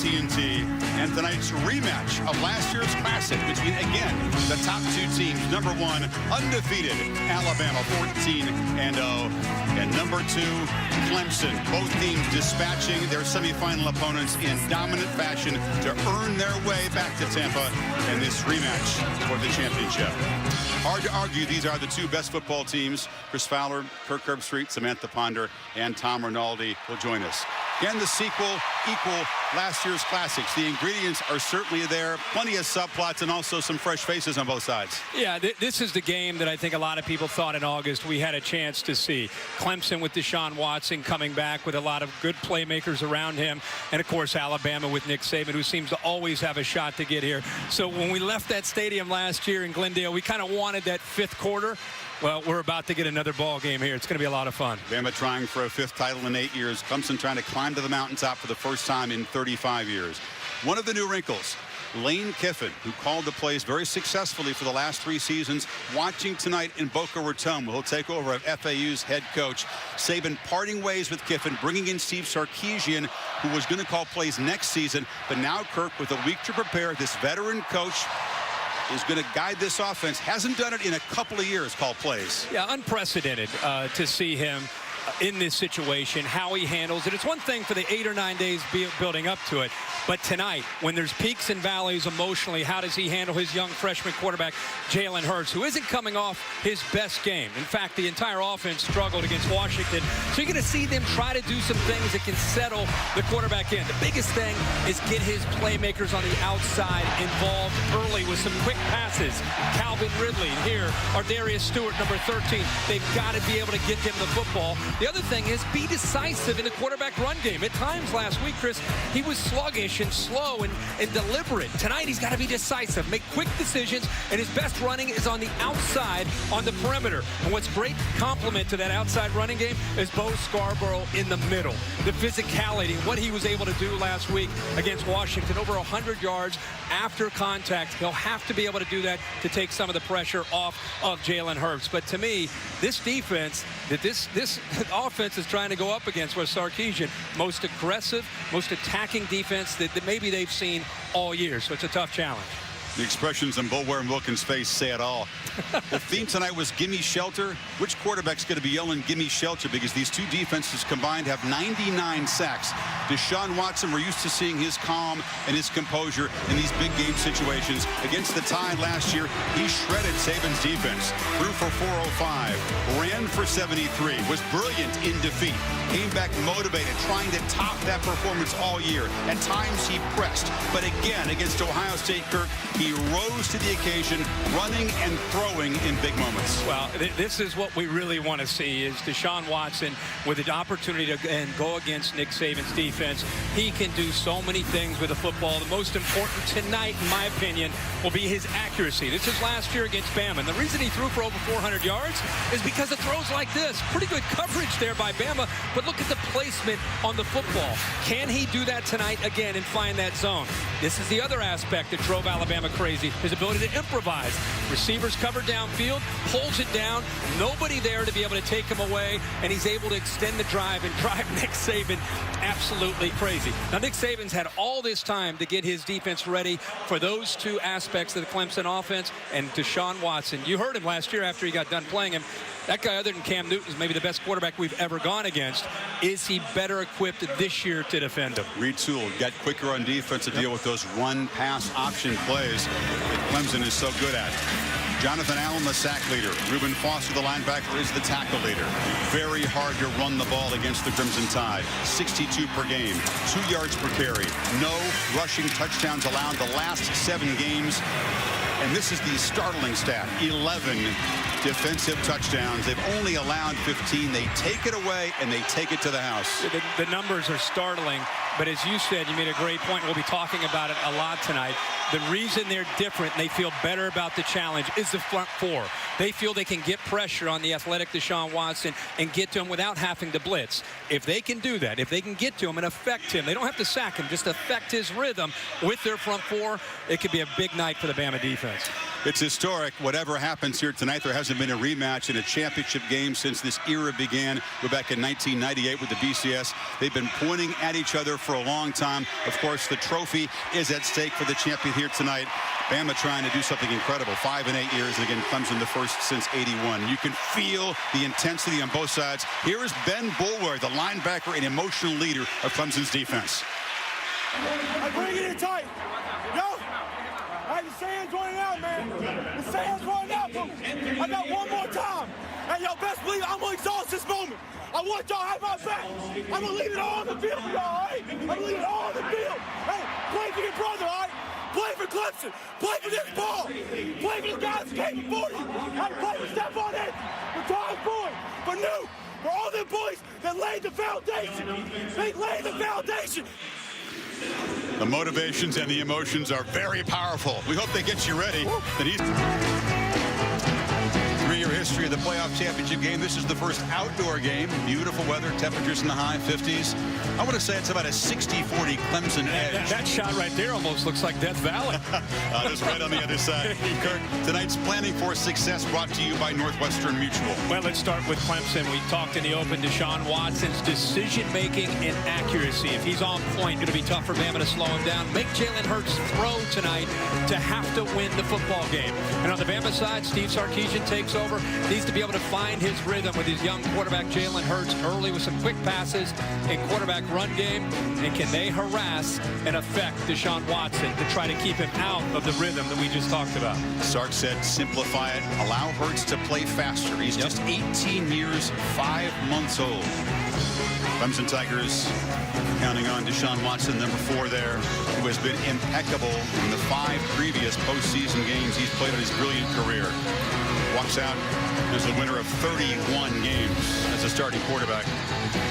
AT&T, and tonight's rematch of last year's Classic between, again, the top two teams. Number one, undefeated Alabama, 14-0, and number two, Clemson. Both teams dispatching their semifinal opponents in dominant fashion to earn their way back to Tampa in this rematch for the championship. Hard to argue these are the two best football teams. Chris Fowler, Kirk Herbstreit, Samantha Ponder, and Tom Rinaldi will join us. Again, the sequel equal last year's Classics. The ingredients are certainly there. Plenty of subplots and also some fresh faces on both sides. Yeah, this is the game that I think a lot of people thought in August we had a chance to see. Clemson with Deshaun Watson coming back with a lot of good playmakers around him. And, of course, Alabama with Nick Saban, who seems to always have a shot to get here. So when we left that stadium last year in Glendale, we kind of wanted that fifth quarter. Well, we're about to get another ball game here. It's going to be a lot of fun. Bama trying for a fifth title in 8 years. Clemson trying to climb to the mountaintop for the first time in 35 years. One of the new wrinkles, Lane Kiffin, who called the plays very successfully for the last 3 seasons, watching tonight in Boca Raton. He'll take over as FAU's head coach. Saban parting ways with Kiffin, bringing in Steve Sarkisian, who was going to call plays next season. But now Kirk, with a week to prepare, this veteran coach is going to guide this offense. Hasn't done it in a couple of years, call plays. Yeah, unprecedented to see him in this situation, how he handles it. It's one thing for the 8 or 9 days building up to it, but tonight, when there's peaks and valleys emotionally, how does he handle his young freshman quarterback, Jalen Hurts, who isn't coming off his best game? In fact, the entire offense struggled against Washington. So you're going to see them try to do some things that can settle the quarterback in. The biggest thing is get his playmakers on the outside involved early with some quick passes. Calvin Ridley here, or Darius Stewart, number 13. They've got to be able to get them the football. The other thing is be decisive in the quarterback run game. At times last week, Chris, he was sluggish and slow and deliberate. Tonight, he's got to be decisive, make quick decisions, and his best running is on the outside on the perimeter. And what's great compliment to that outside running game is Bo Scarborough in the middle. The physicality, what he was able to do last week against Washington, over 100 yards after contact. He'll have to be able to do that to take some of the pressure off of Jalen Hurts. But to me, this defense, that this offense is trying to go up against was Sarkisian, most aggressive, most attacking defense that maybe they've seen all year. So it's a tough challenge. The expressions on Bulwer and Wilkins' face say it all. The theme tonight was gimme shelter. Which quarterback's going to be yelling gimme shelter? Because these two defenses combined have 99 sacks. Deshaun Watson, we're used to seeing his calm and his composure in these big game situations. Against the Tide last year, he shredded Saban's defense. Threw for 405, ran for 73, was brilliant in defeat. Came back motivated, trying to top that performance all year. At times he pressed, but again against Ohio State, Kirk, he rose to the occasion, running and throwing in big moments. Well, this is what we really want to see, is Deshaun Watson with an opportunity to go against Nick Saban's defense. He can do so many things with the football. The most important tonight, in my opinion, will be his accuracy. This is last year against Bama. And the reason he threw for over 400 yards is because of throws like this. Pretty good coverage there by Bama, but look at the placement on the football. Can he do that tonight again and find that zone? This is the other aspect that drove Alabama crazy, his ability to improvise. Receivers covered downfield, pulls it down, nobody there to be able to take him away, and he's able to extend the drive and drive Nick Saban absolutely crazy. Now, Nick Saban's had all this time to get his defense ready for those two aspects of the Clemson offense, and Deshaun Watson, you heard him last year after he got done playing him. That guy, other than Cam Newton, is maybe the best quarterback we've ever gone against. Is he better equipped this year to defend him? Retooled, got quicker on defense to deal with those run-pass option plays that Clemson is so good at. Jonathan Allen, the sack leader. Reuben Foster, the linebacker, is the tackle leader. Very hard to run the ball against the Crimson Tide. 62 per game, 2 yards per carry. No rushing touchdowns allowed the last 7 games. And this is the startling stat, 11 defensive touchdowns. They've only allowed 15. They take it away, and they take it to the house. The numbers are startling, but as you said, you made a great point. We'll be talking about it a lot tonight. The reason they're different and they feel better about the challenge is the front four. They feel they can get pressure on the athletic Deshaun Watson and get to him without having to blitz. If they can do that, if they can get to him and affect him, they don't have to sack him, just affect his rhythm with their front four, it could be a big night for the Bama defense. It's historic. Whatever happens here tonight, there hasn't been a rematch in a championship game since this era began. Go back in 1998 with the BCS. They've been pointing at each other for a long time. Of course, the trophy is at stake for the champion here tonight. Bama trying to do something incredible. 5 in 8 years, and again, Clemson the first since '81. You can feel the intensity on both sides. Here is Ben Boulware, the linebacker and emotional leader of Clemson's defense. I bring it in tight. Yo, the sand's running out, man. The sand's running out. I got one more time. And y'all best believe I'm gonna exhaust this moment. I want y'all to have my back. I'm gonna leave it all on the field for y'all, all right? I'm gonna leave it all on the field. Hey, play for your brother, all right? Play for Clemson. Play for this ball. Play for the guys who came before you. Hey, play for Stephon Diggs, for Todd Boyd, for New, for all them boys that laid the foundation. They laid the foundation. The motivations and the emotions are very powerful. We hope they get you ready. That he's 3-year history of the playoff championship game. This is the first outdoor game. Beautiful weather, temperatures in the high 50s. I want to say it's about a 60-40 Clemson edge. That shot right there almost looks like Death Valley. Just right on the other side. Kirk, tonight's Planning for Success brought to you by Northwestern Mutual. Well, let's start with Clemson. We talked in the open, Deshaun Watson's decision-making and accuracy. If he's on point, it'll be tough for Bama to slow him down. Make Jalen Hurts throw tonight to have to win the football game. And on the Bama side, Steve Sarkisian takes over. Needs to be able to find his rhythm with his young quarterback, Jalen Hurts, early with some quick passes and quarterback run game. And can they harass and affect Deshaun Watson to try to keep him out of the rhythm that we just talked about? Sark said, simplify it, allow Hurts to play faster. He's just 18 years, 5 months old. Clemson Tigers counting on Deshaun Watson, number 4 there, who has been impeccable in the 5 previous postseason games he's played in his brilliant career. Walks out as the winner of 31 games as a starting quarterback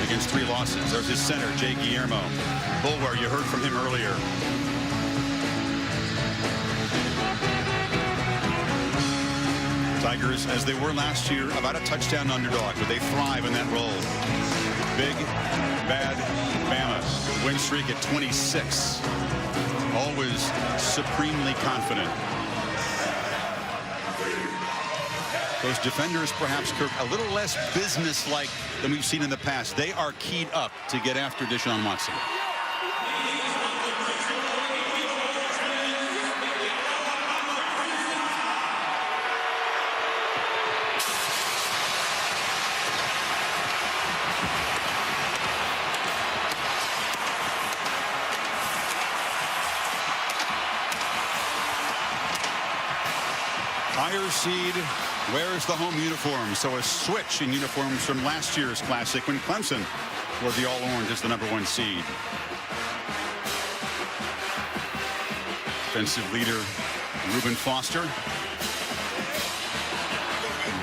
against 3 losses. There's his center, Jay Guillermo. Boulware, you heard from him earlier. Tigers, as they were last year, about a touchdown underdog, but they thrive in that role. Big, bad Bama. Win streak at 26. Always supremely confident. Those defenders, perhaps, Kirk, a little less business-like than we've seen in the past. They are keyed up to get after Deshaun Watson. Higher seed wears the home uniform, so a switch in uniforms from last year's Classic when Clemson wore the all-orange as the number 1 seed. Defensive leader Reuben Foster.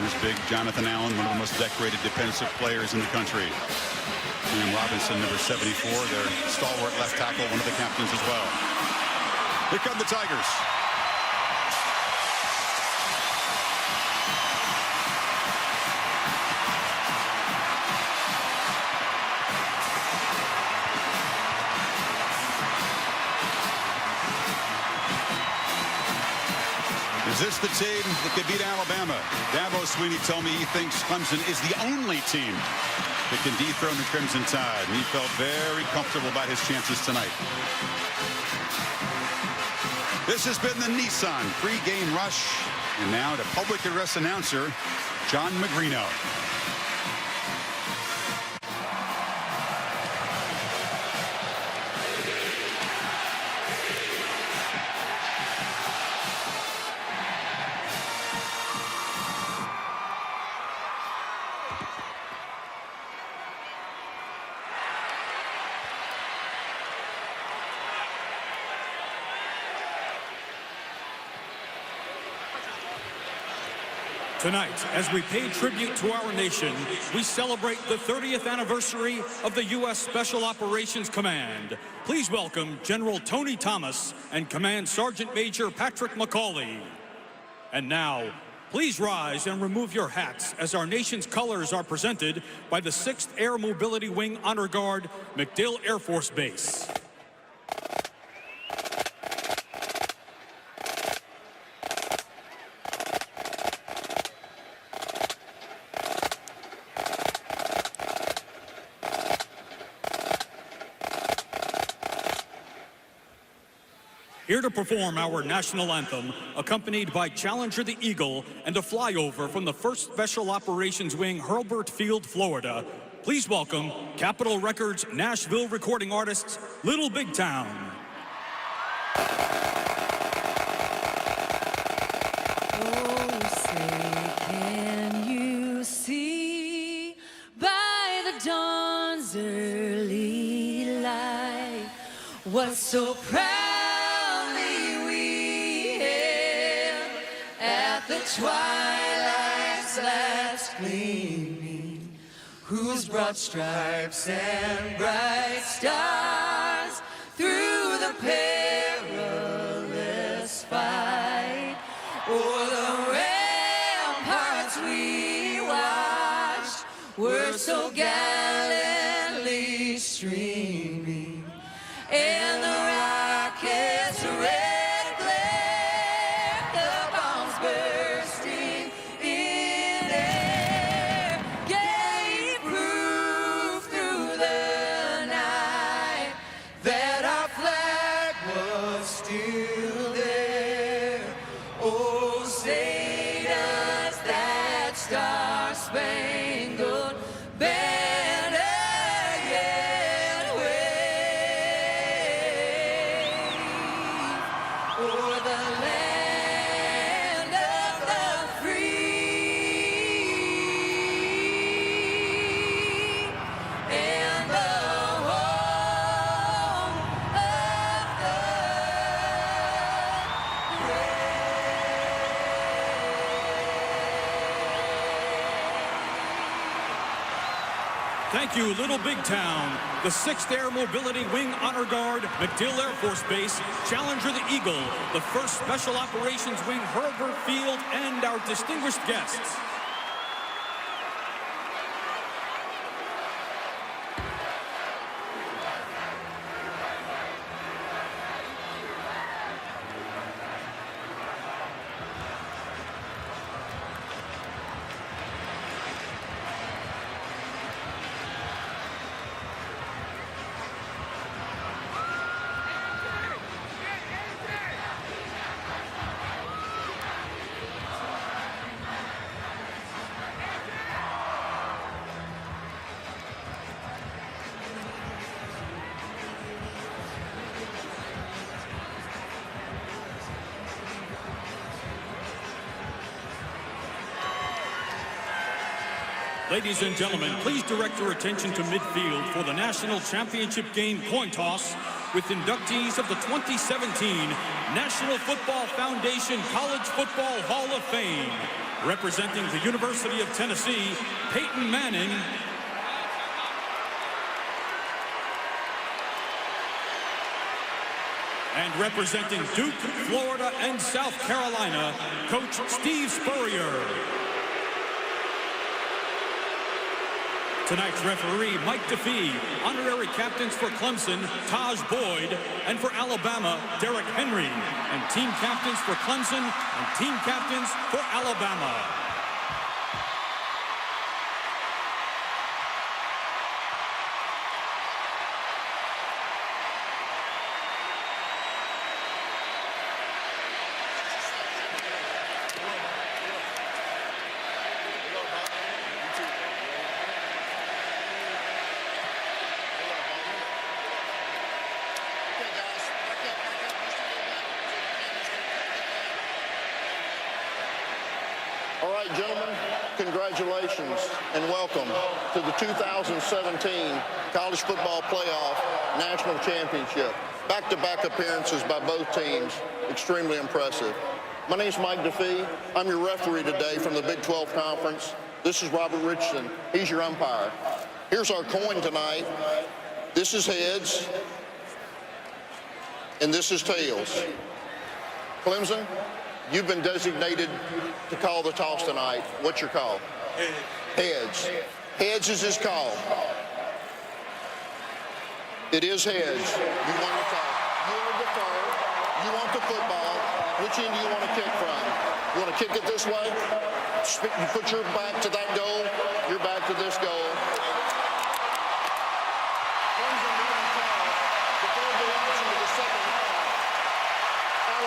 Here's big Jonathan Allen, one of the most decorated defensive players in the country. And Robinson, number 74, their stalwart left tackle, one of the captains as well. Here come the Tigers. Is this the team that could beat Alabama? Dabo Swinney told me he thinks Clemson is the only team that can dethrone the Crimson Tide, and he felt very comfortable about his chances tonight. This has been the Nissan pre-game rush, and now to public address announcer John Magrino. Tonight, as we pay tribute to our nation, we celebrate the 30th anniversary of the U.S. Special Operations Command. Please welcome General Tony Thomas and Command Sergeant Major Patrick McCauley. And now, please rise and remove your hats as our nation's colors are presented by the 6th Air Mobility Wing Honor Guard, MacDill Air Force Base. here to perform our national anthem, accompanied by Challenger the Eagle and a flyover from the 1st Special Operations Wing, Hurlburt Field, Florida. Please welcome Capitol Records Nashville recording artists, Little Big Town. Oh, say, can you see by the dawn's early light what so proudly we hailed at the twilight's last gleaming, whose broad stripes and bright stars through the perilous fight o'er the ramparts we watched were so gallantly streaming, and the rockets' red glare, the bombs bursting in air, gave proof through the night that our flag was still there. Oh, say does that star-spangled banner yet wave o'er the land of the free and the home of the Thank you, Little Big Town. The 6th Air Mobility Wing Honor Guard, MacDill Air Force Base, Challenger the Eagle, the 1st Special Operations Wing, Hurlburt Field, and our distinguished guests. Ladies and gentlemen, please direct your attention to midfield for the national championship game coin toss with inductees of the 2017 National Football Foundation College Football Hall of Fame. Representing the University of Tennessee, Peyton Manning. And representing Duke, Florida, and South Carolina, Coach Steve Spurrier. Tonight's referee, Mike DeFee. Honorary captains for Clemson, Taj Boyd. And for Alabama, Derek Henry. And team captains for Clemson and team captains for Alabama. All right, gentlemen, congratulations and welcome to the 2017 College Football Playoff National Championship. Back-to-back appearances by both teams, extremely impressive. My name's Mike DeFee. I'm your referee today from the Big 12 Conference. This is Robert Richardson. He's your umpire. Here's our coin tonight. This is heads, and this is tails. Clemson, you've been designated to call the toss tonight. What's your call? Heads. Heads is his call. It is heads. You want the toss. You are the third. You want the football. Which end do you want to kick from? You want to kick it this way? You put your back to that goal. Your back to this goal. Clemson being called before the action of the second half.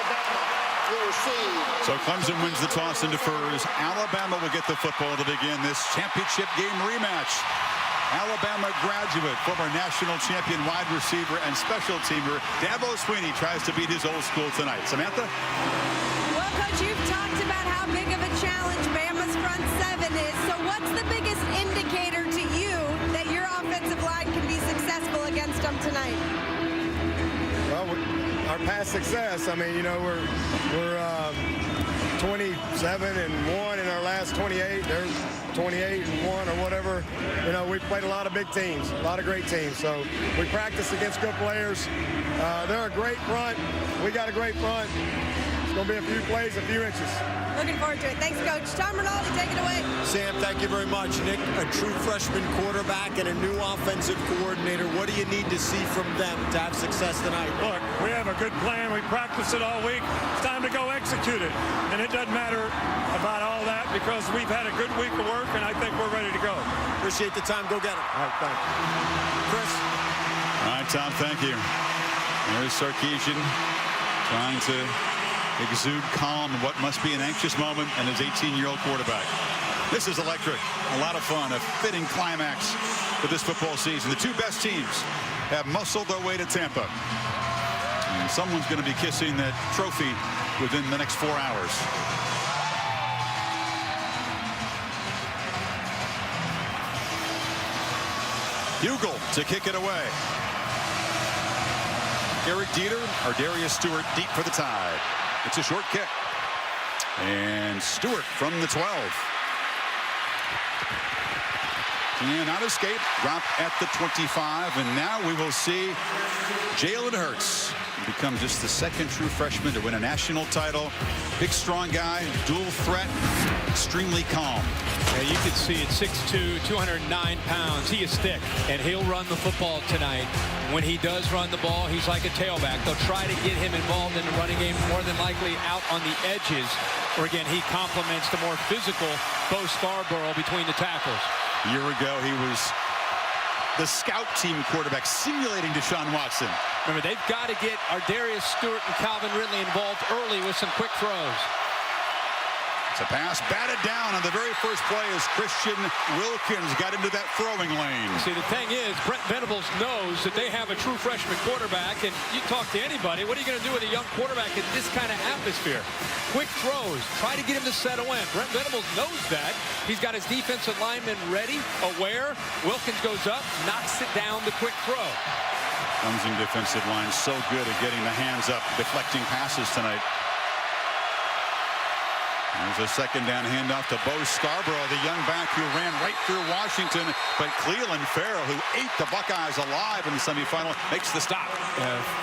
Alabama will receive. So Clemson wins the toss and defers. Alabama will get the football to begin this championship game rematch. Alabama graduate, former national champion wide receiver and special teamer Dabo Swinney tries to beat his old school tonight. Samantha? Well, Coach, you've talked about how big of a challenge Bama's front seven is. So what's the biggest indicator to you that your offensive line can be successful against them tonight? Well, our past success. I mean, you know, we're 27-1 in our last 28. They're 28-1 or whatever. You know, we've played a lot of big teams, a lot of great teams. So we practice against good players. They're a great front. We got a great front. It's going to be a few plays, a few inches. Looking forward to it. Thanks, Coach. Tom Rinaldi, take it away. Sam, thank you very much. Nick, a true freshman quarterback and a new offensive coordinator. What do you need to see from them to have success tonight? Look, we have a good plan. We practiced it all week. It's time to go execute it. And it doesn't matter about all that because we've had a good week of work, and I think we're ready to go. Appreciate the time. Go get it. All right, thanks. Chris? All right, Tom, thank you. There's Sarkisian trying to exude calm in what must be an anxious moment and his 18-year-old quarterback. This is electric. A lot of fun. A fitting climax for this football season. The two best teams have muscled their way to Tampa. And someone's going to be kissing that trophy within the next 4 hours. Hugel to kick it away. Eric Dieter or Darius Stewart deep for the Tide. It's a short kick. And Stewart from the 12. And not escape. Drop at the 25. And now we will see Jalen Hurts become just the second true freshman to win a national title. Big, strong guy, dual threat, extremely calm. Yeah, you can see at 6'2", 209 pounds. He is thick, and he'll run the football tonight. When he does run the ball, he's like a tailback. They'll try to get him involved in the running game, more than likely out on the edges. Or again, he complements the more physical Bo Scarborough between the tackles. A year ago, he was the scout team quarterback simulating Deshaun Watson. Remember, they've got to get Darius Stewart and Calvin Ridley involved early with some quick throws. It's a pass batted down on the very first play as Christian Wilkins got into that throwing lane. See, the thing is, Brent Venables knows that they have a true freshman quarterback, and you talk to anybody, what are you going to do with a young quarterback in this kind of atmosphere? Quick throws, try to get him to settle in. Brent Venables knows that. He's got his defensive lineman ready, aware. Wilkins goes up, knocks it down the quick throw. Clemson defensive line so good at getting the hands up, deflecting passes tonight. There's a second down handoff to Bo Scarborough, the young back who ran right through Washington. But Cleveland Farrell, who ate the Buckeyes alive in the semifinal, makes the stop.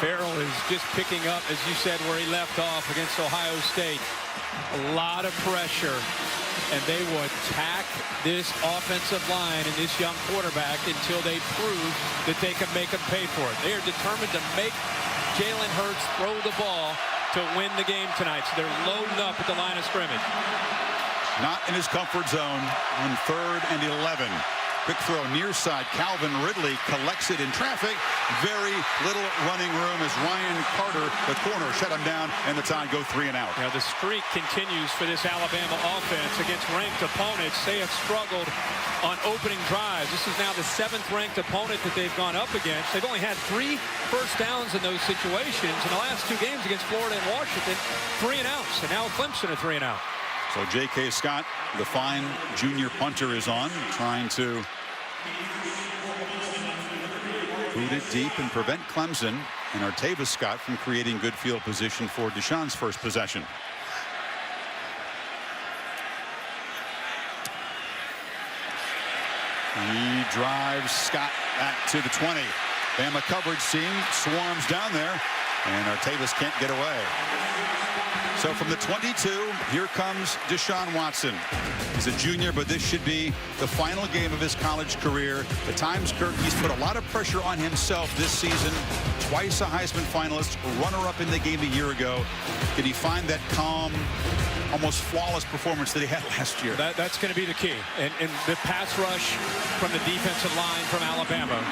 Farrell is just picking up, as you said, where he left off against Ohio State. A lot of pressure, and they will attack this offensive line and this young quarterback until they prove that they can make him pay for it. They are determined to make Jalen Hurts throw the ball to win the game tonight. So they're loading up at the line of scrimmage. Not in his comfort zone on 3rd and 11. Quick throw near side. Calvin Ridley collects it in traffic. Very little running room as Ryan Carter, the corner, shut him down, and the Tide go 3 and out. Now the streak continues for this Alabama offense against ranked opponents. They have struggled on opening drives. This is now the 7th ranked opponent that they've gone up against. They've only had 3 first downs in those situations. In the last 2 games against Florida and Washington, 3 and outs. And now Clemson are 3 and out. So J.K. Scott, the fine junior punter, is on, trying to boot it deep and prevent Clemson and Artavis Scott from creating good field position for Deshaun's first possession. He drives Scott back to the 20. Bama coverage team swarms down there, and Artavis can't get away. So from the 22, here comes Deshaun Watson. He's a junior, but this should be the final game of his college career. At times, Kirk, he's put a lot of pressure on himself this season. Twice a Heisman finalist, runner-up in the game a year ago. Can he find that calm, almost flawless performance that he had last year? That's going to be the key. And the pass rush from the defensive line from Alabama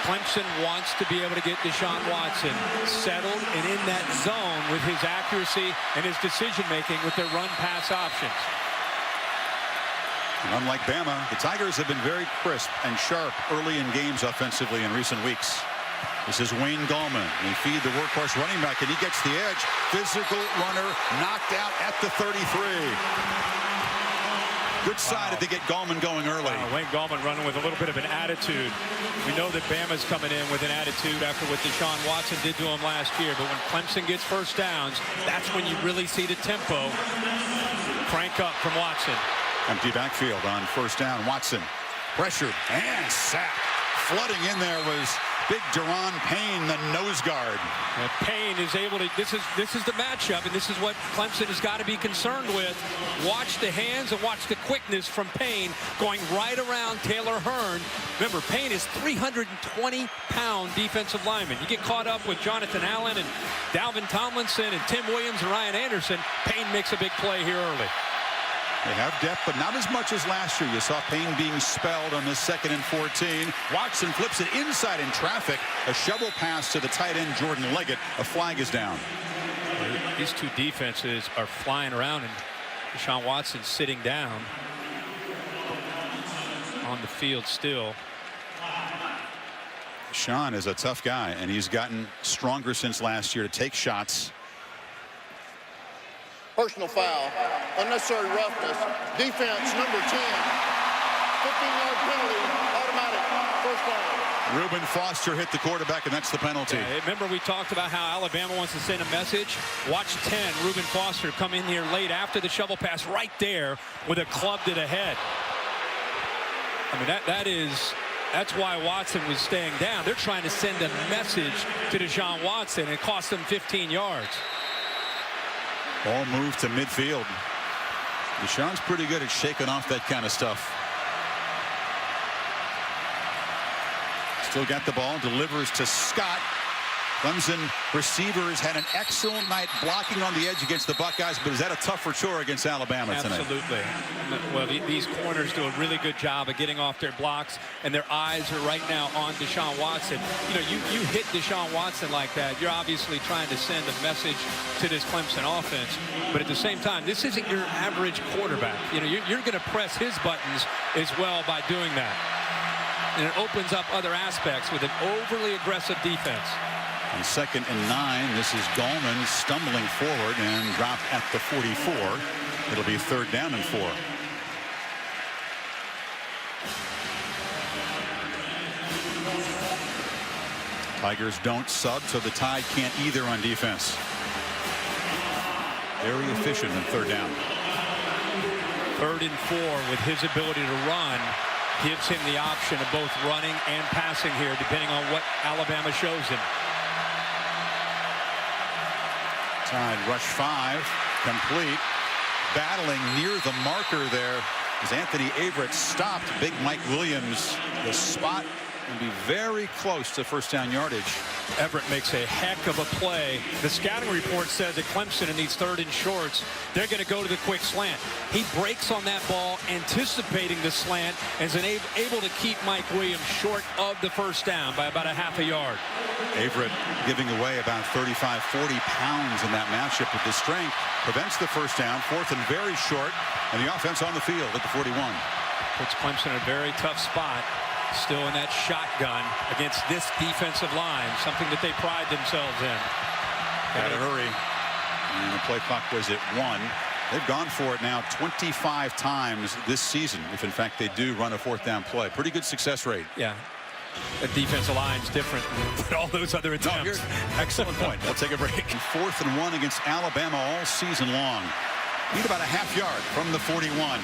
Clemson wants to be able to get Deshaun Watson settled and in that zone with his accuracy and his decision-making with their run-pass options. And unlike Bama, the Tigers have been very crisp and sharp early in games offensively in recent weeks. This is Wayne Gallman. They feed the workhorse running back, and he gets the edge. Physical runner knocked out at the 33. Good side to get Gallman going early. Wayne Gallman running with a little bit of an attitude. We know that Bama's coming in with an attitude after what Deshaun Watson did to him last year. But when Clemson gets first downs, that's when you really see the tempo crank up from Watson. Empty backfield on first down. Watson pressured and sacked. Flooding in there was big Deron Payne, the nose guard. And Payne is able to, this is the matchup, and this is what Clemson has got to be concerned with. Watch the hands and watch the quickness from Payne going right around Taylor Hearn. Remember, Payne is 320-pound defensive lineman. You get caught up with Jonathan Allen and Dalvin Tomlinson and Tim Williams and Ryan Anderson, Payne makes a big play here early. They have depth, but not as much as last year. You saw Payne being spelled on this 2nd and 14. Watson flips it inside in traffic. A shovel pass to the tight end, Jordan Leggett. A flag is down. These two defenses are flying around, and Deshaun Watson sitting down on the field still. Deshaun is a tough guy, and he's gotten stronger since last year to take shots. Personal foul, unnecessary roughness, defense number 10, 15-yard penalty, automatic, first down. Reuben Foster hit the quarterback, and that's the penalty. Yeah, remember we talked about how Alabama wants to send a message? Watch 10, Reuben Foster come in here late after the shovel pass right there with a club to the head. I mean, that's why Watson was staying down. They're trying to send a message to Deshaun Watson, and it cost them 15 yards. Ball moved to midfield. Deshaun's pretty good at shaking off that kind of stuff. Still got the ball, delivers to Scott. Clemson receivers had an excellent night blocking on the edge against the Buckeyes, but is that a tougher chore against Alabama tonight? Absolutely. Well, these corners do a really good job of getting off their blocks, and their eyes are right now on Deshaun Watson. You know, you hit Deshaun Watson like that, you're obviously trying to send a message to this Clemson offense, but at the same time, this isn't your average quarterback. You know, you're going to press his buttons as well by doing that. And it opens up other aspects with an overly aggressive defense. On 2nd and 9, this is Gallman stumbling forward and dropped at the 44. It'll be 3rd down and 4. Tigers don't sub, so the Tide can't either on defense. Very efficient in 3rd down. 3rd and 4 with his ability to run gives him the option of both running and passing here, depending on what Alabama shows him. Tide rush 5, complete. Battling near the marker there as Anthony Averett stopped big Mike Williams. The spot will be very close to first down yardage. Everett makes a heck of a play. The scouting report says that Clemson in these 3rd and shorts, they're going to go to the quick slant. He breaks on that ball, anticipating the slant, and is able to keep Mike Williams short of the first down by about a half a yard. Averett giving away about 35, 40 pounds in that matchup with the strength. Prevents the first down, 4th and very short, and the offense on the field at the 41. Puts Clemson in a very tough spot. Still in that shotgun against this defensive line, something that they pride themselves in. Got to hurry. And the play clock was at 1. They've gone for it now 25 times this season, if in fact they do run a 4th down play. Pretty good success rate. Yeah. The defensive line's different than all those other attempts. Excellent point. We'll take a break. 4th and 1 against Alabama all season long. Need about a half yard from the 41.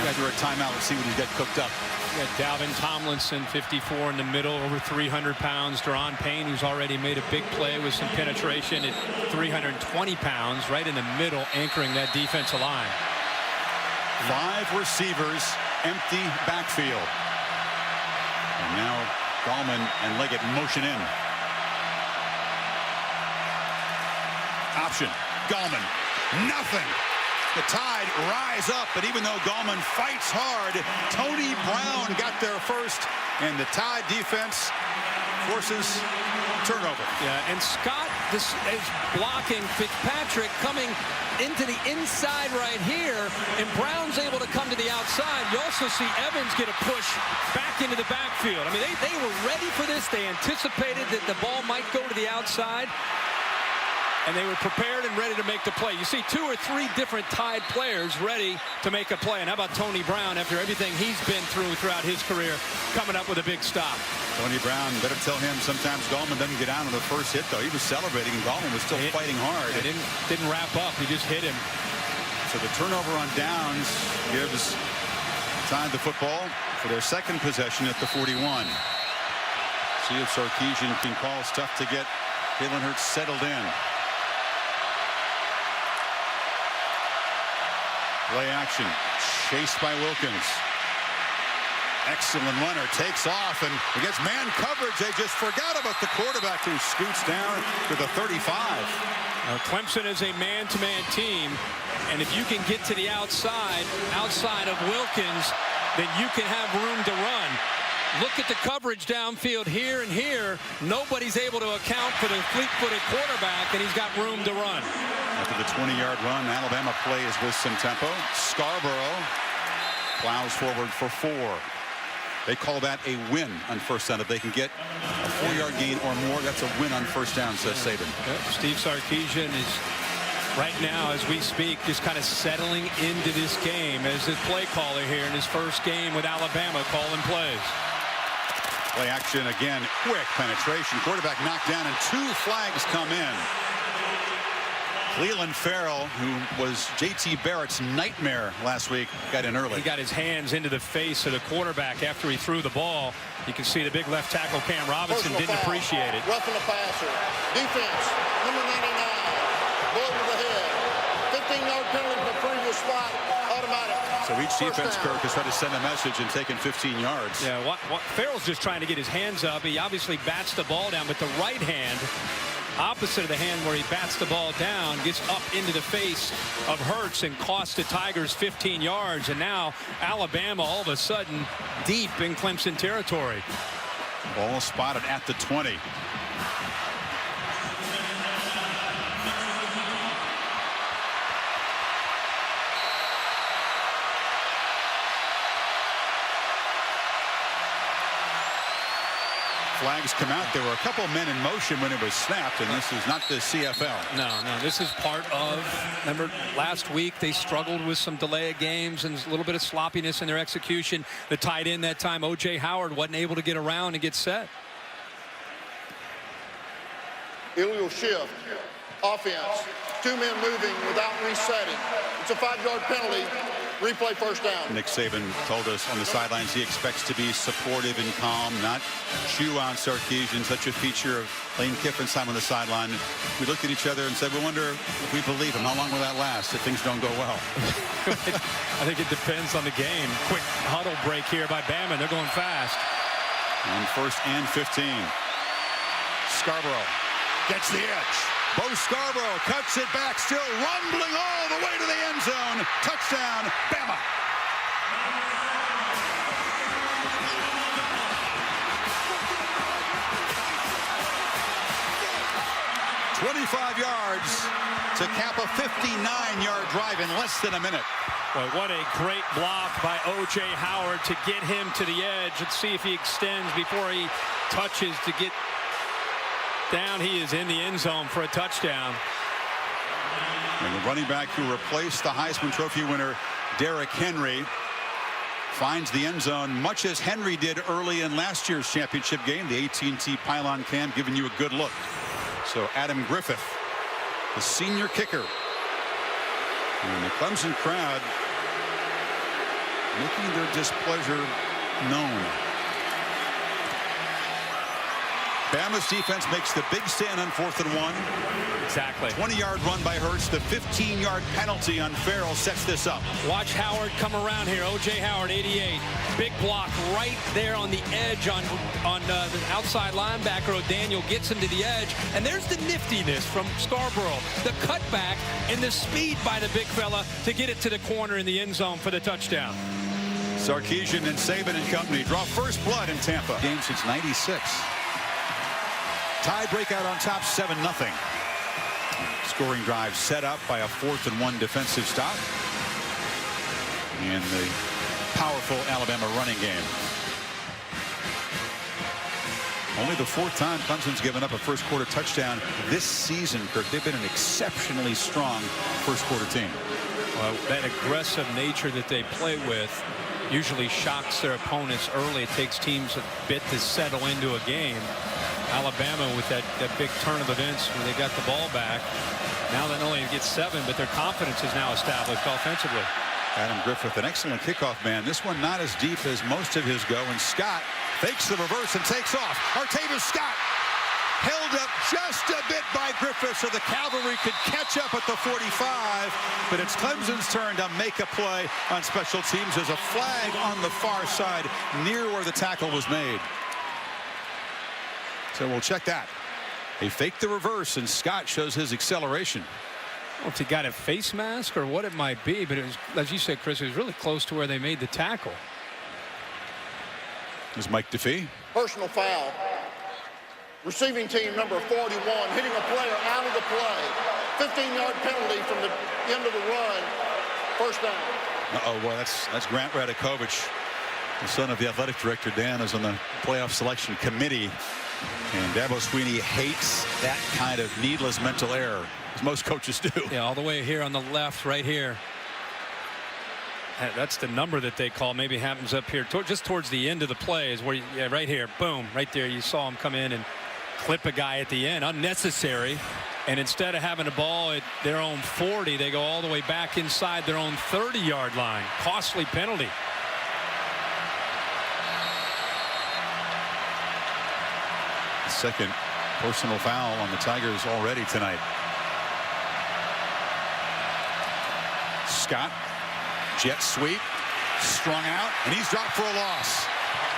After a timeout, let's see what he's got cooked up. Yeah, Dalvin Tomlinson, 54 in the middle, over 300 pounds. Deron Payne, who's already made a big play with some penetration at 320 pounds, right in the middle, anchoring that defensive line. 5 receivers, empty backfield. And now Gallman and Leggett motion in. Option. Gallman. Nothing. The Tide rise up, but even though Gallman fights hard, Tony Brown got there first, and the Tide defense forces turnover. Yeah, and Scott is blocking Fitzpatrick coming into the inside right here, and Brown's able to come to the outside. You also see Evans get a push back into the backfield. I mean, they were ready for this. They anticipated that the ball might go to the outside, and they were prepared and ready to make the play. You see 2 or 3 different Tide players ready to make a play. And how about Tony Brown, after everything he's been through throughout his career, coming up with a big stop? Tony Brown, better tell him sometimes Gallman doesn't get out on the first hit, though. He was celebrating, and Gallman was still fighting hard. It didn't wrap up. He just hit him. So the turnover on downs gives Tide the football for their second possession at the 41. See if Sarkisian can call stuff to get Jalen Hurts settled in. Play action, chased by Wilkins. Excellent runner, takes off, and against man coverage, they just forgot about the quarterback who scoots down to the 35. Now, Clemson is a man-to-man team, and if you can get to the outside of Wilkins, then you can have room to run. Look at the coverage downfield here and here. Nobody's able to account for the fleet-footed quarterback, and he's got room to run. After the 20-yard run, Alabama plays with some tempo. Scarborough plows forward for 4. They call that a win on first down. If they can get a 4-yard gain or more, that's a win on first down, says Saban. Yep. Steve Sarkisian is right now, as we speak, just kind of settling into this game as his play caller here in his first game with Alabama calling plays. Play action again, quick penetration. Quarterback knocked down, and 2 flags come in. Cleveland Farrell, who was J.T. Barrett's nightmare last week, got in early. He got his hands into the face of the quarterback after he threw the ball. You can see the big left tackle Cam Robinson didn't appreciate it. Roughing the passer. Defense, number 99. Blow to the head. 15-yard penalty from the previous spot. Automatic. So each defense, Kirk, has tried to send a message and taken 15 yards. Yeah, Farrell's just trying to get his hands up. He obviously bats the ball down, but the right hand, opposite of the hand where he bats the ball down, gets up into the face of Hurts and costs the Tigers 15 yards. And now Alabama all of a sudden deep in Clemson territory. Ball spotted at the 20. Flags come out. There were a couple men in motion when it was snapped, and this is not the CFL. No, this is part of, remember last week they struggled with some delay of games and a little bit of sloppiness in their execution. The tight end that time, O.J. Howard, wasn't able to get around and get set. Illegal shift. Offense. 2 men moving without resetting. It's a 5-yard penalty. Replay first down. Nick Saban told us on the sidelines he expects to be supportive and calm, not chew on Sarkisian, such a feature of Lane Kiffin's time on the sideline. We looked at each other and said, we wonder if we believe him. How long will that last if things don't go well? I think it depends on the game. Quick huddle break here by Bama. They're going fast. On 1st and 15. Scarborough gets the edge. Bo Scarborough cuts it back, still rumbling all the way to the end zone. Touchdown, Bama. "25 yards to cap a 59-yard drive in less than a minute." Boy, what a great block by O.J. Howard to get him to the edge. Let's see if he extends before he touches to get down. He is in the end zone for a touchdown. And the running back who replaced the Heisman Trophy winner Derrick Henry finds the end zone, much as Henry did early in last year's championship game. The AT&T pylon cam giving you a good look. So Adam Griffith, the senior kicker, and the Clemson crowd making their displeasure known. Bama's defense makes the big stand on 4th and 1. Exactly. 20-yard run by Hurts. The 15-yard penalty on Farrell sets this up. Watch Howard come around here. O.J. Howard, 88. Big block right there on the edge on the outside linebacker. O'Daniel gets him to the edge. And there's the niftiness from Scarborough. The cutback and the speed by the big fella to get it to the corner in the end zone for the touchdown. Sarkisian and Saban and company draw first blood in Tampa. Game since 96. Tie breakout on top, 7-0. Scoring drive set up by a 4th and 1 defensive stop. And the powerful Alabama running game. Only the 4th time Clemson's given up a first quarter touchdown this season, Kirk. They've been an exceptionally strong first quarter team. Well, that aggressive nature that they play with usually shocks their opponents early. It takes teams a bit to settle into a game. Alabama with that big turn of events when they got the ball back. Now not only get 7, but their confidence is now established offensively. Adam Griffith, an excellent kickoff man. This one not as deep as most of his go. And Scott fakes the reverse and takes off. Artavis Scott held up just a bit by Griffith so the cavalry could catch up at the 45. But it's Clemson's turn to make a play on special teams. There's a flag on the far side near where the tackle was made. So we'll check that. They faked the reverse, and Scott shows his acceleration. I don't know if he got a face mask or what it might be, but it was, as you said, Chris, it was really close to where they made the tackle. There's Mike DeFee. Personal foul. Receiving team number 41 hitting a player out of the play. 15-yard penalty from the end of the run. First down. Uh-oh, well, that's Grant Radakovich, the son of the athletic director. Dan is on the playoff selection committee. And Dabo Swinney hates that kind of needless mental error, as most coaches do. Yeah, all the way here on the left, right here. That's the number that they call. Maybe happens up here, just towards the end of the play is where, yeah, right here, boom, right there. You saw him come in and clip a guy at the end, unnecessary. And instead of having the ball at their own 40, they go all the way back inside their own 30-yard line. Costly penalty. Second personal foul on the Tigers already tonight. Scott, jet sweep, strung out, and he's dropped for a loss.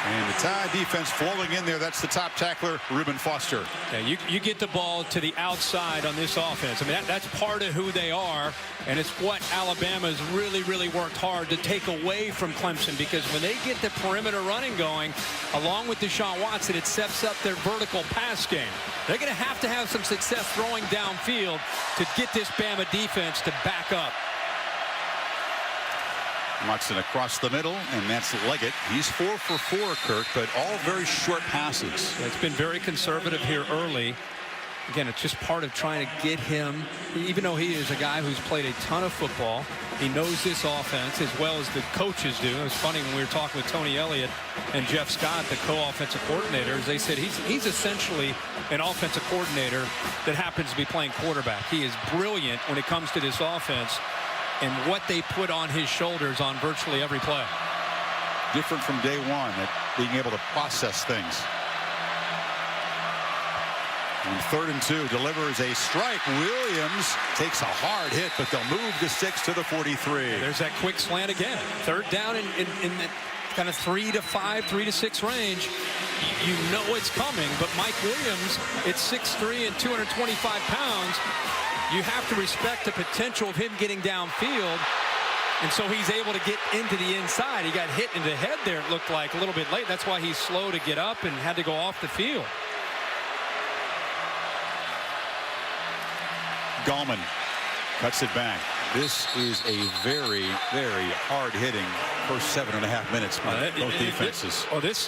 And the Tide defense flowing in there. That's the top tackler, Reuben Foster. Yeah, you get the ball to the outside on this offense. I mean, that's part of who they are, and it's what Alabama's really worked hard to take away from Clemson, because when they get the perimeter running going, along with Deshaun Watson, it sets up their vertical pass game. They're going to have some success throwing downfield to get this Bama defense to back up. Watson across the middle, and that's Leggett. He's 4 for 4, Kirk, but all very short passes. Yeah, it's been very conservative here early. Again, it's just part of trying to get him, even though he is a guy who's played a ton of football, he knows this offense as well as the coaches do. It was funny when we were talking with Tony Elliott and Jeff Scott, the co-offensive coordinators. They said he's essentially an offensive coordinator that happens to be playing quarterback. He is brilliant when it comes to this offense and what they put on his shoulders on virtually every play. Different from day one at being able to process things. And 3rd and 2, delivers a strike. Williams takes a hard hit, but they'll move the 6 to the 43. There's that quick slant again. 3rd down in that kind of 3 to 5, 3 to 6 range. You know it's coming, but Mike Williams, it's 6'3" and 225 pounds. You have to respect the potential of him getting downfield, and so he's able to get into the inside. He got hit in the head there, it looked like, a little bit late. That's why he's slow to get up and had to go off the field. Gallman cuts it back. This is a very hard-hitting first 7.5 minutes by both defenses.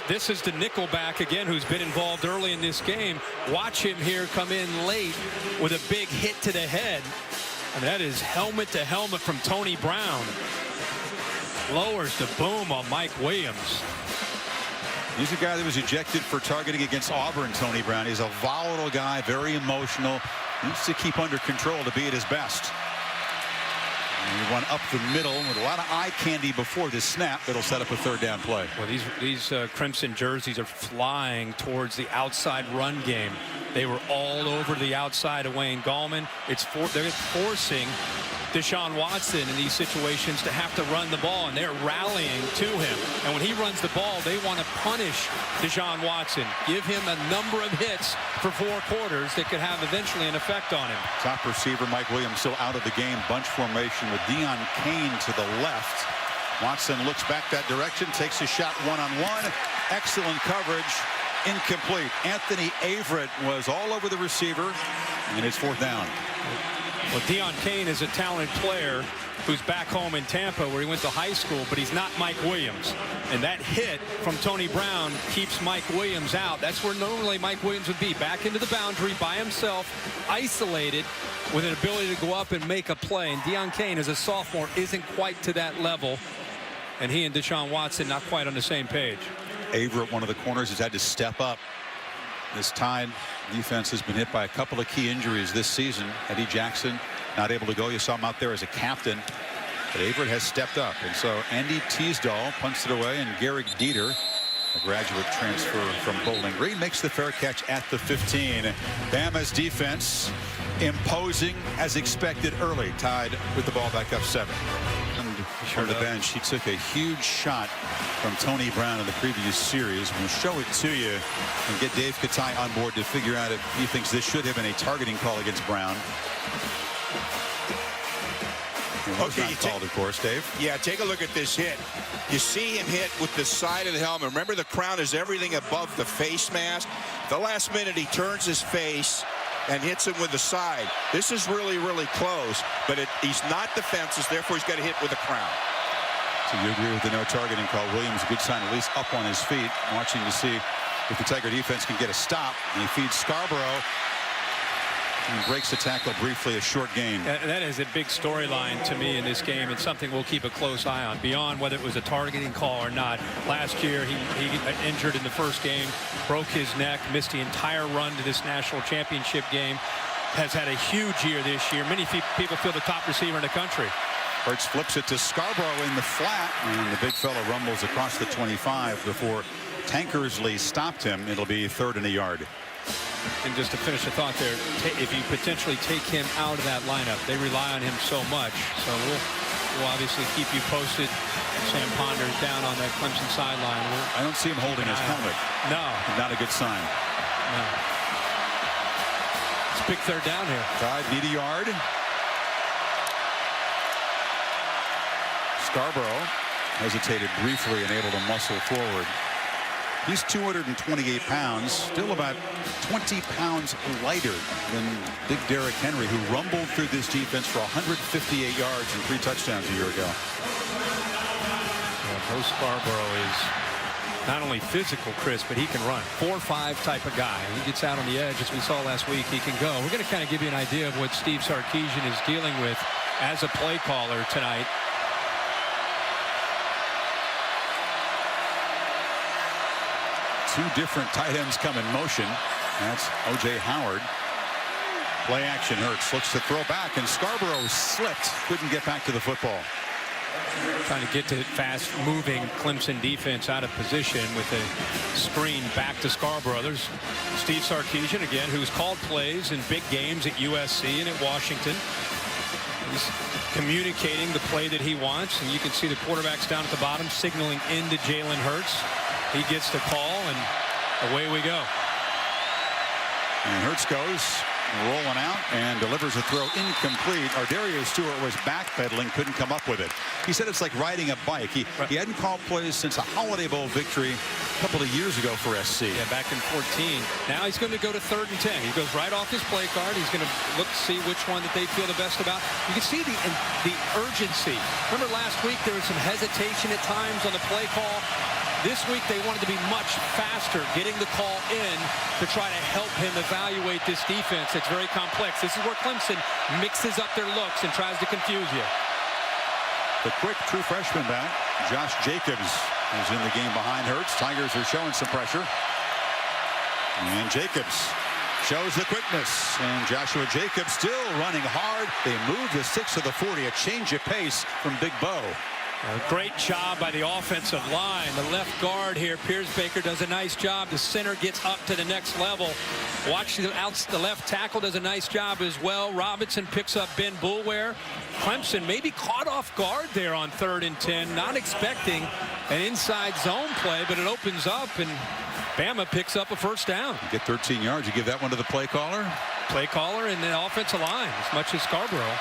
This is the nickelback again, who's been involved early in this game. Watch him here come in late with a big hit to the head. And that is helmet to helmet from Tony Brown. Lowers the boom on Mike Williams. He's a guy that was ejected for targeting against Auburn, Tony Brown. He's a volatile guy, very emotional. Needs to keep under control to be at his best. And he went up the middle with a lot of eye candy before this snap. That'll set up a third down play. Well, these Crimson jerseys are flying towards the outside run game. They were all over the outside of Wayne Gallman. They're forcing Deshaun Watson in these situations to have to run the ball, and they're rallying to him. And when he runs the ball, they want to punish Deshaun Watson, give him a number of hits for 4 quarters that could have eventually an effect on him. Top receiver Mike Williams still out of the game. Bunch formation with Deion Kane to the left. Watson looks back that direction, takes a shot one-on-one. Excellent coverage. Incomplete. Anthony Averett was all over the receiver, and it's 4th down. Well, Deion Kane is a talented player who's back home in Tampa where he went to high school, but he's not Mike Williams. And that hit from Tony Brown keeps Mike Williams out. That's where normally Mike Williams would be, back into the boundary by himself, isolated, with an ability to go up and make a play. And Deion Kane, as a sophomore, isn't quite to that level. And he and Deshaun Watson not quite on the same page. Averett, one of the corners, has had to step up. This Tide defense has been hit by a couple of key injuries this season. Eddie Jackson not able to go. You saw him out there as a captain. But Averett has stepped up. And so Andy Teasdall punts it away, and Garrick Dieter, a graduate transfer from Bowling Green, makes the fair catch at the 15. Bama's defense imposing as expected early. Tide with the ball back up 7. On the bench, he took a huge shot from Tony Brown in the previous series. We'll show it to you and get Dave Katai on board to figure out if he thinks this should have been a targeting call against Brown. It was not called, of course, Dave. Yeah, take a look at this hit. You see him hit with the side of the helmet. Remember, the crown is everything above the face mask. The last minute, he turns his face and hits him with the side. This is really, really close, but he's not defenseless, therefore he's got to hit with the crown. So you agree with the no targeting call. Williams, a good sign, at least up on his feet, watching to see if the Tiger defense can get a stop. And he feeds Scarborough and breaks the tackle briefly, a short gain. That is a big storyline to me in this game. It's something we'll keep a close eye on, beyond whether it was a targeting call or not. Last year, he injured in the first game, broke his neck, missed the entire run to this national championship game. Has had a huge year this year. Many people feel the top receiver in the country. Hurts flips it to Scarborough in the flat, and the big fella rumbles across the 25 before Tankersley stopped him. It'll be 3rd and a yard. And just to finish the thought there, if you potentially take him out of that lineup, they rely on him so much. So we'll obviously keep you posted. Sam Ponders down on that Clemson sideline. I don't see him holding his helmet. No. Not a good sign. No. It's a big 3rd down here. Tide need a yard. Scarborough hesitated briefly and able to muscle forward. He's 228 pounds, still about 20 pounds lighter than Big Derrick Henry, who rumbled through this defense for 158 yards and 3 touchdowns a year ago. Yeah, Bo Scarborough is not only physical, Chris, but he can run. 4-5 type of guy. He gets out on the edge, as we saw last week. He can go. We're going to kind of give you an idea of what Steve Sarkisian is dealing with as a play caller tonight. Two different tight ends come in motion. That's O.J. Howard. Play action. Hurts looks to throw back, and Scarborough slipped. Couldn't get back to the football. Trying to get to fast-moving Clemson defense out of position with a screen back to Scarborough. There's Steve Sarkisian again, who's called plays in big games at USC and at Washington. He's communicating the play that he wants, and you can see the quarterbacks down at the bottom signaling into Jalen Hurts. He gets the call, and away we go. And Hurts goes rolling out and delivers a throw incomplete. Ardarius Stewart was backpedaling, couldn't come up with it. He said it's like riding a bike. He hadn't called plays since a Holiday Bowl victory a couple of years ago for SC. Yeah, back in 14. Now he's going to go to 3rd and 10. He goes right off his play card. He's going to look to see which one that they feel the best about. You can see the urgency. Remember last week there was some hesitation at times on the play call. This week they wanted to be much faster getting the call in to try to help him evaluate this defense. It's very complex. This is where Clemson mixes up their looks and tries to confuse you. The quick true freshman back, Josh Jacobs, is in the game behind Hurts. Tigers are showing some pressure. And Jacobs shows the quickness, and Joshua Jacobs still running hard. They move the 6 to the 40, a change of pace from Big Bo. A great job by the offensive line. The left guard here, Piers Baker, does a nice job. The center gets up to the next level. Watch the left tackle does a nice job as well. Robinson picks up Ben Boulware. Clemson maybe caught off guard there on 3rd and 10, not expecting an inside zone play, but it opens up and Bama picks up a first down. You get 13 yards. You give that one to the play caller? Play caller and the offensive line as much as Scarborough.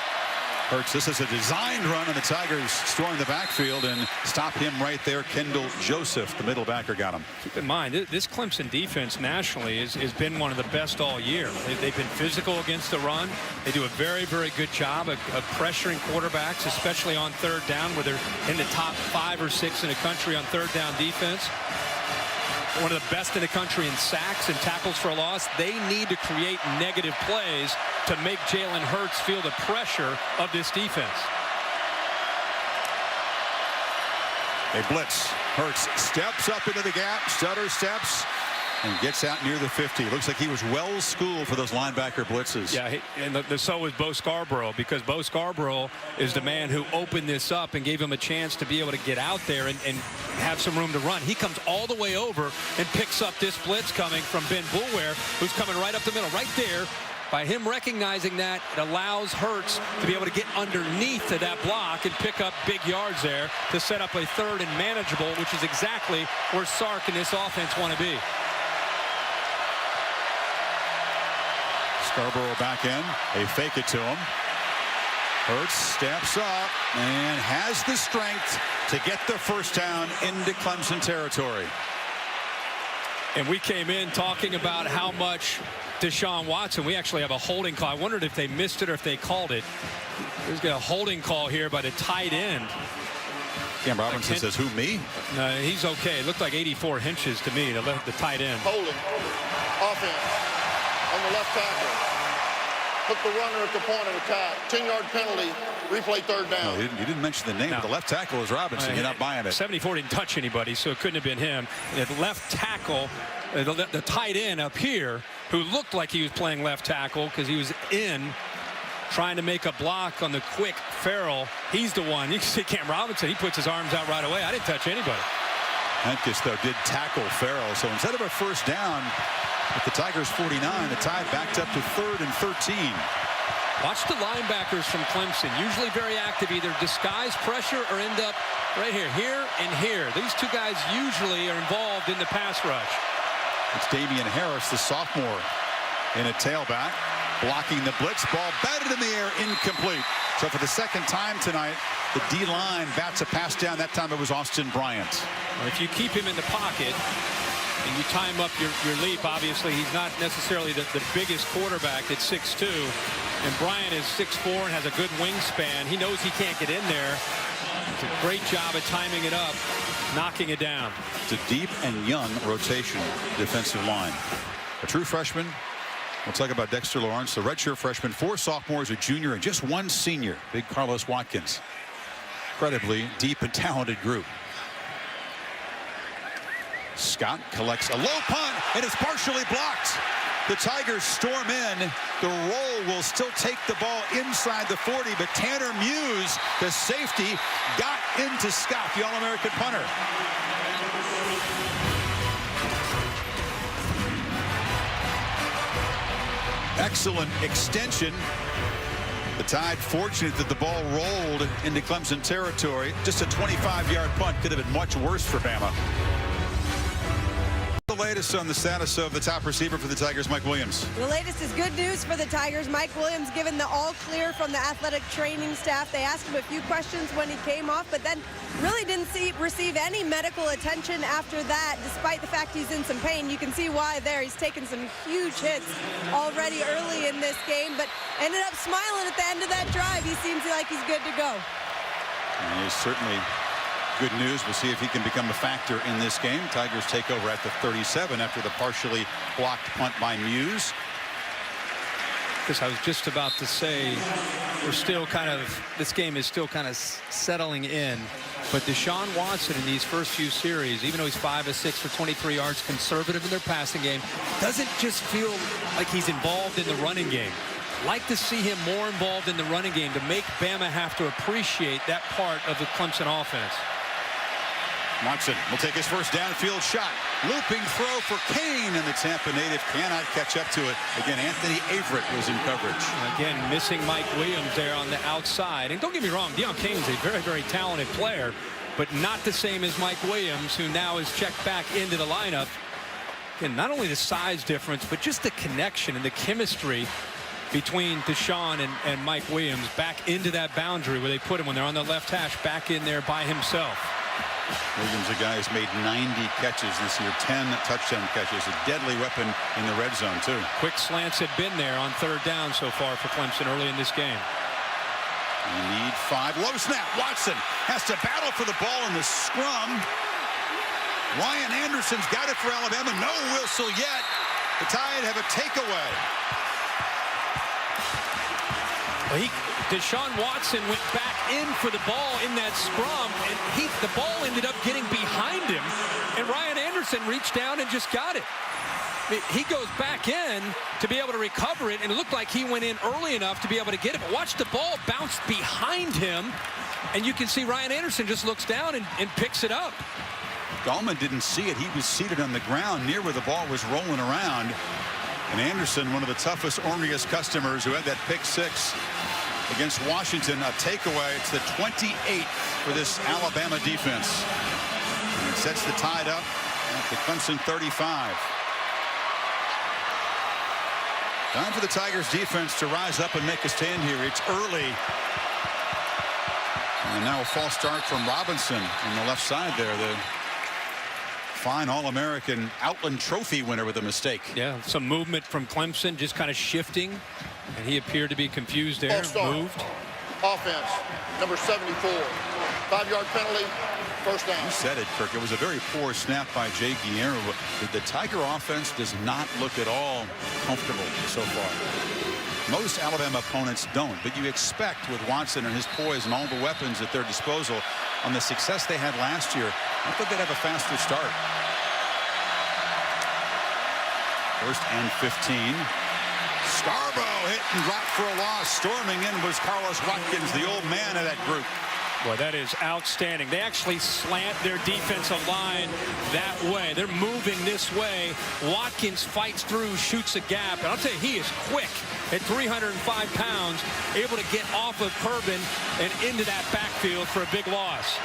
Hurts. This is a designed run, and the Tigers storm the backfield and stop him right there. Kendall Joseph, the middle backer, got him. Keep in mind, this Clemson defense nationally has been one of the best all year. They've been physical against the run. They do a very, very good job of pressuring quarterbacks, especially on 3rd down, where they're in the top 5 or 6 in the country on 3rd down defense. One of the best in the country in sacks and tackles for a loss. They need to create negative plays to make Jalen Hurts feel the pressure of this defense. A blitz. Hurts steps up into the gap, stutter steps, and gets out near the 50. Looks like he was well schooled for those linebacker blitzes. Yeah, and so was Bo Scarborough, because Bo Scarborough is the man who opened this up and gave him a chance to be able to get out there and have some room to run. He comes all the way over and picks up this blitz coming from Ben Boulware, who's coming right up the middle. Right there, by him recognizing that, it allows Hurts to be able to get underneath to that block and pick up big yards there to set up a 3rd and manageable, which is exactly where Sark and this offense want to be. Scarborough back in. They fake it to him. Hurts steps up and has the strength to get the first down into Clemson territory. And we came in talking about how much Deshaun Watson, we actually have a holding call. I wondered if they missed it or if they called it. There's got a holding call here by the tight end. Cam Robinson says, who, me? No, he's okay. It looked like 84 inches to me, the tight end. Holding. Offense on the left tackle. Put the runner at the point of attack. 10-yard penalty. Replay 3rd down. No, he didn't mention the name, but the left tackle is Robinson. You're not buying it. 74 didn't touch anybody, so it couldn't have been him. The left tackle, the tight end up here, who looked like he was playing left tackle because he was in trying to make a block on the quick Farrell. He's the one. You can see Cam Robinson. He puts his arms out right away. I didn't touch anybody. Hankis, though, did tackle Farrell. So instead of a first down at the Tigers 49, the Tide backed up to 3rd and 13. Watch the linebackers from Clemson. Usually very active, either disguise pressure or end up right here and here. These two guys usually are involved in the pass rush. It's Damian Harris, the sophomore, in a tailback, blocking the blitz. Ball batted in the air, incomplete. So for the 2nd time tonight, the D-line bats a pass down. That time it was Austin Bryant. Well, if you keep him in the pocket and you time up your leap, obviously he's not necessarily the biggest quarterback at 6'2", and Bryant is 6'4" and has a good wingspan. He knows he can't get in there. It's a great job at timing it up, knocking it down. It's a deep and young rotation defensive line. A true freshman. We'll talk about Dexter Lawrence, the redshirt freshman, 4 sophomores, a junior, and just 1 senior. Big Carlos Watkins. Incredibly deep and talented group. Scott collects a low punt, and it's partially blocked. The Tigers storm in. The roll will still take the ball inside the 40, but Tanner Muse, the safety, got into Scott, the All-American punter. Excellent extension. The Tide fortunate that the ball rolled into Clemson territory. Just a 25-yard punt. Could have been much worse for Bama. The latest on the status of the top receiver for the Tigers, Mike Williams. The latest is good news for the Tigers. Mike Williams given the all clear from the athletic training staff. They asked him a few questions when he came off, but then really didn't receive any medical attention after that, despite the fact he's in some pain. You can see why there. He's taken some huge hits already early in this game, but ended up smiling at the end of that drive. He seems like he's good to go. And he's certainly good news. We'll see if he can become a factor in this game. Tigers take over at the 37 after the partially blocked punt by Muse. Because I was just about to say, we're still kind of, this game is still kind of settling in But Deshaun Watson in these first few series, even though he's 5 of 6 for 23 yards, conservative in their passing game, doesn't just feel like he's involved in the running game. Like to see him more involved in the running game to make Bama have to appreciate that part of the Clemson offense. Watson will take his first downfield shot. Looping throw for Kane, and the Tampa native cannot catch up to it. Again, Anthony Averett was in coverage. Again, missing Mike Williams there on the outside. And don't get me wrong, Deion Kane is a very, very talented player, but not the same as Mike Williams, who now is checked back into the lineup. Again, not only the size difference, but just the connection and the chemistry between Deshaun and Mike Williams back into that boundary where they put him when they're on the left hash, back in there by himself. Williams, a guy who's made 90 catches this year, 10 touchdown catches, a deadly weapon in the red zone, too. Quick slants have been there on 3rd down so far for Clemson early in this game. You need 5. Low snap. Watson has to battle for the ball in the scrum. Ryan Anderson's got it for Alabama. No whistle yet. The Tide have a takeaway. Deshaun Watson went back in for the ball in that scrum, and the ball ended up getting behind him, and Ryan Anderson reached down and just got it. He goes back in to be able to recover it, and it looked like he went in early enough to be able to get it. But watch the ball bounce behind him, and you can see Ryan Anderson just looks down and picks it up. Gallman didn't see it. He was seated on the ground near where the ball was rolling around. And Anderson, one of the toughest, ornery-est customers, who had that pick 6 against Washington, a takeaway. It's the 28th for this Alabama defense. And it sets the Tide up at the Clemson 35. Time for the Tigers defense to rise up and make a stand here. It's early. And now a false start from Robinson on the left side there. The fine All-American Outland Trophy winner with a mistake. Yeah, some movement from Clemson, just kind of shifting, and he appeared to be confused there. Moved. Offense, number 74. 5-yard penalty, first down. You said it, Kirk. It was a very poor snap by Jay Guerrero. The Tiger offense does not look at all comfortable so far. Most Alabama opponents don't, but you expect with Watson and his poise and all the weapons at their disposal on the success they had last year, I thought they'd have a faster start. 1st and 15. Scarborough hit and dropped for a loss. Storming in was Carlos Watkins, the old man of that group. Boy, that is outstanding. They actually slant their defensive line that way. They're moving this way. Watkins fights through, shoots a gap. And I'll tell you, he is quick at 305 pounds, able to get off of Corbin and into that backfield for a big loss.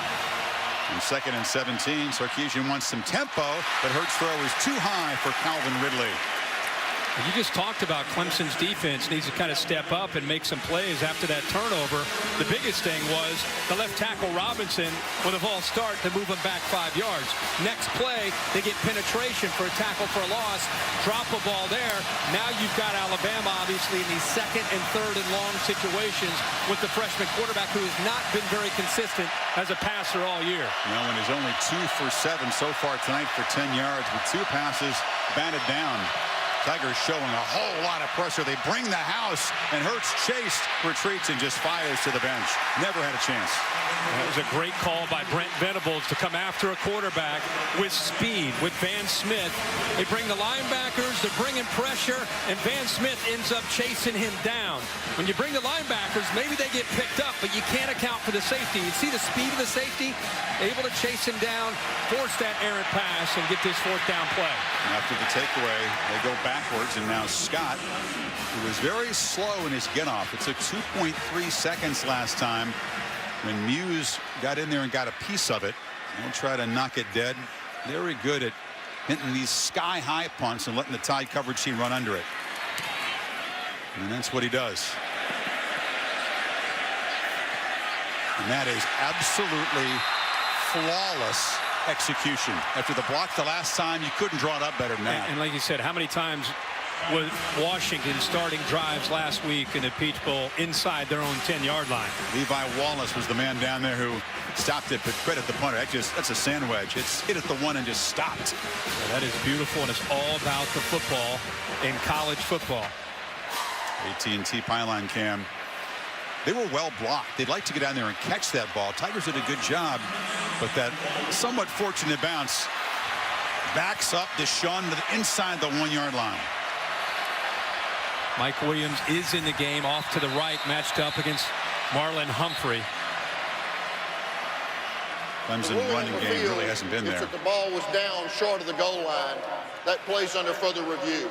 And 2nd and 17. Sarkisian wants some tempo, but Hurt's throw is too high for Calvin Ridley. You just talked about Clemson's defense needs to kind of step up and make some plays after that turnover. The biggest thing was the left tackle Robinson with a false start to move him back 5 yards. Next play, they get penetration for a tackle for a loss. Drop a ball there. Now you've got Alabama, obviously, in these 2nd and 3rd and long situations with the freshman quarterback who has not been very consistent as a passer all year. You know, and he's only 2 for 7 so far tonight for 10 yards with 2 passes batted down. Tigers showing a whole lot of pressure. They bring the house, and Hurts chased, retreats, and just fires to the bench. Never had a chance. That was a great call by Brent Venables to come after a quarterback with speed, with Van Smith. They bring the linebackers, they're bringing pressure, and Van Smith ends up chasing him down. When you bring the linebackers, maybe they get picked up, but you can't account for the safety. You see the speed of the safety? Able to chase him down, force that errant pass, and get this 4th down play. After the takeaway, they go backwards, and now Scott, who was very slow in his get-off. It took 2.3 seconds last time when Muse got in there and got a piece of it. He'll try to knock it dead. Very good at hitting these sky-high punts and letting the Tide coverage team run under it. And that's what he does. And that is absolutely flawless execution. After the block the last time, you couldn't draw it up better than that. And like you said, how many times was Washington starting drives last week in the Peach Bowl inside their own 10-yard line? Levi Wallace was the man down there who stopped it, but credit the punter. That's a sand wedge. It's hit at the 1 and just stopped. Yeah, that is beautiful, and it's all about the football in college football. AT&T pylon cam They were well blocked. They'd like to get down there and catch that ball. Tigers did a good job, but that somewhat fortunate bounce backs up Deshaun to the inside the 1-yard line. Mike Williams is in the game, off to the right, matched up against Marlon Humphrey. Clemson running game really hasn't been there. If the ball was down short of the goal line, that plays under further review.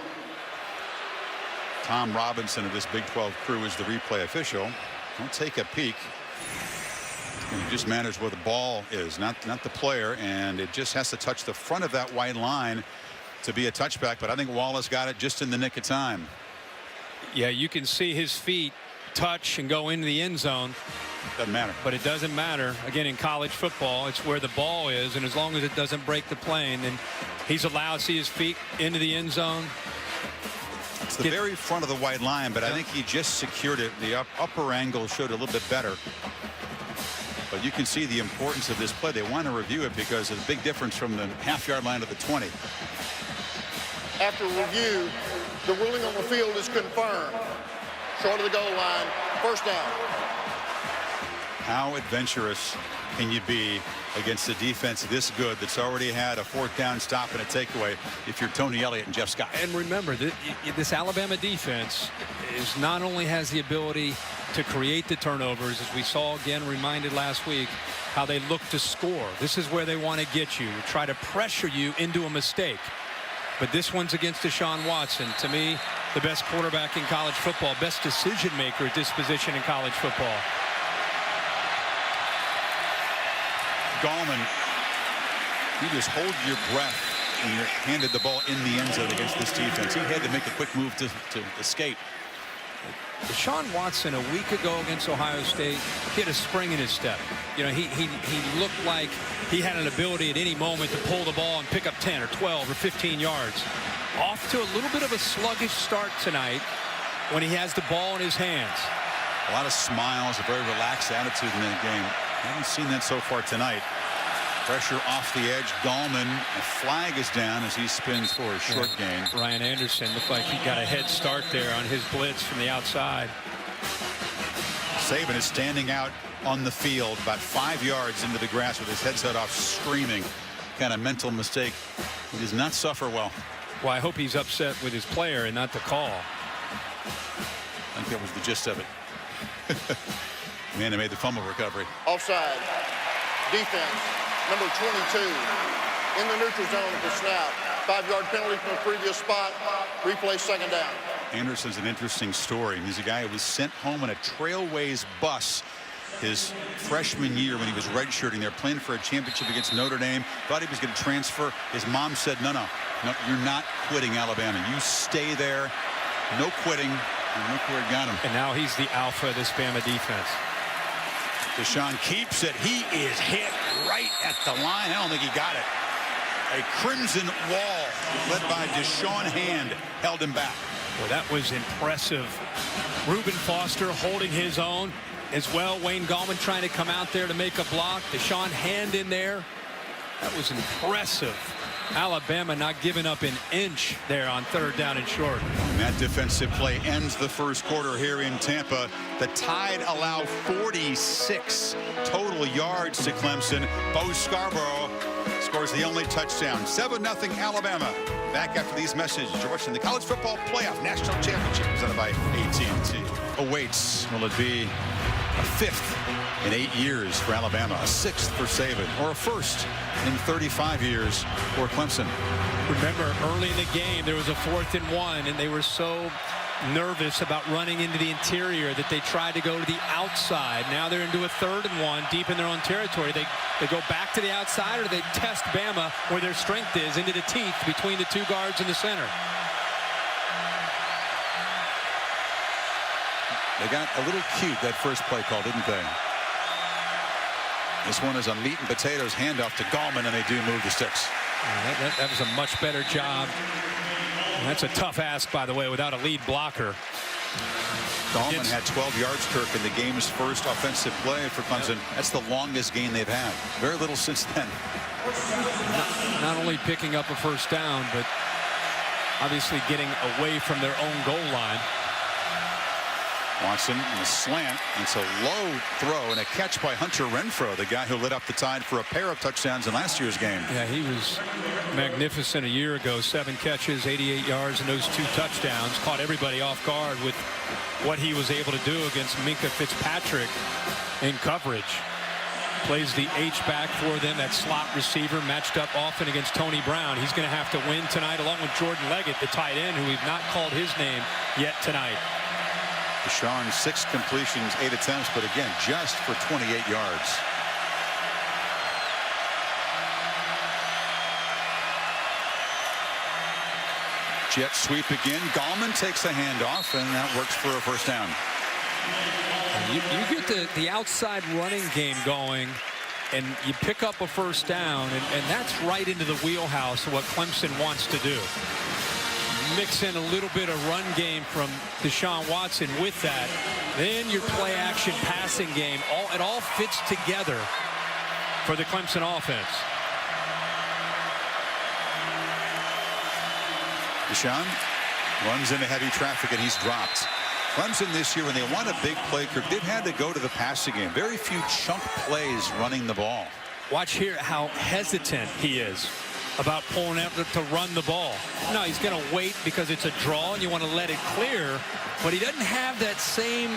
Tom Robinson of this Big 12 crew is the replay official. Don't take a peek. It just matters where the ball is, not the player, and it just has to touch the front of that white line to be a touchback. But I think Wallace got it just in the nick of time. Yeah, you can see his feet touch and go into the end zone. Doesn't matter. But it doesn't matter. Again, in college football, it's where the ball is, and as long as it doesn't break the plane, then he's allowed to see his feet into the end zone. It's the very front of the white line, but I think he just secured it. The upper angle showed a little bit better. But you can see the importance of this play. They want to review it because there's a big difference from the half-yard line to the 20. After review, the ruling on the field is confirmed. Short of the goal line, first down. How adventurous can you be against a defense this good that's already had a 4th down stop and a takeaway if you're Tony Elliott and Jeff Scott? And remember, this Alabama defense is not only has the ability to create the turnovers, as we saw again reminded last week, how they look to score. This is where they want to get you, to try to pressure you into a mistake. But this one's against Deshaun Watson. To me, the best quarterback in college football, best decision maker at this position in college football. Gallman, you just hold your breath when you're handed the ball in the end zone against this defense. He had to make a quick move to escape. Deshaun Watson a week ago against Ohio State, he had a spring in his step. You know, he looked like he had an ability at any moment to pull the ball and pick up 10 or 12 or 15 yards. Off to a little bit of a sluggish start tonight when he has the ball in his hands. A lot of smiles, a very relaxed attitude in that game. I haven't seen that so far tonight. Pressure off the edge. Gallman, a flag is down as he spins for a short gain. Ryan Anderson looked like he got a head start there on his blitz from the outside. Saban is standing out on the field about 5 yards into the grass with his headset off, screaming. Kind of mental mistake. He does not suffer well. Well, I hope he's upset with his player and not the call. I think that was the gist of it. Man, they made the fumble recovery. Offside. Defense. Number 22. In the neutral zone at the snap. 5-yard penalty from the previous spot. Replay, second down. Anderson's an interesting story. He's a guy who was sent home in a Trailways bus his freshman year when he was redshirting there, playing for a championship against Notre Dame. Thought he was going to transfer. His mom said, no, you're not quitting Alabama. You stay there. No quitting. And look where it got him. And now he's the alpha of this Bama defense. Deshaun keeps it. He is hit right at the line. I don't think he got it. A crimson wall led by Deshaun Hand held him back. Well, that was impressive. Reuben Foster holding his own as well. Wayne Gallman trying to come out there to make a block. Deshaun Hand in there. That was impressive. Alabama not giving up an inch there on 3rd down and short. And that defensive play ends the first quarter here in Tampa. The Tide allow 46 total yards to Clemson. Bo Scarborough scores the only touchdown. 7-0 Alabama. Back after these messages. You're watching the College Football Playoff National Championship presented by AT&T. Awaits. Will it be a 5th in 8 years for Alabama, a 6th for Saban, or a 1st in 35 years for Clemson? Remember, early in the game, there was a 4th and 1, and they were so nervous about running into the interior that they tried to go to the outside. Now they're into a 3rd and 1 deep in their own territory. They go back to the outside, or they test Bama where their strength is, into the teeth between the 2 guards in the center. They got a little cute that first play call, didn't they? This one is a meat and potatoes handoff to Gallman, and they do move the sticks. That was a much better job. And that's a tough ask, by the way, without a lead blocker. Gallman had 12 yards, Kirk, in the game's first offensive play for Clemson. That's the longest gain they've had. Very little since then. Not only picking up a 1st down, but obviously getting away from their own goal line. Watson in the slant. It's a low throw and a catch by Hunter Renfrow, the guy who lit up the Tide for a pair of touchdowns in last year's game. Yeah, he was magnificent a year ago. 7 catches, 88 yards, and those 2 touchdowns. Caught everybody off guard with what he was able to do against Minkah Fitzpatrick in coverage. Plays the H-back for them, that slot receiver, matched up often against Tony Brown. He's going to have to win tonight along with Jordan Leggett, the tight end, who we've not called his name yet tonight. Deshaun, 6 completions, 8 attempts, but again, just for 28 yards. Jet sweep again. Gallman takes the handoff, and that works for a first down. You get the outside running game going, and you pick up a first down, and that's right into the wheelhouse of what Clemson wants to do. Mix in a little bit of run game from Deshaun Watson with that. Then your play action passing game. It all fits together for the Clemson offense. Deshaun runs into heavy traffic, and he's dropped. Clemson this year, when they want a big play crew, they've had to go to the passing game. Very few chunk plays running the ball. Watch here how hesitant he is about pulling out to run the ball. No, he's going to wait because it's a draw and you want to let it clear, but he doesn't have that same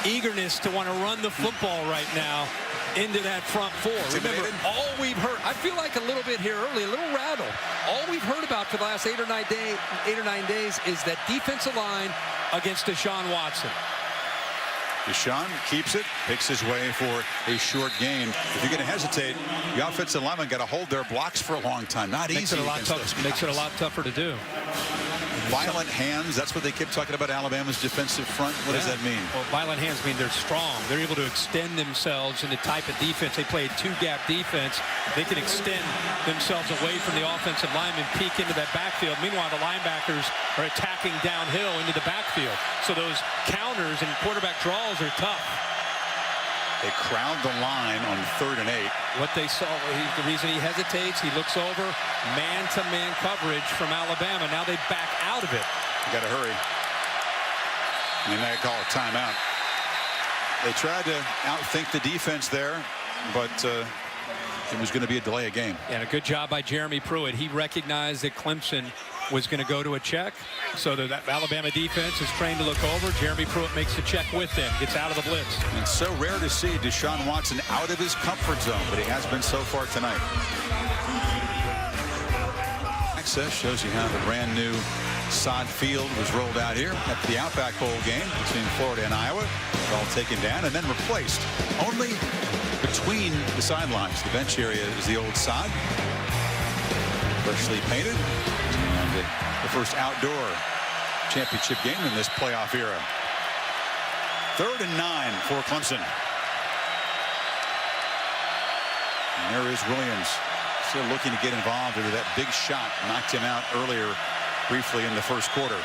eagerness to want to run the football right now into that front 4. Remember, all we've heard, I feel like a little bit here early, a little rattled. All we've heard about for the last 8 or 9 days is that defensive line against Deshaun Watson. Deshaun keeps it, picks his way for a short gain. If you're going to hesitate, the offensive lineman got to hold their blocks for a long time. Not easy. Makes it a lot tougher to do. Violent hands, that's what they kept talking about, Alabama's defensive front. What does that mean? Well, violent hands mean they're strong. They're able to extend themselves in the type of defense. They play a 2-gap defense. They can extend themselves away from the offensive lineman, peek into that backfield. Meanwhile, the linebackers are attacking downhill into the backfield. So those counters and quarterback draws are tough. They crowd the line on 3rd and 8. What they saw, the reason he hesitates, he looks over, man-to-man coverage from Alabama. Now they back out of it. You got to hurry. And they call a timeout. They tried to outthink the defense there, but it was going to be a delay of game. And a good job by Jeremy Pruitt. He recognized that Clemson was going to go to a check, so that Alabama defense is trained to look over. Jeremy Pruitt makes the check with them, gets out of the blitz. And it's so rare to see Deshaun Watson out of his comfort zone, but he has been so far tonight. Access shows you how the brand new sod field was rolled out here at the Outback Bowl game between Florida and Iowa. It's all taken down and then replaced. Only between the sidelines. The bench area is the old sod, freshly painted. The first outdoor championship game in this playoff era. 3rd and 9 for Clemson. And there is Williams, still looking to get involved into that big shot. Knocked him out earlier briefly in the first quarter.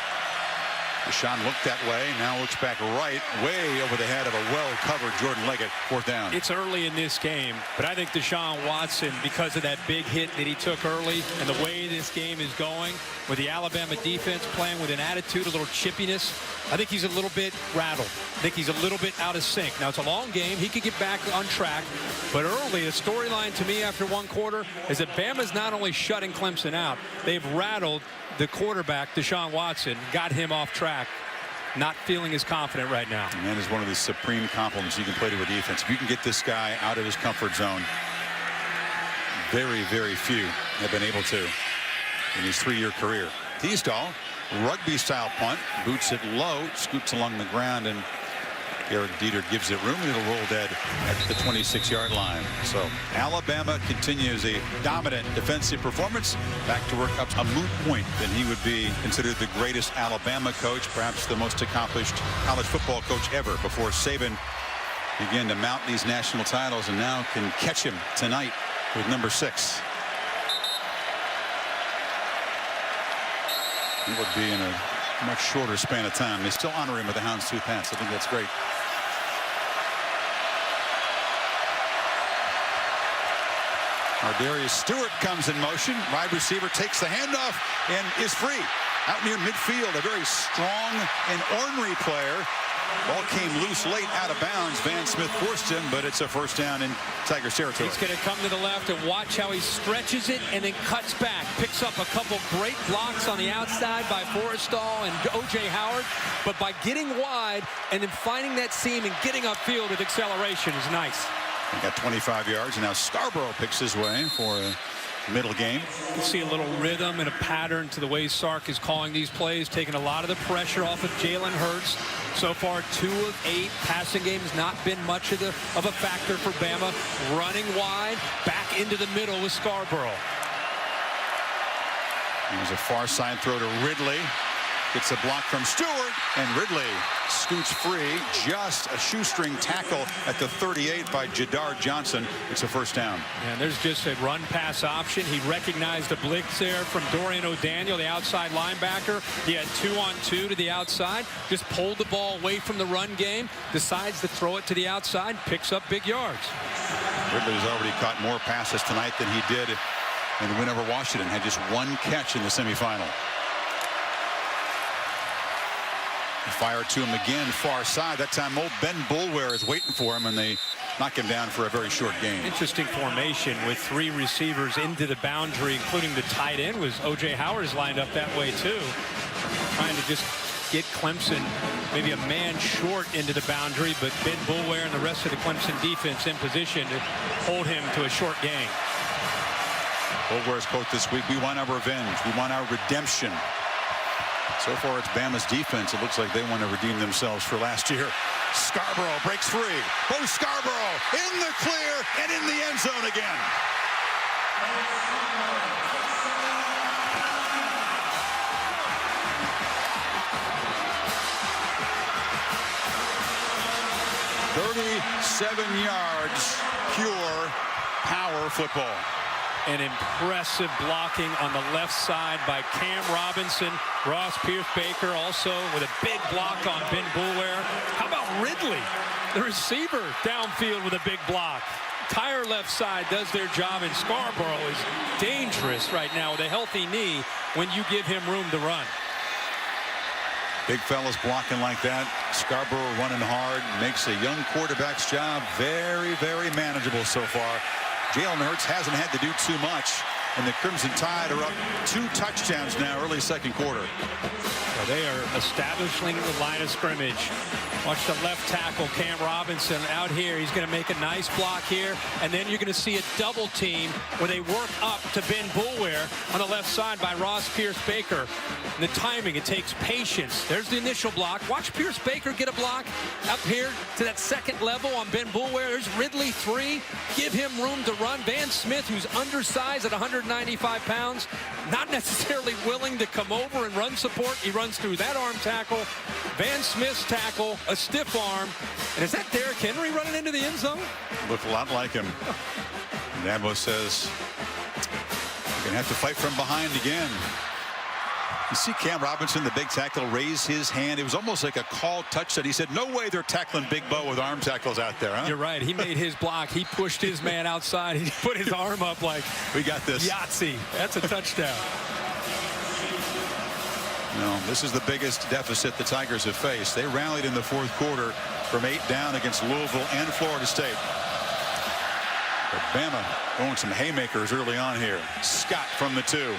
Deshaun looked that way, now looks back right, way over the head of a well-covered Jordan Leggett. 4th down. It's early in this game, but I think Deshaun Watson, because of that big hit that he took early and the way this game is going, with the Alabama defense playing with an attitude, a little chippiness, I think he's a little bit rattled. I think he's a little bit out of sync. Now, it's a long game. He could get back on track, but early, the storyline to me after 1 quarter is that Bama's not only shutting Clemson out, they've rattled the quarterback, Deshaun Watson, got him off track, not feeling as confident right now. And that is one of the supreme compliments you can play to a defense. If you can get this guy out of his comfort zone, very, very few have been able to in his 3-year career. Teasdall, rugby-style punt, boots it low, scoots along the ground, and Eric Dieter gives it room, and it'll roll dead at the 26-yard line. So Alabama continues a dominant defensive performance. Back to work up a moot point. Then he would be considered the greatest Alabama coach, perhaps the most accomplished college football coach ever, before Saban began to mount these national titles and now can catch him tonight with number 6. It would be in a much shorter span of time. They still honor him with the houndstooth pass. I think that's great. Darius Stewart comes in motion. Wide receiver takes the handoff and is free. Out near midfield, a very strong and ornery player Ball came loose late out of bounds. Van Smith forced him, but it's a first down in Tigers territory. He's going to come to the left and watch how he stretches it and then cuts back. Picks up a couple great blocks on the outside by Forrestal and O.J. Howard. But by getting wide and then finding that seam and getting upfield with acceleration is nice. He got 25 yards, and now Scarborough picks his way for a middle game. You can see a little rhythm and a pattern to the way Sark is calling these plays, taking a lot of the pressure off of Jalen Hurts. So far, 2 of 8. Passing game has not been much of a factor for Bama. Running wide, back into the middle with Scarborough. There's a far side throw to Ridley. Gets a block from Stewart, and Ridley scoots free. Just a shoestring tackle at the 38 by Jadar Johnson. It's a first down. And there's just a run-pass option. He recognized a blitz there from Dorian O'Daniel, the outside linebacker. He had 2-on-2 to the outside. Just pulled the ball away from the run game. Decides to throw it to the outside. Picks up big yards. Ridley's already caught more passes tonight than he did in the win over Washington. Had just 1 catch in the semifinal. Fire to him again, far side. That time old Ben Boulware is waiting for him, and they knock him down for a very short gain. Interesting formation with 3 receivers into the boundary, including the tight end. Was O.J. Howard is lined up that way too, trying to just get Clemson maybe a man short into the boundary, but Ben Boulware and the rest of the Clemson defense in position to hold him to a short gain. Boulware's quote this week: "We want our revenge. We want our redemption." So far, it's Bama's defense. It looks like they want to redeem themselves for last year. Scarborough breaks free. Bo Scarborough in the clear and in the end zone again. "37 yards, pure power football." An impressive blocking on the left side by Cam Robinson. Ross Pierce-Baker also with a big block on Ben Boulware. How about Ridley, the receiver, downfield with a big block? Entire left side does their job, and Scarborough is dangerous right now with a healthy knee when you give him room to run. Big fellas blocking like that. Scarborough running hard makes a young quarterback's job very, very manageable so far. Jalen Hurts hasn't had to do too much, and the Crimson Tide are up 2 touchdowns now early second quarter. So they are establishing the line of scrimmage. Watch the left tackle, Cam Robinson, out here. He's going to make a nice block here, and then you're going to see a double team where they work up to Ben Boulware on the left side by Ross Pierce-Baker. And the timing, it takes patience. There's the initial block. Watch Pierce-Baker get a block up here to that second level on Ben Boulware. There's Ridley, 3. Give him room to run. Van Smith, who's undersized at 195 pounds, not necessarily willing to come over and run support. He runs through that arm tackle. Van Smith's tackle, a stiff arm. And is that Derrick Henry running into the end zone? Looked a lot like him. Dabo says, "You're going to have to fight from behind again." You see Cam Robinson, the big tackle, raise his hand. It was almost like a called touchdown. He said, "No way they're tackling Big Bo with arm tackles out there." Huh? You're right. He made his block. He pushed his man outside. He put his arm up like, "We got this." Yahtzee. That's a touchdown. No, this is the biggest deficit the Tigers have faced. They rallied in the fourth quarter from 8 down against Louisville and Florida State. But Bama going some haymakers early on here. Scott from the 2.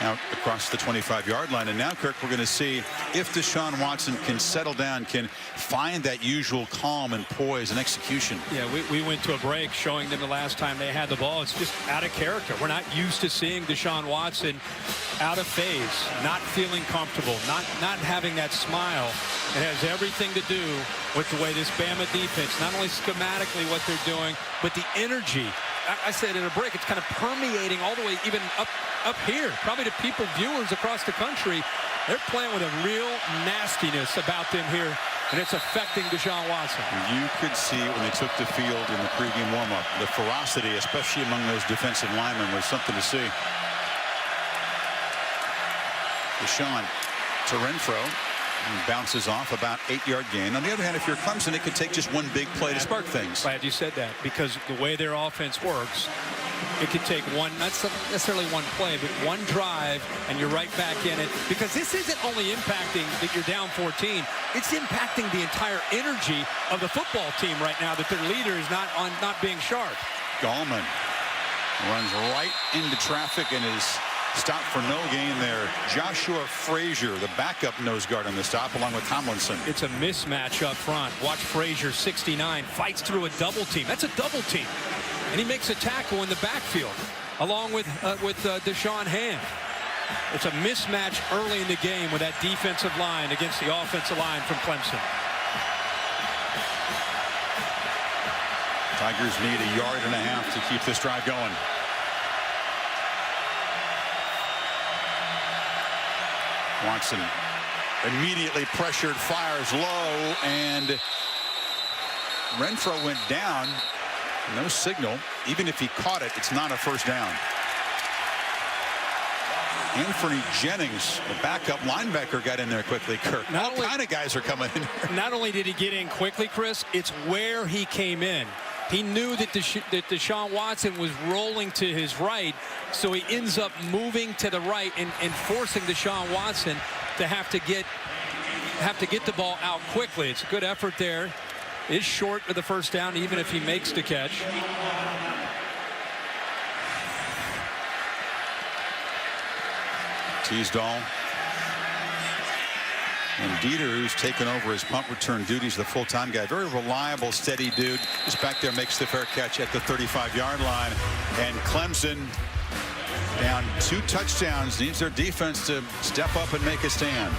Out across the 25-yard line. And now, Kirk, we're going to see if Deshaun Watson can settle down, can find that usual calm and poise and execution. Yeah, we went to a break showing them the last time they had the ball. It's just out of character. We're not used to seeing Deshaun Watson out of phase, not feeling comfortable, not having that smile. It has everything to do with the way this Bama defense, not only schematically what they're doing, but the energy. I said in a break, it's kind of permeating all the way even up here, probably to people, viewers across the country. They're playing with a real nastiness about them here, and it's affecting Deshaun Watson. You could see when they took the field in the pregame warm-up, the ferocity, especially among those defensive linemen, was something to see. Deshaun to Renfro. Bounces off, about 8-yard gain. On the other hand, if you're Clemson, it could take just one big play to spark things. Glad you said that, because the way their offense works, it could take one, not necessarily one play, but one drive, and you're right back in it. Because this isn't only impacting that you're down 14, it's impacting the entire energy of the football team right now that their leader is not being sharp. Gallman runs right into traffic and is stopped for no gain there. Joshua Frazier, the backup nose guard on the stop, along with Tomlinson. It's a mismatch up front. Watch Frazier, 69, fights through a double team. That's a double team. And he makes a tackle in the backfield, along with Deshaun Hand. It's a mismatch early in the game with that defensive line against the offensive line from Clemson. Tigers need 1.5 yards to keep this drive going. Watson immediately pressured, fires low, and Renfro went down. No signal. Even if he caught it, it's not a first down. Anthony Jennings, the backup linebacker, got in there quickly, Kirk. All kind of guys are coming in here. Not only did he get in quickly, Chris, it's where he came in. He knew that Deshaun Watson was rolling to his right, so he ends up moving to the right and forcing Deshaun Watson to have to get the ball out quickly. It's a good effort there. Is short of the first down, even if he makes the catch. Teasdall. And Dieter, who's taken over his punt return duties, the full-time guy. Very reliable, steady dude. Just back there, makes the fair catch at the 35-yard line. And Clemson down 2 touchdowns. Needs their defense to step up and make a stand.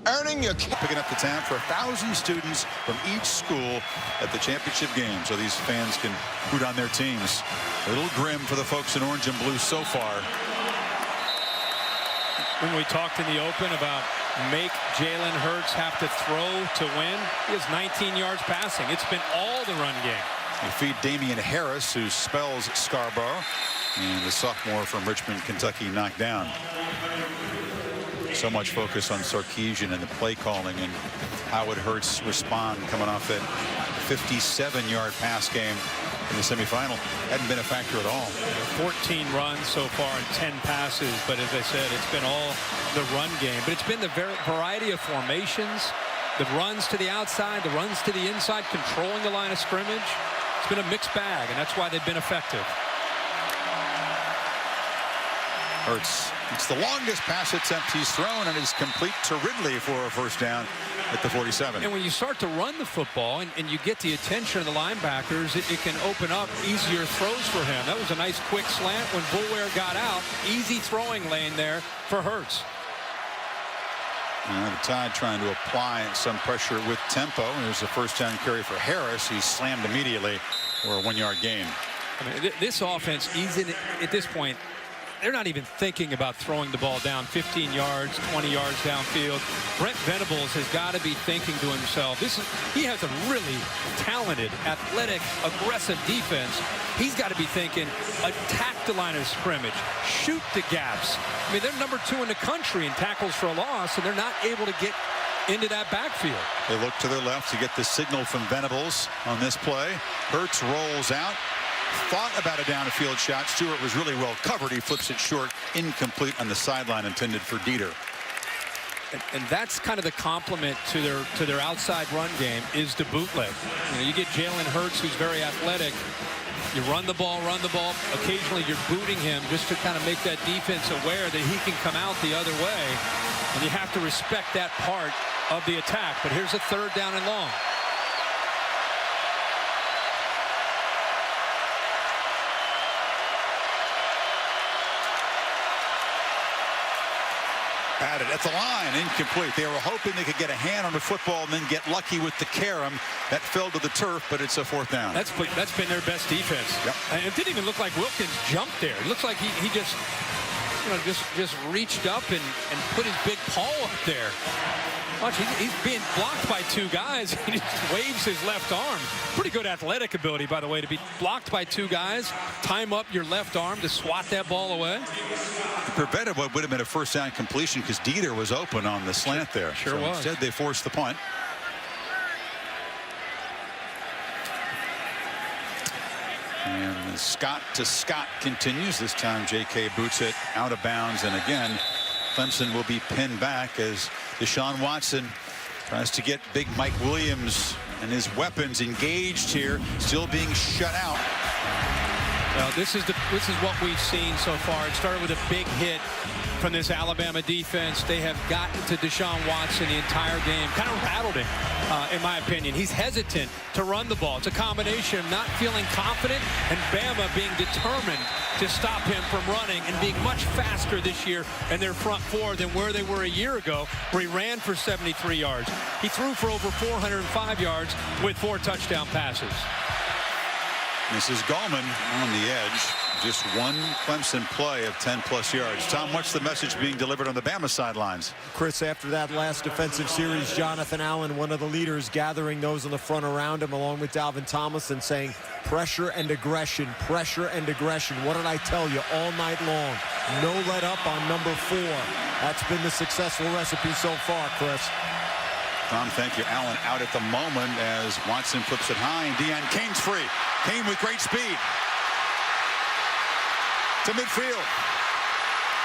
Earning your picking up the tab for 1,000 students from each school at the championship game, so these fans can root on their teams. A little grim for the folks in orange and blue so far. When we talked in the open about make Jalen Hurts have to throw to win, he has 19 yards passing. It's been all the run game. They feed Damian Harris, who spells Scarborough, and the sophomore from Richmond, Kentucky, knocked down. So much focus on Sarkisian and the play calling and how would Hurts respond coming off that 57-yard pass game in the semifinal. Hadn't been a factor at all. 14 runs so far and 10 passes, but as I said, it's been all the run game. But it's been the variety of formations, the runs to the outside, the runs to the inside, controlling the line of scrimmage. It's been a mixed bag, and that's why they've been effective. Hurts, it's the longest pass attempt he's thrown, and he's complete to Ridley for a first down at the 47. And when you start to run the football and you get the attention of the linebackers, it can open up easier throws for him. That was a nice quick slant when Boulware got out. Easy throwing lane there for Hurts. The Tide trying to apply some pressure with tempo. There's a first down carry for Harris. He's slammed immediately for a 1-yard gain. I mean, this offense, at this point, they're not even thinking about throwing the ball down 15 yards, 20 yards downfield. Brent Venables has got to be thinking to himself, he has a really talented, athletic, aggressive defense. He's got to be thinking, attack the line of scrimmage, shoot the gaps. I mean, they're number 2 in the country in tackles for a loss, and they're not able to get into that backfield. They look to their left to get the signal from Venables on this play. Hurts rolls out. Thought about a downfield shot. Stewart was really well covered. He flips it short, incomplete on the sideline, intended for Dieter. And that's kind of the complement to their outside run game is the bootleg. You get Jalen Hurts, who's very athletic. You run the ball. Occasionally you're booting him just to kind of make that defense aware that he can come out the other way. And you have to respect that part of the attack. But here's a 3rd down and long. Batted at the line, incomplete. They were hoping they could get a hand on the football and then get lucky with the carom. That fell to the turf, but it's a 4th down. That's been their best defense. Yep. And it didn't even look like Wilkins jumped there. It looks like he just, just reached up and put his big paw up there. Watch, he's being blocked by 2 guys. He just waves his left arm. Pretty good athletic ability, by the way, to be blocked by 2 guys. Time up your left arm to swat that ball away. Prevented what would have been a first down completion because Dieter was open on the slant there. Sure was. Instead, they forced the punt. And Scott to Scott continues. This time J.K. boots it out of bounds. And again, Clemson will be pinned back as Deshaun Watson tries to get big Mike Williams and his weapons engaged here, still being shut out. Well, this is what we've seen so far. It started with a big hit from this Alabama defense. They have gotten to Deshaun Watson the entire game, kind of rattled him, in my opinion. He's hesitant to run the ball. It's a combination of not feeling confident and Bama being determined to stop him from running and being much faster this year in their front four than where they were a year ago, where he ran for 73 yards. He threw for over 405 yards with 4 touchdown passes. This is Gallman on the edge. Just one Clemson play of 10+ yards. Tom, what's the message being delivered on the Bama sidelines? Chris, after that last defensive series, Jonathan Allen, one of the leaders, gathering those in the front around him along with Dalvin Thomas and saying pressure and aggression, pressure and aggression. What did I tell you all night long? No let up on number 4. That's been the successful recipe so far, Chris. Tom, thank you. Allen out at the moment as Watson flips it high, and Deion Kane's free. Kane with great speed to midfield.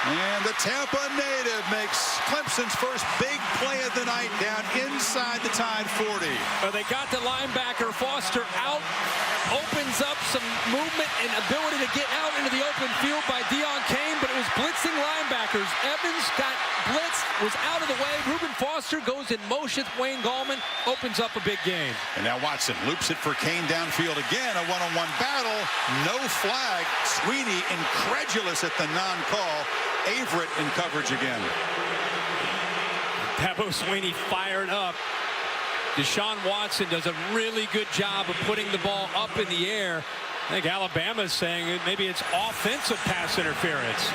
And the Tampa native makes Clemson's first big play of the night down inside the Tide 40. They got the linebacker Foster out, opens up some movement and ability to get out into the open field by Deion Kane, but it was blitzing linebackers. Evans got blitzed, was out of the way. Reuben Foster goes in motion. Wayne Gallman opens up a big game. And now Watson loops it for Kane downfield again. A one-on-one battle. No flag. Sweeney incredulous at the non-call. Averett in coverage again. Dabo Sweeney fired up. Deshaun Watson does a really good job of putting the ball up in the air. I think Alabama's saying maybe it's offensive pass interference.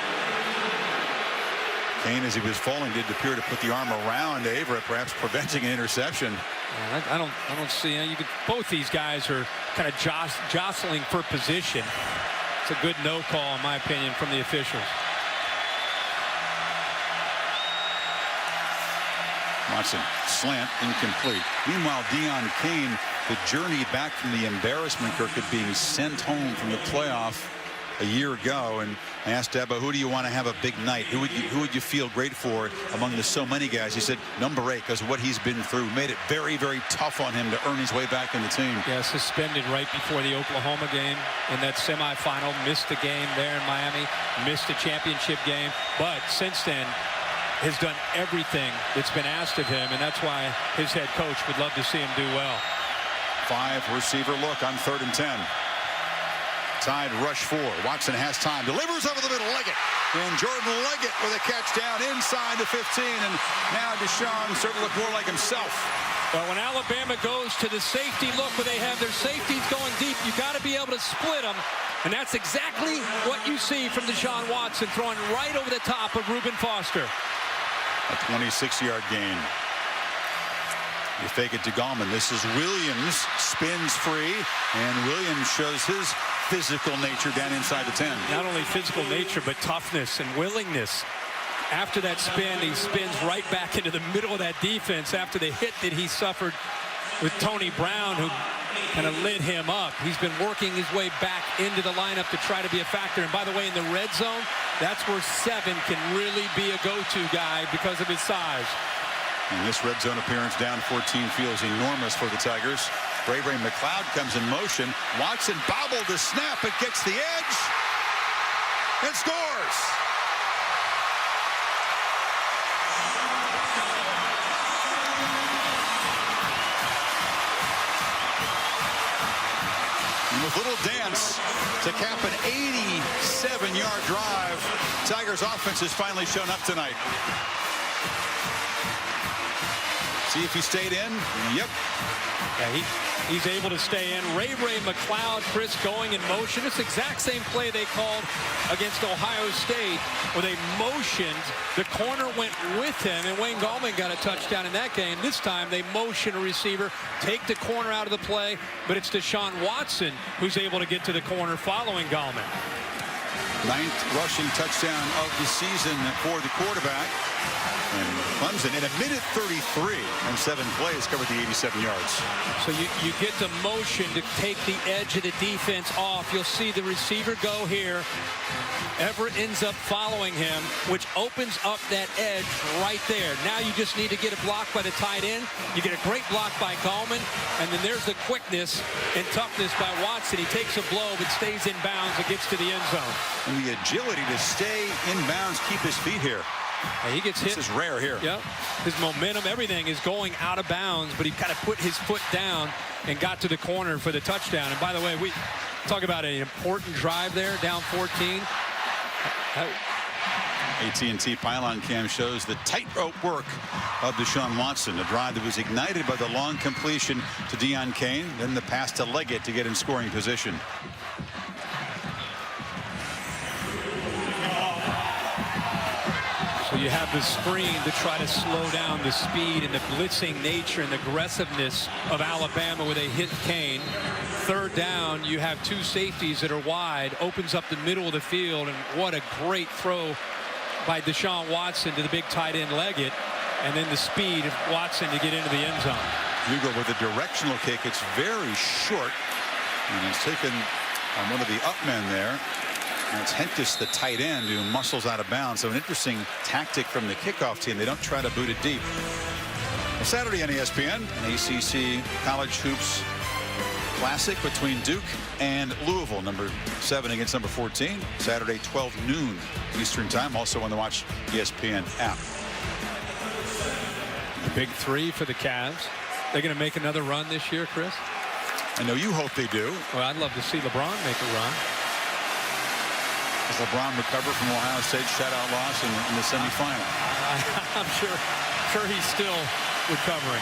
Kane, as he was falling, did appear to put the arm around Averett, perhaps preventing an interception. I don't see. Both these guys are kind of jostling for position. It's a good no call, in my opinion, from the officials. Watson, slant, incomplete. Meanwhile, Deion Kane, the journey back from the embarrassment, Kirk, of being sent home from the playoff a year ago. And I asked Dabo, who do you want to have a big night? Who would you feel great for among the so many guys? He said number 8, because of what he's been through. Made it very, very tough on him to earn his way back in the team. Yeah, suspended right before the Oklahoma game in that semifinal. Missed the game there in Miami. Missed the championship game. But since then, has done everything that's been asked of him, and that's why his head coach would love to see him do well. 5 receiver look on 3rd and 10. Tide rush 4. Watson has time. Delivers over the middle. Leggett. And Jordan Leggett with a catch down inside the 15. And now Deshaun starting to look more like himself. Well, when Alabama goes to the safety look where they have their safeties going deep, you got to be able to split them. And that's exactly what you see from Deshaun Watson, throwing right over the top of Reuben Foster. A 26-yard gain. You fake it to Gallman. This is Williams. Spins free. And Williams shows his physical nature down inside the 10. Not only physical nature, but toughness and willingness. After that spin, he spins right back into the middle of that defense after the hit that he suffered with Tony Brown, who kind of lit him up. He's been working his way back into the lineup to try to be a factor. And by the way, in the red zone, that's where 7 can really be a go-to guy because of his size. And this red zone appearance down 14 feels enormous for the Tigers. Ray McLeod comes in motion. Watson bobbled the snap, but gets the edge and scores. And with little dance to cap an 87-yard drive, Tigers offense has finally shown up tonight. See if he stayed in. Yep. Yeah, he's able to stay in. Ray McLeod, Chris, going in motion. It's the exact same play they called against Ohio State, where they motioned. The corner went with him, and Wayne Gallman got a touchdown in that game. This time they motion a receiver, take the corner out of the play, but it's Deshaun Watson who's able to get to the corner following Gallman. 9th rushing touchdown of the season for the quarterback. And Clemson in a minute 33 and 7 plays covered the 87 yards. So you get the motion to take the edge of the defense off. You'll see the receiver go here. Everett ends up following him, which opens up that edge right there. Now you just need to get a block by the tight end. You get a great block by Gallman, and then there's the quickness and toughness by Watson. He takes a blow but stays in bounds and gets to the end zone. And the agility to stay in bounds, keep his feet here. And he gets hit. This is rare here. Yep. His momentum, everything is going out of bounds, but he kind of put his foot down and got to the corner for the touchdown. And by the way, we talk about an important drive there, down 14. AT&T pylon cam shows the tightrope work of Deshaun Watson, a drive that was ignited by the long completion to Deion Kane, then the pass to Leggett to get in scoring position. So you have the screen to try to slow down the speed and the blitzing nature and aggressiveness of Alabama where they hit Kane. Third down, you have two safeties that are wide, opens up the middle of the field, and what a great throw by Deshaun Watson to the big tight end Leggett, and then the speed of Watson to get into the end zone. Hugo with a directional kick. It's very short, and he's taken on one of the up men there. And it's Hentis, the tight end, who muscles out of bounds. So an interesting tactic from the kickoff team. They don't try to boot it deep. Well, Saturday on ESPN, an ACC College Hoops Classic between Duke and Louisville, number 7 against number 14. Saturday, 12 noon Eastern time. Also on the Watch ESPN app. The big 3 for the Cavs. They're going to make another run this year, Chris? I know you hope they do. Well, I'd love to see LeBron make a run. As LeBron recover from Ohio State's shutout loss in the semifinal. I'm sure he's still recovering.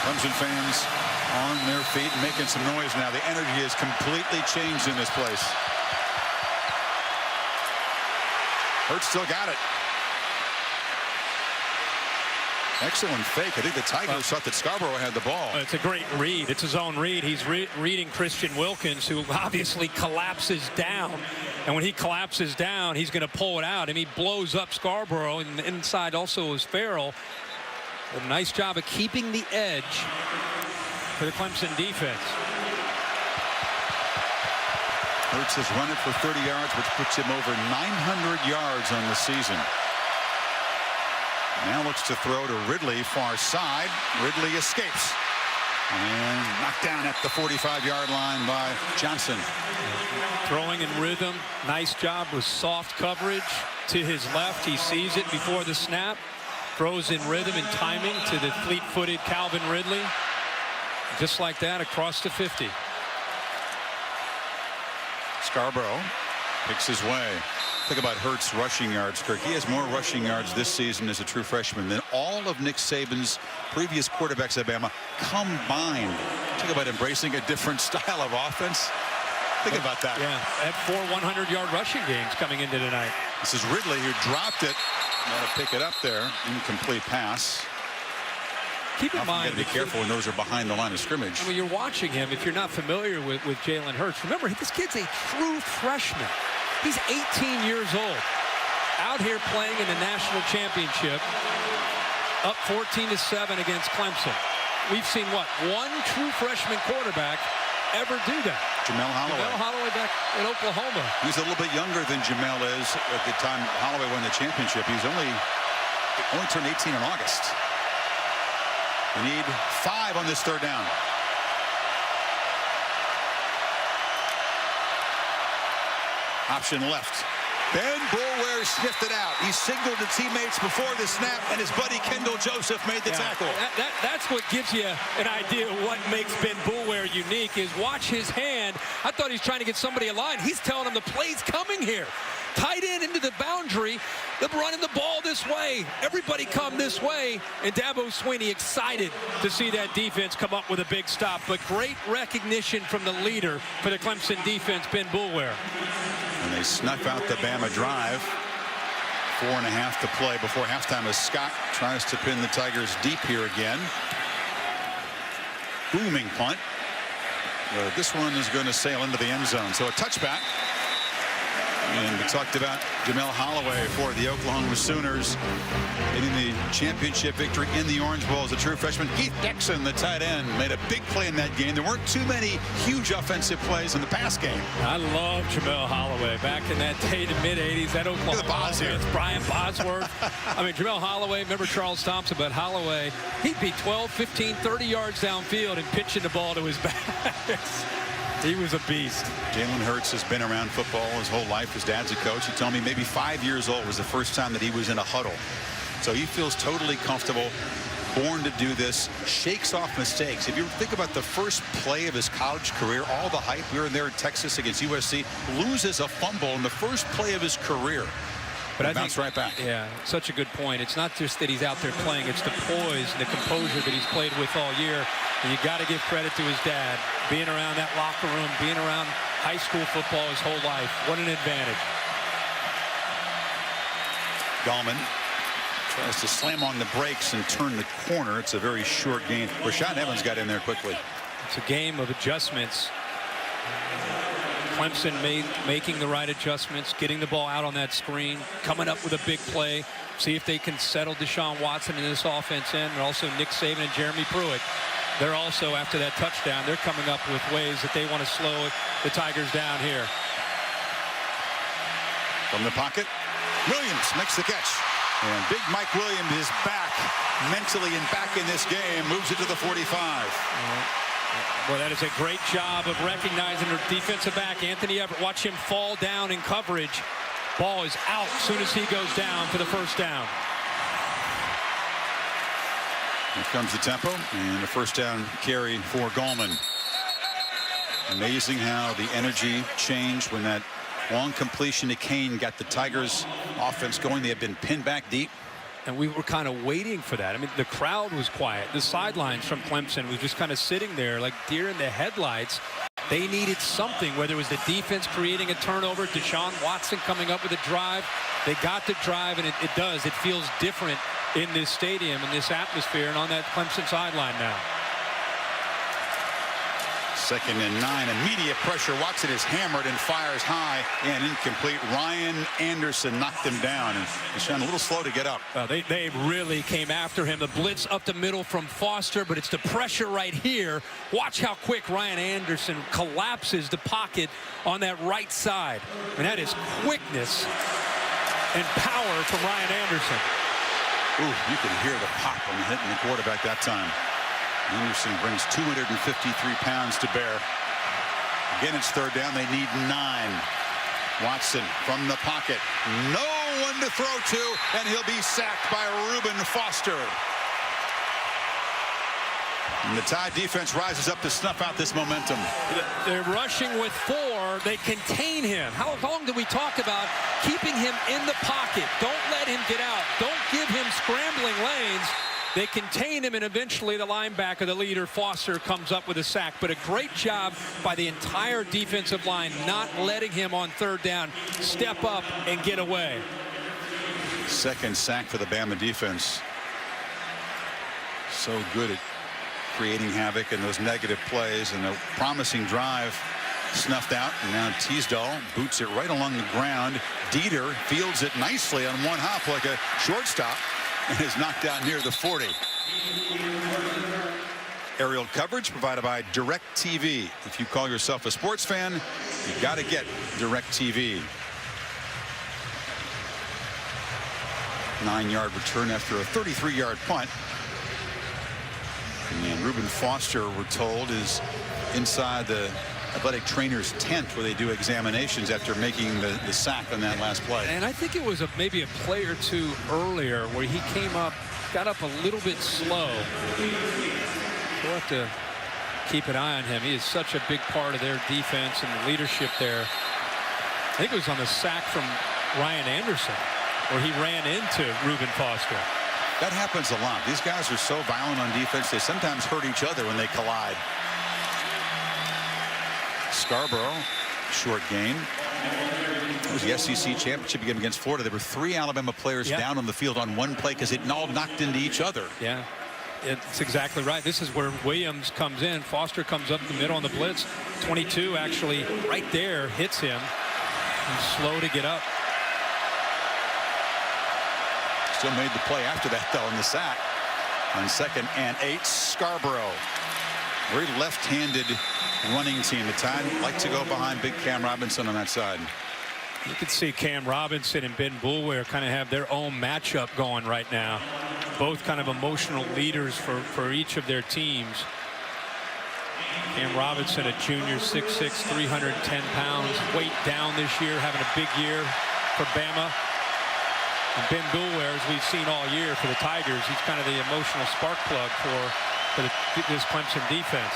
Clemson fans on their feet and making some noise now. The energy has completely changed in this place. Hurts still got it. Excellent fake. I think the Tigers thought that Scarborough had the ball. It's a great read. It's his own read. He's reading Christian Wilkins, who obviously collapses down. And when he collapses down, he's going to pull it out. And he blows up Scarborough. And inside also is Farrell. A nice job of keeping the edge for the Clemson defense. Hurts has run it for 30 yards, which puts him over 900 yards on the season. Now looks to throw to Ridley, far side. Ridley escapes. And knocked down at the 45-yard line by Johnson. Throwing in rhythm. Nice job with soft coverage to his left. He sees it before the snap. Throws in rhythm and timing to the fleet-footed Calvin Ridley. Just like that, across the 50. Scarborough picks his way. Think about Hurts' rushing yards, Kirk. He has more rushing yards this season as a true freshman than all of Nick Saban's previous quarterbacks at Alabama combined. Think about embracing a different style of offense. Think about that. Yeah, had 4 100-yard rushing games coming into tonight. This is Ridley, who dropped it. Got to pick it up there. Incomplete pass. Keep in mind, you got to be careful when those are behind the line of scrimmage. When you're watching him, if you're not familiar with Jalen Hurts, remember, this kid's a true freshman. He's 18 years old, out here playing in the national championship, up 14-7 against Clemson. We've seen, what, one true freshman quarterback ever do that. Jamel Holloway. Jamel Holloway back in Oklahoma. He's a little bit younger than Jamel is at the time Holloway won the championship. He's only turned 18 in August. We need 5 on this third down. Option left. Ben Boulware sniffed it out. He signaled to teammates before the snap, and his buddy Kendall Joseph made the tackle. That's what gives you an idea of what makes Ben Boulware unique, is watch his hand. I thought he was trying to get somebody aligned. He's telling him the play's coming here. Tight end into the boundary. They're running the ball this way. Everybody come this way. And Dabo Swinney excited to see that defense come up with a big stop. But great recognition from the leader for the Clemson defense, Ben Boulware. And they snuff out the Bama drive. 4.5 to play before halftime as Scott tries to pin the Tigers deep here again. Booming punt. This one is going to sail into the end zone. So a touchback. And we talked about Jamel Holloway for the Oklahoma Sooners getting the championship victory in the Orange Bowl as a true freshman. Keith Dixon, the tight end, made a big play in that game. There weren't too many huge offensive plays in the pass game. I love Jamel Holloway back in that day, the mid-'80s. That Oklahoma offense, here. Brian Bosworth. I mean, Jamel Holloway, remember Charles Thompson, but Holloway, he'd be 12, 15, 30 yards downfield and pitching the ball to his back. He was a beast. Jalen Hurts has been around football his whole life. His dad's a coach. He told me maybe 5 years old was the first time that he was in a huddle. So he feels totally comfortable, born to do this, shakes off mistakes. If you think about the first play of his college career, all the hype, we were there in Texas against USC, loses a fumble in the first play of his career. But I bounce right back. Yeah, such a good point. It's not just that he's out there playing, it's the poise and the composure that he's played with all year. And you got to give credit to his dad, being around that locker room, being around high school football his whole life. What an advantage. Gallman tries to slam on the brakes and turn the corner. It's a very short gain. Rashaan Evans got in there quickly. It's a game of adjustments. Clemson making the right adjustments, getting the ball out on that screen, coming up with a big play. See if they can settle Deshaun Watson in this offense in, and also Nick Saban and Jeremy Pruitt. They're also, after that touchdown, they're coming up with ways that they want to slow the Tigers down here. From the pocket, Williams makes the catch. And big Mike Williams is back mentally and back in this game, moves it to the 45. Well, that is a great job of recognizing their defensive back, Anthony Everett. Watch him fall down in coverage. Ball is out as soon as he goes down for the first down. Here comes the tempo and the first down carry for Gallman. Amazing how the energy changed when that long completion to Kane got the Tigers offense going. They had been pinned back deep. And we were kind of waiting for that. I mean, the crowd was quiet. The sidelines from Clemson was just kind of sitting there like deer in the headlights. They needed something, whether it was the defense creating a turnover, Deshaun Watson coming up with a drive. They got the drive, and it does. It feels different in this stadium, in this atmosphere, and on that Clemson sideline now. 2nd and 9. Immediate pressure. Watson is hammered and fires high and incomplete. Ryan Anderson knocked him down, and Deshaun a little slow to get up. They really came after him. The blitz up the middle from Foster, but it's the pressure right here. Watch how quick Ryan Anderson collapses the pocket on that right side. I mean, that is quickness and power from Ryan Anderson. Ooh, you can hear the pop when hitting the quarterback that time. Anderson brings 253 pounds to bear. Again, it's 3rd down. They need 9. Watson from the pocket. No one to throw to, and he'll be sacked by Reuben Foster. And the Tide defense rises up to snuff out this momentum. They're rushing with 4. They contain him. How long did we talk about keeping him in the pocket? Don't let him get out. Don't give him scrambling lanes. They contain him, and eventually the linebacker, the leader, Foster, comes up with a sack. But a great job by the entire defensive line, not letting him on 3rd down step up and get away. 2nd sack for the Bama defense. So good at creating havoc in those negative plays, and a promising drive snuffed out. And now Teasdale boots it right along the ground. Dieter fields it nicely on one hop like a shortstop, and is knocked out near the 40. Aerial coverage provided by DirecTV. If you call yourself a sports fan, you got to get DirecTV. 9-yard return after a 33-yard punt. And Reuben Foster, we're told, is inside the athletic trainer's tent where they do examinations after making the sack on that last play. And I think it was maybe a play or two earlier where he came up, got up a little bit slow. We'll have to keep an eye on him. He is such a big part of their defense and the leadership there. I think it was on the sack from Ryan Anderson where he ran into Reuben Foster. That happens a lot. These guys are so violent on defense, they sometimes hurt each other when they collide. Scarborough, short gain. It was the SEC championship game against Florida. There were 3 Alabama players down on the field on one play because it all knocked into each other. Yeah, it's exactly right. This is where Williams comes in. Foster comes up the middle on the blitz. 22 actually right there hits him. He's slow to get up. Still made the play after that, though, in the sack. On 2nd and 8, Scarborough. Very left-handed running team. The Tide like to go behind big Cam Robinson on that side. You can see Cam Robinson and Ben Boulware kind of have their own matchup going right now. Both kind of emotional leaders for each of their teams. Cam Robinson, a junior, 6'6", 310 pounds, weight down this year, having a big year for Bama. And Ben Boulware, as we've seen all year for the Tigers, he's kind of the emotional spark plug for this Clemson defense.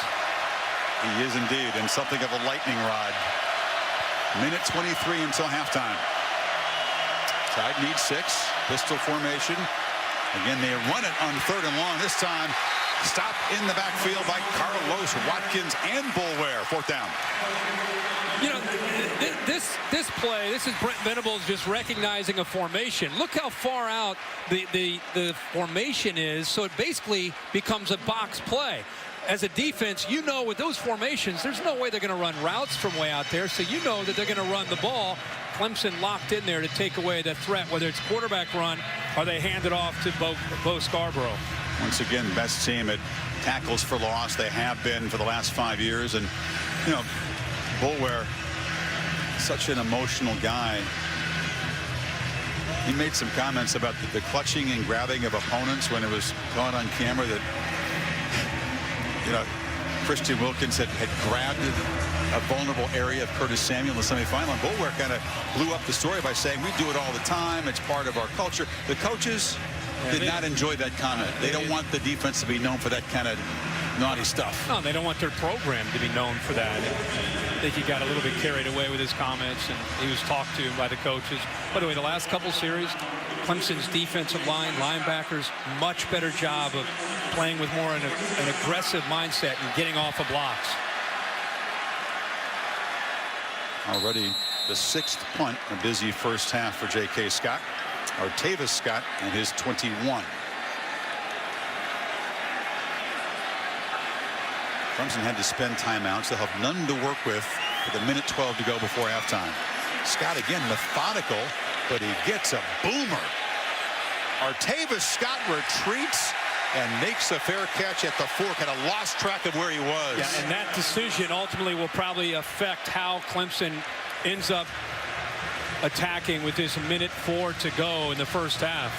He is indeed, and something of a lightning rod. Minute 23 until halftime. Tide needs 6. Pistol formation. Again, they run it on 3rd and long. This time, stopped in the backfield by Carlos Watkins and Boulware. 4th down. You know, this play, this is Brent Venables just recognizing a formation. Look how far out the formation is, so it basically becomes a box play. As a defense, you know with those formations, there's no way they're going to run routes from way out there, so you know that they're going to run the ball. Clemson locked in there to take away the threat, whether it's quarterback run or they hand it off to Bo Scarborough. Once again, best team at tackles for loss. They have been for the last 5 years. And, you know, Boulware, such an emotional guy. He made some comments about the clutching and grabbing of opponents when it was caught on camera that, you know, Christian Wilkins had grabbed a vulnerable area of Curtis Samuel in the semifinal. And Boulware kind of blew up the story by saying, we do it all the time. It's part of our culture. The coaches did not enjoy that comment. They don't want the defense to be known for that kind of naughty stuff. No, they don't want their program to be known for that. I think he got a little bit carried away with his comments, and he was talked to by the coaches. By the way, the last couple series, Clemson's defensive line, linebackers, much better job of playing with more an aggressive mindset and getting off of blocks. Already the 6th punt, a busy first half for J.K. Scott. Artavis Scott and his 21. Clemson had to spend timeouts. They'll have none to work with for the minute 12 to go before halftime. Scott again methodical, but he gets a boomer. Artavis Scott retreats and makes a fair catch at the 4. Kind of lost track of where he was. Yeah, and that decision ultimately will probably affect how Clemson ends up attacking with this minute 4 to go in the first half.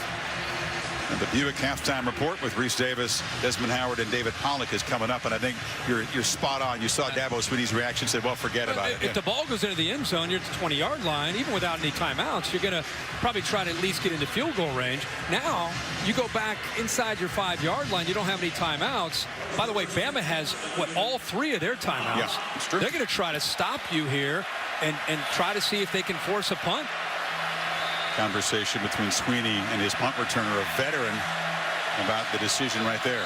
And the Buick halftime report with Reese Davis, Desmond Howard, and David Pollock is coming up, and I think you're spot on. You saw Dabo Swinney's reaction, said, well, forget about it. If the ball goes into the end zone, you're at the 20-yard line, even without any timeouts, you're going to probably try to at least get into field goal range. Now, you go back inside your 5-yard line, you don't have any timeouts. By the way, Bama has, all 3 of their timeouts. Yeah, that's true. They're going to try to stop you here and try to see if they can force a punt. Conversation between Swinney and his punt returner, a veteran, about the decision right there.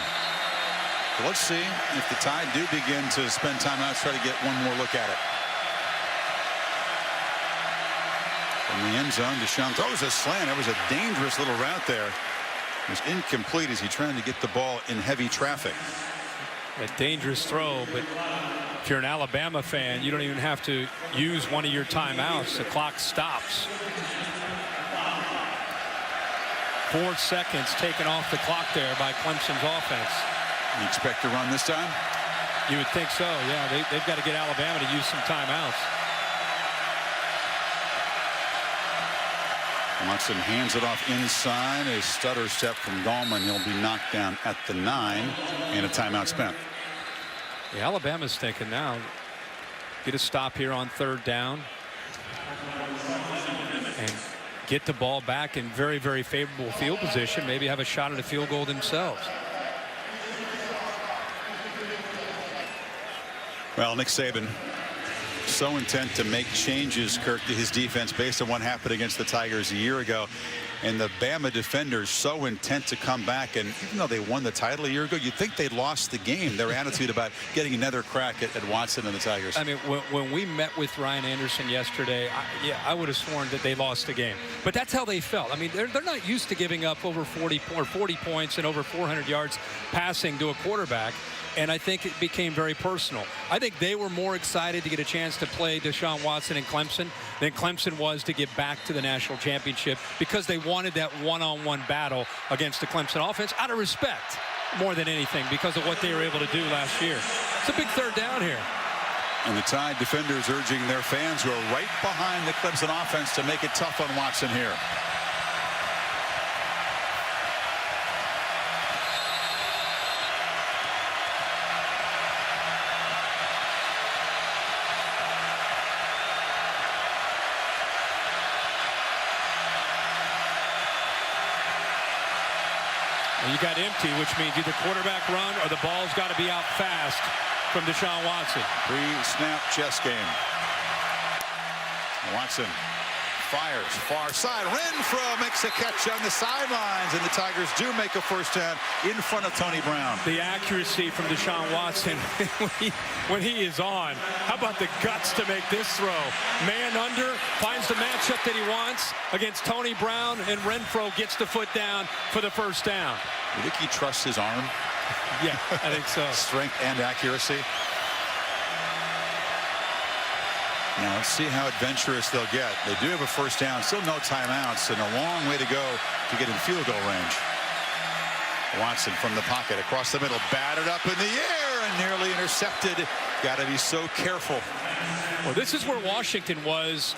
So let's see if the Tide do begin to spend timeouts, try to get one more look at it. From the end zone, Deshaun throws a slant. That was a dangerous little route there. It was incomplete as he trying to get the ball in heavy traffic. A dangerous throw, but if you're an Alabama fan, you don't even have to use one of your timeouts. The clock stops. 4 seconds taken off the clock there by Clemson's offense. You expect to run this time? You would think so, yeah. They've got to get Alabama to use some timeouts. Watson hands it off inside. A stutter step from Gallman. He'll be knocked down at the 9, and a timeout spent. Yeah, Alabama's thinking now, get a stop here on 3rd down and get the ball back in very, very favorable field position. Maybe have a shot at a field goal themselves. Well, Nick Saban, so intent to make changes, Kirk, to his defense based on what happened against the Tigers a year ago. And the Bama defenders so intent to come back, and even though they won the title a year ago, you'd think they lost the game. Their attitude about getting another crack at Watson and the Tigers. I mean, when we met with Ryan Anderson yesterday, I would have sworn that they lost the game. But that's how they felt. I mean, they're not used to giving up over 40 points and over 400 yards passing to a quarterback. And I think it became very personal. I think they were more excited to get a chance to play Deshaun Watson in Clemson than Clemson was to get back to the national championship, because they wanted that one-on-one battle against the Clemson offense out of respect more than anything because of what they were able to do last year. It's a big third down here. And the Tide defenders urging their fans who are right behind the Clemson offense to make it tough on Watson here. You got empty, which means either quarterback run or the ball's got to be out fast from Deshaun Watson. Pre-snap chess game. Watson fires far side. Renfro makes a catch on the sidelines, and the Tigers do make a first down in front of Tony Brown. The accuracy from Deshaun Watson when he is on. How about the guts to make this throw? Man under, finds the matchup that he wants against Tony Brown, and Renfro gets the foot down for the first down. You think he trusts his arm? Yeah, I think so. Strength and accuracy. Now let's see how adventurous they'll get. They do have a first down, still no timeouts, and a long way to go to get in field goal range. Watson from the pocket across the middle, batted up in the air and nearly intercepted. Got to be so careful. Well, this is where Washington was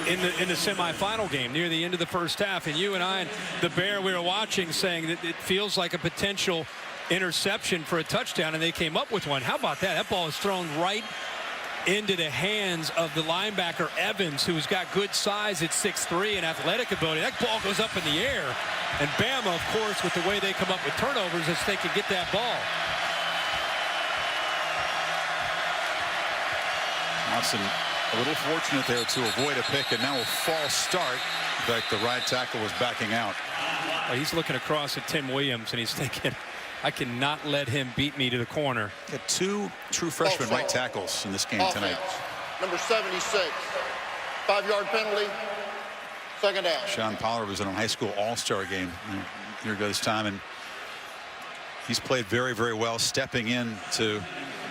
in the semifinal game near the end of the first half, and you and I and the Bear we were watching saying that it feels like a potential interception for a touchdown, and they came up with one. How about that? That ball is thrown right into the hands of the linebacker Evans, who's got good size at 6'3" and athletic ability. That ball goes up in the air, and Bama, of course, with the way they come up with turnovers, is they can get that ball. Watson a little fortunate there to avoid a pick, and now a false start. In fact, the right tackle was backing out. Well, he's looking across at Tim Williams, and he's thinking, I cannot let him beat me to the corner. Got two true freshman right tackles in this game tonight. Number 76, 5-yard penalty, second down. Sean Pollard was in a high school all-star game a year ago this time, and he's played very, very well, stepping into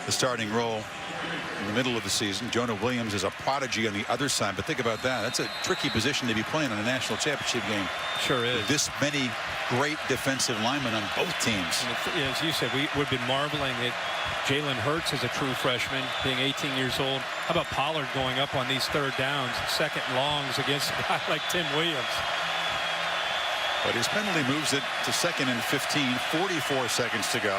the starting role in the middle of the season. Jonah Williams is a prodigy on the other side, but think about that. That's a tricky position to be playing on a national championship game. Sure is. With this many great defensive linemen on both teams. And as you said, we've been marveling at Jalen Hurts as a true freshman, being 18 years old. How about Pollard going up on these third downs, second longs against a guy like Tim Williams? But his penalty moves it to 2nd and 15, 44 seconds to go.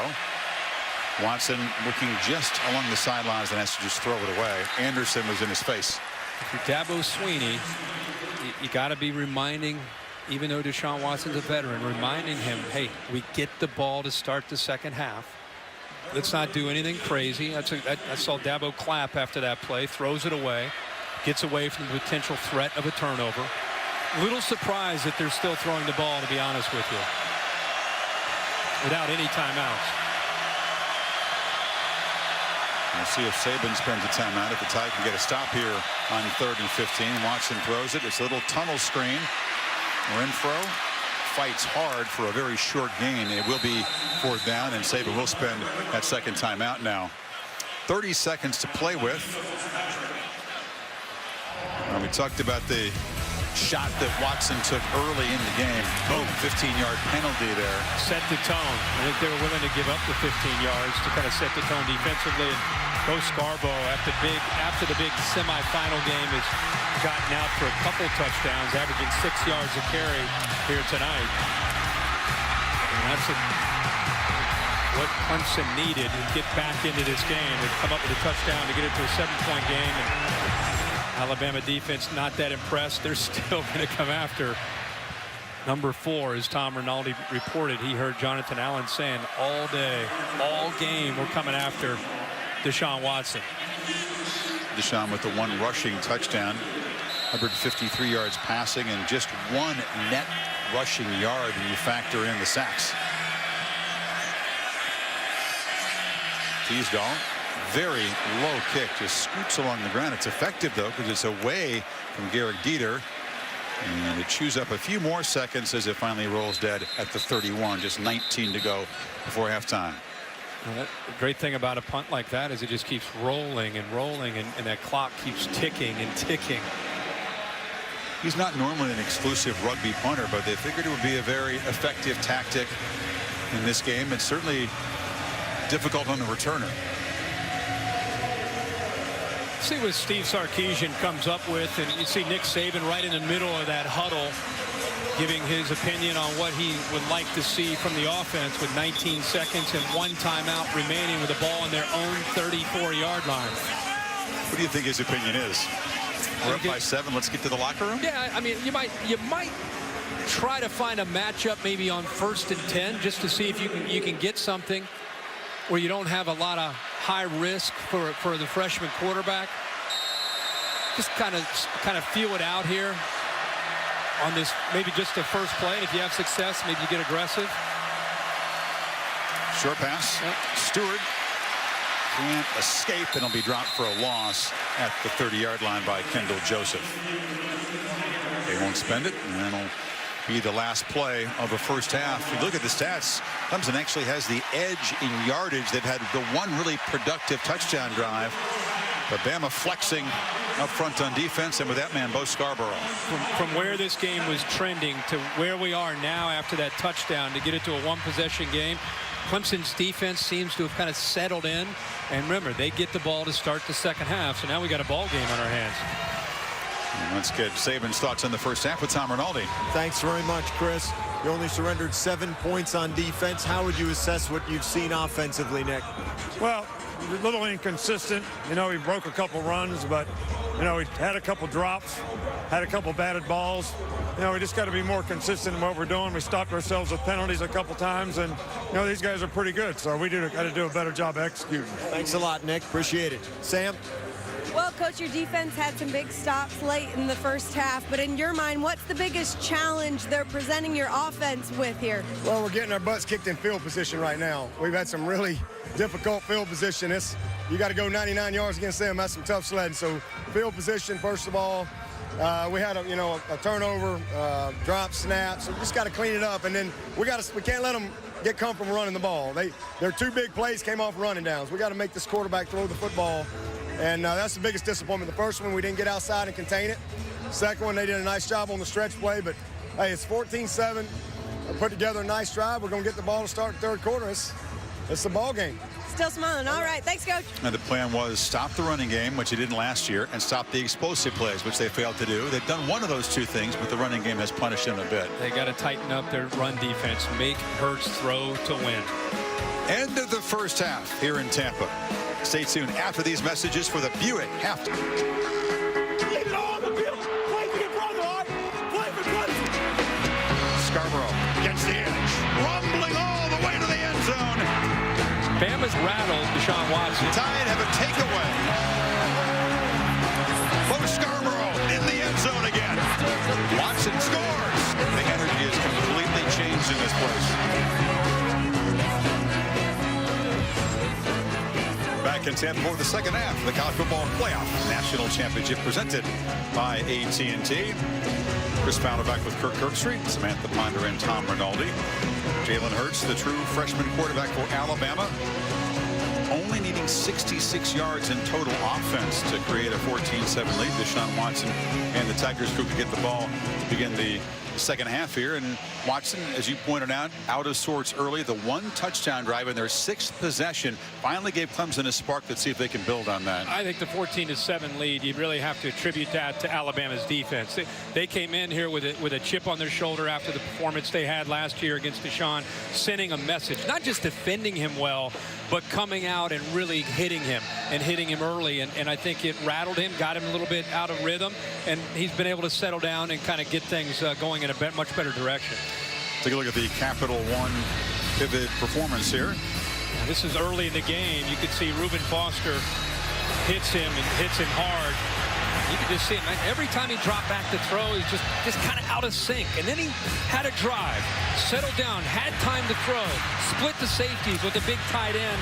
Watson looking just along the sidelines and has to just throw it away. Anderson was in his face. If you're Dabo Swinney, you got to be reminding, even though Deshaun Watson's a veteran, reminding him, hey, we get the ball to start the second half. Let's not do anything crazy. I saw Dabo clap after that play, throws it away, gets away from the potential threat of a turnover. Little surprised that they're still throwing the ball, to be honest with you, without any timeouts. We'll see if Saban spends a timeout. If the Tide can get a stop here on 3rd and 15. Watson throws it. It's a little tunnel screen. Renfro fights hard for a very short gain. It will be 4th down, and Saban will spend that second timeout now. 30 seconds to play with. And we talked about the shot that Watson took early in the game. Boom, 15-yard penalty there. Set the tone. I think they were willing to give up the 15 yards to kind of set the tone defensively. And Bo Scarborough, after the big semifinal game, has gotten out for a couple touchdowns, averaging 6 yards a carry here tonight. And that's what Clemson needed to get back into this game and come up with a touchdown to get it to a 7-point game. And Alabama defense not that impressed. They're still going to come after number 4, as Tom Rinaldi reported. He heard Jonathan Allen saying all day, all game, we're coming after Deshaun Watson. Deshaun with the 1 rushing touchdown, 153 yards passing, and just 1 net rushing yard when you factor in the sacks. Teasdall, very low kick, just scoots along the ground. It's effective though because it's away from Garrick Dieter, and it chews up a few more seconds as it finally rolls dead at the 31. Just 19 to go before halftime. Well, the great thing about a punt like that is it just keeps rolling and rolling, and that clock keeps ticking and ticking. He's not normally an exclusive rugby punter, but they figured it would be a very effective tactic in this game. It's certainly difficult on the returner. See what Steve Sarkisian comes up with, and you see Nick Saban right in the middle of that huddle giving his opinion on what he would like to see from the offense with 19 seconds and 1 timeout remaining with the ball on their own 34-yard line. What do you think his opinion is? We're up by 7. Let's get to the locker room. Yeah, I mean, you might try to find a matchup maybe on 1st and 10 just to see if you can get something where you don't have a lot of high risk for the freshman quarterback. Just kind of feel it out here on this, maybe just the first play. If you have success, maybe you get aggressive. Short pass. Yep. Stewart can't escape, and it'll be dropped for a loss at the 30-yard line by Kendall Joseph. They won't spend it, and that'll be the last play of the first half. If you look at the stats, Clemson actually has the edge in yardage. They've had the one really productive touchdown drive, but Bama flexing up front on defense, and with that man, Bo Scarborough. From where this game was trending to where we are now after that touchdown to get it to a 1-possession game, Clemson's defense seems to have kind of settled in. And remember, they get the ball to start the second half, so now we got a ball game on our hands. And let's get Saban's thoughts on the first half with Tom Rinaldi. Thanks very much, Chris. You only surrendered 7 points on defense. How would you assess what you've seen offensively, Nick? Well, a little inconsistent. You know, he broke a couple runs, but, you know, he had a couple drops, had a couple batted balls. You know, we just got to be more consistent in what we're doing. We stopped ourselves with penalties a couple times, and, you know, these guys are pretty good, so we got to do a better job executing. Thanks a lot, Nick. Appreciate it. Sam? Well, Coach, your defense had some big stops late in the first half, but in your mind, what's the biggest challenge they're presenting your offense with here? Well, we're getting our butts kicked in field position right now. We've had some really difficult field position. You got to go 99 yards against them. That's some tough sledding. So field position, first of all, we had a turnover, drop, snaps. So we just got to clean it up, and then we can't let them get comfortable running the ball. Their 2 big plays came off running downs. We got to make this quarterback throw the football. And that's the biggest disappointment. The first one, we didn't get outside and contain it. Second one, they did a nice job on the stretch play. But, hey, it's 14-7. Put together a nice drive. We're going to get the ball to start the third quarter. It's the ball game. Still smiling. All right. Thanks, Coach. And the plan was stop the running game, which they didn't last year, and stop the explosive plays, which they failed to do. They've done one of those 2 things, but the running game has punished them a bit. They got to tighten up their run defense, make Hurts throw to win. End of the first half here in Tampa. Stay tuned after these messages for the Buick halftime. Leave it all on the field. Play for your brother, all right? Play for Clemson. Scarborough gets the edge, rumbling all the way to the end zone. Bama's rattled Deshaun Watson. Tide have a takeaway. Bo Scarborough in the end zone again. Watson scores. The energy is completely changed in this place. Back in Tampa for the second half of the College Football Playoff National Championship presented by AT&T. Chris Fowler back with Kirk Kirkstreet, Samantha Ponder, and Tom Rinaldi. Jalen Hurts, the true freshman quarterback for Alabama, only needing 66 yards in total offense to create a 14-7 lead. Deshaun Watson and the Tigers group to get the ball to begin the second half here. And Watson, as you pointed out of sorts early. The 1 touchdown drive in their 6th possession finally gave Clemson a spark. Let's see if they can build on that. I think the 14-7 lead, you really have to attribute that to Alabama's defense. They came in here with a chip on their shoulder after the performance they had last year against Deshaun, sending a message, not just defending him well, but coming out and really hitting him early. And I think it rattled him, got him a little bit out of rhythm, and he's been able to settle down and kind of get things going in a much better direction. Take a look at the Capital One pivot performance here. This is early in the game. You could see Reuben Foster hits him hard. You could just see him. Every time he dropped back to throw, he's just kind of out of sync. And then he had a drive, settled down, had time to throw, split the safeties with a big tight end,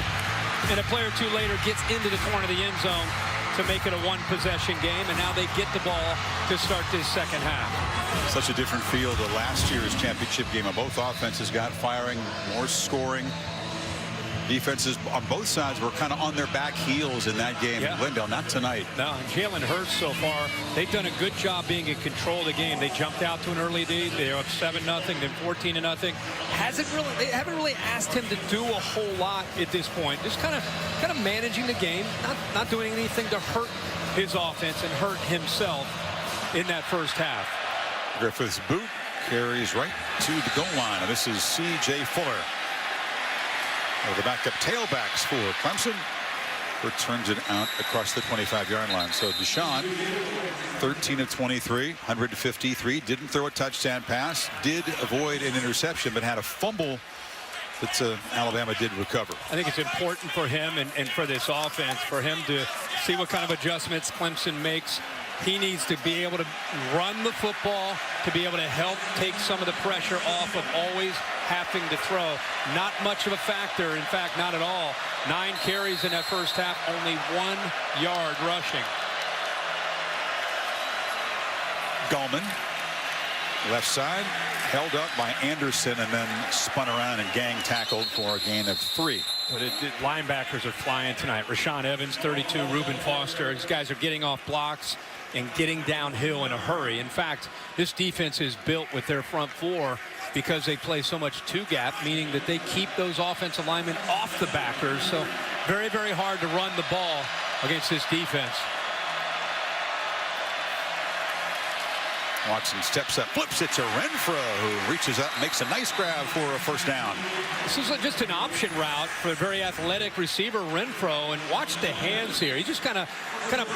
and a play or two later gets into the corner of the end zone to make it a one-possession game, and now they get the ball to start this second half. Such a different feel to last year's championship game. Both offenses got firing, more scoring. Defenses on both sides were kind of on their back heels in that game. Yeah. Glendale, not tonight. No, Jalen Hurts so far, they've done a good job being in control of the game. They jumped out to an early lead. They're up 7-0, then 14-0. They haven't really asked him to do a whole lot at this point. Just kind of managing the game, not doing anything to hurt his offense and hurt himself in that first half. Griffith's boot carries right to the goal line. And this is C.J. Fuller. The backup tailbacks for Clemson. Returns it out across the 25-yard line. So Deshaun, 13 of 23, 153. Didn't throw a touchdown pass. Did avoid an interception, but had a fumble that Alabama did recover. I think it's important for him and for this offense, for him to see what kind of adjustments Clemson makes. He needs to be able to run the football, to be able to help take some of the pressure off of always having to throw. Not much of a factor, in fact, not at all. 9 carries in that first half, only 1 yard rushing. Gallman, left side, held up by Anderson and then spun around and gang tackled for a gain of 3. But linebackers are flying tonight. Rashaan Evans, 32, Reuben Foster. These guys are getting off blocks and getting downhill in a hurry. In fact, this defense is built with their front four because they play so much two-gap, meaning that they keep those offensive linemen off the backers. So very, very hard to run the ball against this defense. Watson steps up, flips it to Renfro, who reaches up, makes a nice grab for a first down. This is just an option route for a very athletic receiver, Renfro, and watch the hands here. He just kind of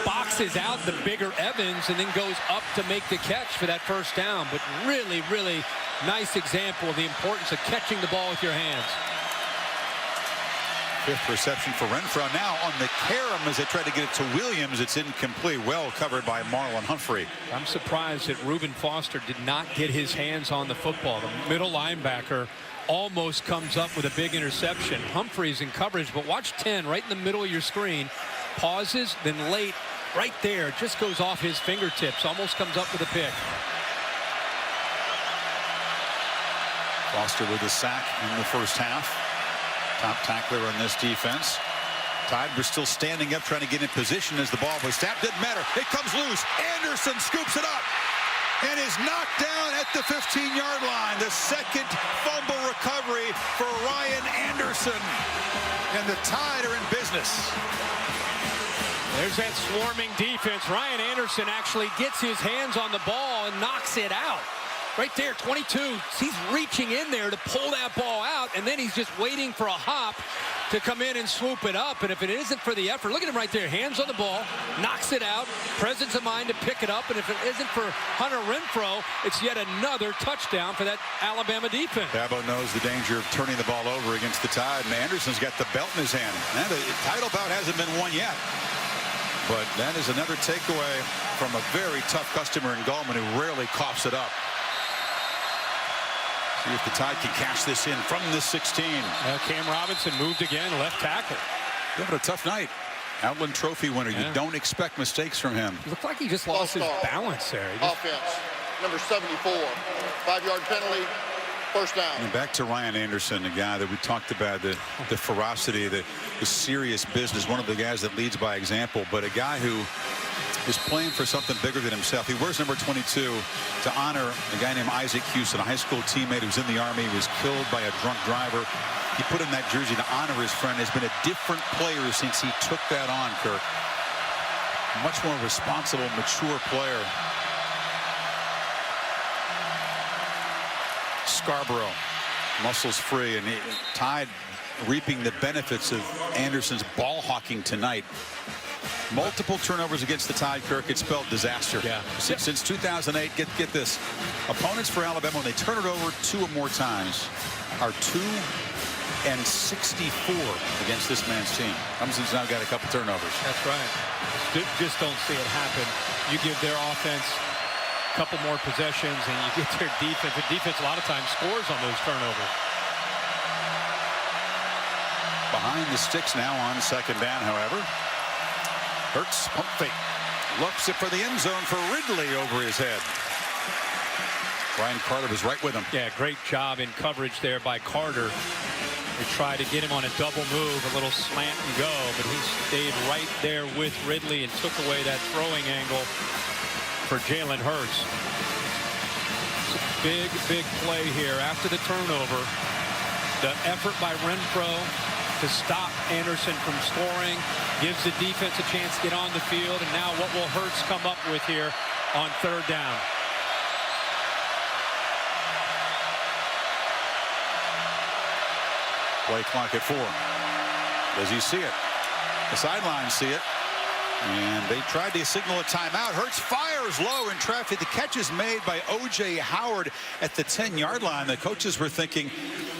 boxes out the bigger Evans and then goes up to make the catch for that first down. But really, really nice example of the importance of catching the ball with your hands. 5th reception for Renfro. Now on the carom as they try to get it to Williams. It's incomplete. Well covered by Marlon Humphrey. I'm surprised that Reuben Foster did not get his hands on the football. The middle linebacker almost comes up with a big interception. Humphrey's in coverage, but watch 10 right in the middle of your screen. Pauses, then late, right there, just goes off his fingertips. Almost comes up with a pick. Foster with a sack in the first half. Top tackler on this defense. Tide was still standing up trying to get in position as the ball was snapped. Didn't matter. It comes loose. Anderson scoops it up and is knocked down at the 15-yard line. The second fumble recovery for Ryan Anderson. And the Tide are in business. There's that swarming defense. Ryan Anderson actually gets his hands on the ball and knocks it out. Right there, 22. He's reaching in there to pull that ball out, and then he's just waiting for a hop to come in and swoop it up. And if it isn't for the effort, look at him right there, hands on the ball, knocks it out, presence of mind to pick it up. And if it isn't for Hunter Renfro, it's yet another touchdown for that Alabama defense. Dabo knows the danger of turning the ball over against the Tide, and Anderson's got the belt in his hand. And the title bout hasn't been won yet. But that is another takeaway from a very tough customer in Gallman who rarely coughs it up. See if the Tide can cash this in from the 16. Cam Robinson moved again, left tackle. Having a tough night. Outland Trophy winner. You don't expect mistakes from him. It looked like he just lost his balance there. Offense, number 74, 5-yard penalty, first down. And back to Ryan Anderson, the guy that we talked about, the ferocity, the serious business, one of the guys that leads by example, but a guy who is playing for something bigger than himself. He wears number 22 to honor a guy named Isaac Houston, a high school teammate who was in the Army, was killed by a drunk driver. He put in that jersey to honor his friend. Has been a different player since he took that on, Kirk. Much more responsible, mature player. Scarborough, muscles free, and Tide reaping the benefits of Anderson's ball hawking tonight. Multiple turnovers against the Tide, Kirk. It spelled disaster. Yeah. Since 2008, get this. Opponents for Alabama, when they turn it over 2 or more times, are 2-64 against this man's team. Clemson's now got a couple turnovers. That's right. Just don't see it happen you give their offense a couple more possessions and you get their defense. The defense a lot of times scores on those turnovers. Behind the sticks now on second down, however. Hurts, pump fake. Looks it for the end zone for Ridley over his head. Brian Carter was right with him. Yeah, great job in coverage there by Carter. They tried to get him on a double move, a little slant and go, but he stayed right there with Ridley and took away that throwing angle for Jalen Hurts. It's a big, big play here after the turnover. The effort by Renfro to stop Anderson from scoring gives the defense a chance to get on the field. And now what will Hurts come up with here on third down? Play clock at 4. Does he see it? The sidelines see it. And they tried to signal a timeout. Hurts fires low in traffic. The catch is made by O.J. Howard at the 10-yard line. The coaches were thinking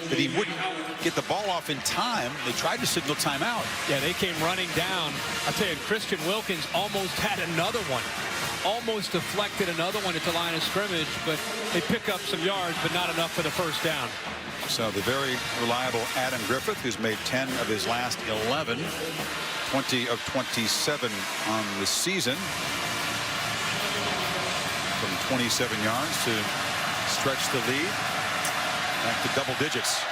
that he wouldn't get the ball off in time. They tried to signal timeout. Yeah, they came running down. I'll tell you, Christian Wilkins almost had another one. Almost deflected another one at the line of scrimmage, but they pick up some yards, but not enough for the first down. So the very reliable Adam Griffith, who's made 10 of his last 11, 20 of 27 on the season, from 27 yards to stretch the lead back to double digits.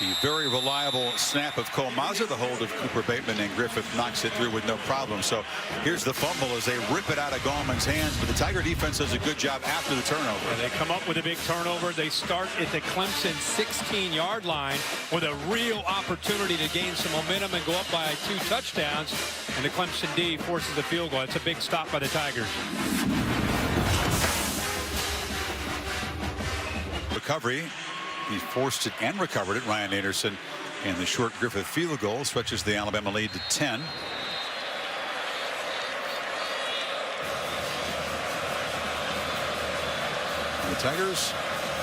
The very reliable snap of Cole Mazza, the hold of Cooper Bateman, and Griffith knocks it through with no problem. So here's the fumble as they rip it out of Gallman's hands, but the Tiger defense does a good job after the turnover. Yeah, they come up with a big turnover. They start at the Clemson 16-yard line with a real opportunity to gain some momentum and go up by 2 touchdowns, and the Clemson D forces the field goal. It's a big stop by the Tigers. Recovery. He forced it and recovered it. Ryan Anderson, and the short Griffith field goal stretches the Alabama lead to 10. And the Tigers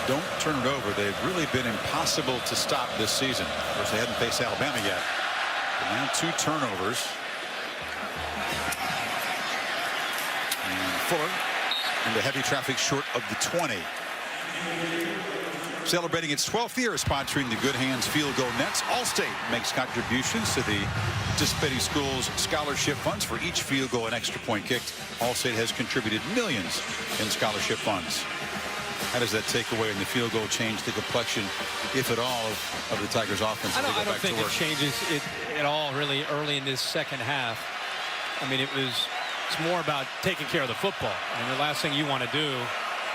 don't turn it over. They've really been impossible to stop this season. Of course, they hadn't faced Alabama yet. But now 2 turnovers. And Fuller into heavy traffic short of the 20. Celebrating its 12th year of sponsoring the Good Hands Field Goal Nets, Allstate makes contributions to the participating schools' scholarship funds for each field goal and extra point kicked. Allstate has contributed millions in scholarship funds. How does that take away in the field goal change the complexion, if at all, of the Tigers' offense? I don't think it changes it at all really early in this second half. I mean, it's more about taking care of the football. And the last thing you want to do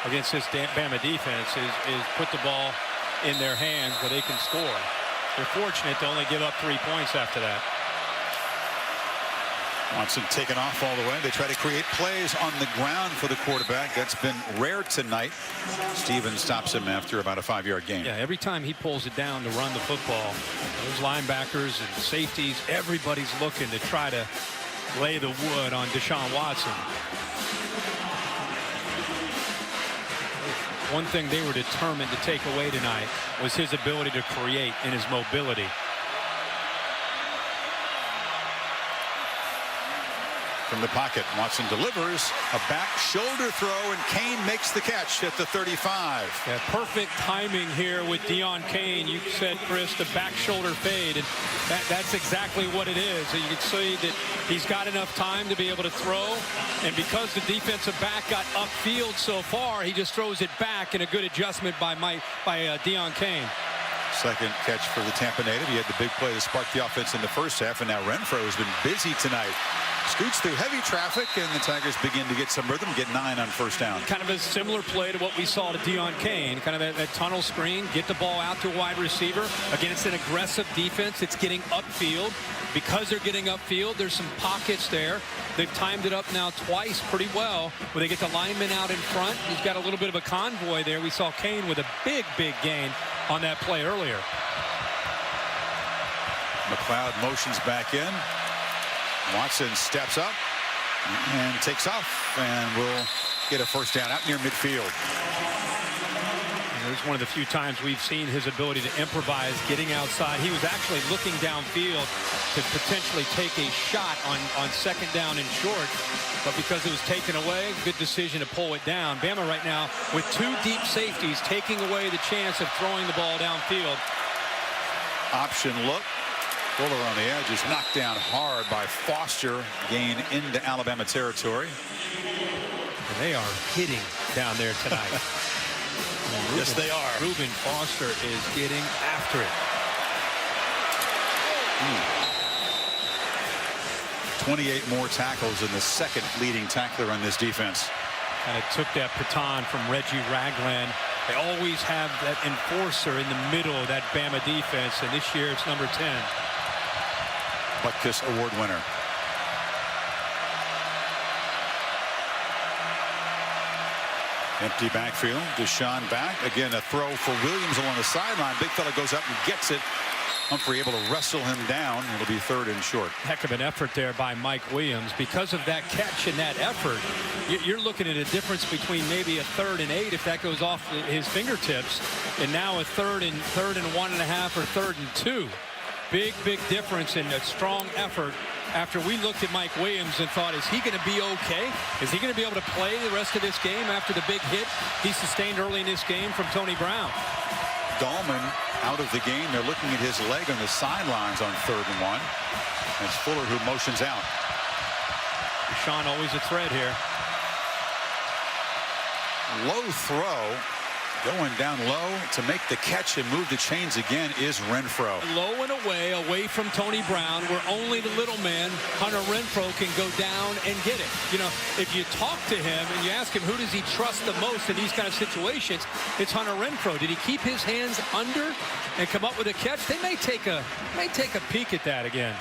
against this Bama defense is put the ball in their hands where they can score. They're fortunate to only give up 3 points after that. Watson taken off all the way. They try to create plays on the ground for the quarterback. That's been rare tonight. Stevens stops him after about a 5-yard gain. Yeah, every time he pulls it down to run the football, those linebackers and safeties, everybody's looking to try to lay the wood on Deshaun Watson. One thing they were determined to take away tonight was his ability to create and his mobility. From the pocket, Watson delivers a back shoulder throw, and Kane makes the catch at the 35. Yeah, perfect timing here with Deon Kane. You said, Chris, the back shoulder fade, and that's exactly what it is. So you can see that he's got enough time to be able to throw, and because the defensive back got upfield so far, he just throws it back, and a good adjustment by Deon Kane. Second catch for the Tampa native. He had the big play to spark the offense in the first half, and now Renfro has been busy tonight. Scoots through heavy traffic, and the Tigers begin to get some rhythm, get 9 on first down. Kind of a similar play to what we saw to Deon Kane. Kind of that tunnel screen, get the ball out to a wide receiver. Again, it's an aggressive defense. It's getting upfield. Because they're getting upfield, there's some pockets there. They've timed it up now twice pretty well, where they get the lineman out in front. He's got a little bit of a convoy there. We saw Kane with a big gain on that play earlier. McLeod motions back in. Watson steps up and takes off and will get a first down out near midfield. It's one of the few times we've seen his ability to improvise, getting outside. He was actually looking downfield to potentially take a shot on second down and short, but because it was taken away, good decision to pull it down. Bama right now with 2 deep safeties taking away the chance of throwing the ball downfield. Option look. Fuller on the edge is knocked down hard by Foster. Gain into Alabama territory. And they are hitting down there tonight. Yes, they are. Reuben Foster is getting after it. 28 more tackles and the second leading tackler on this defense. Kind of took that baton from Reggie Ragland. They always have that enforcer in the middle of that Bama defense, and this year it's number 10. Butkus Award winner. Empty backfield. Deshaun back. Again, a throw for Williams along the sideline. Big fella goes up and gets it. Humphrey able to wrestle him down. It'll be 3rd and short. Heck of an effort there by Mike Williams. Because of that catch and that effort, you're looking at a difference between maybe a 3rd and 8 if that goes off his fingertips, and now a 3rd and 1.5 or 3rd and 2. Big difference in a strong effort. After we looked at Mike Williams and thought, is he going to be okay? Is he going to be able to play the rest of this game after the big hit he sustained early in this game from Tony Brown? Dahlman out of the game. They're looking at his leg on the sidelines on 3rd and 1. It's Fuller who motions out. Deshaun always a threat here. Low throw. Going down low to make the catch and move the chains again is Renfro. Low and away from Tony Brown, where only the little man, Hunter Renfro, can go down and get it. You know, if you talk to him and you ask him who does he trust the most in these kind of situations, it's Hunter Renfro. Did he keep his hands under and come up with a catch? They may take a peek at that again.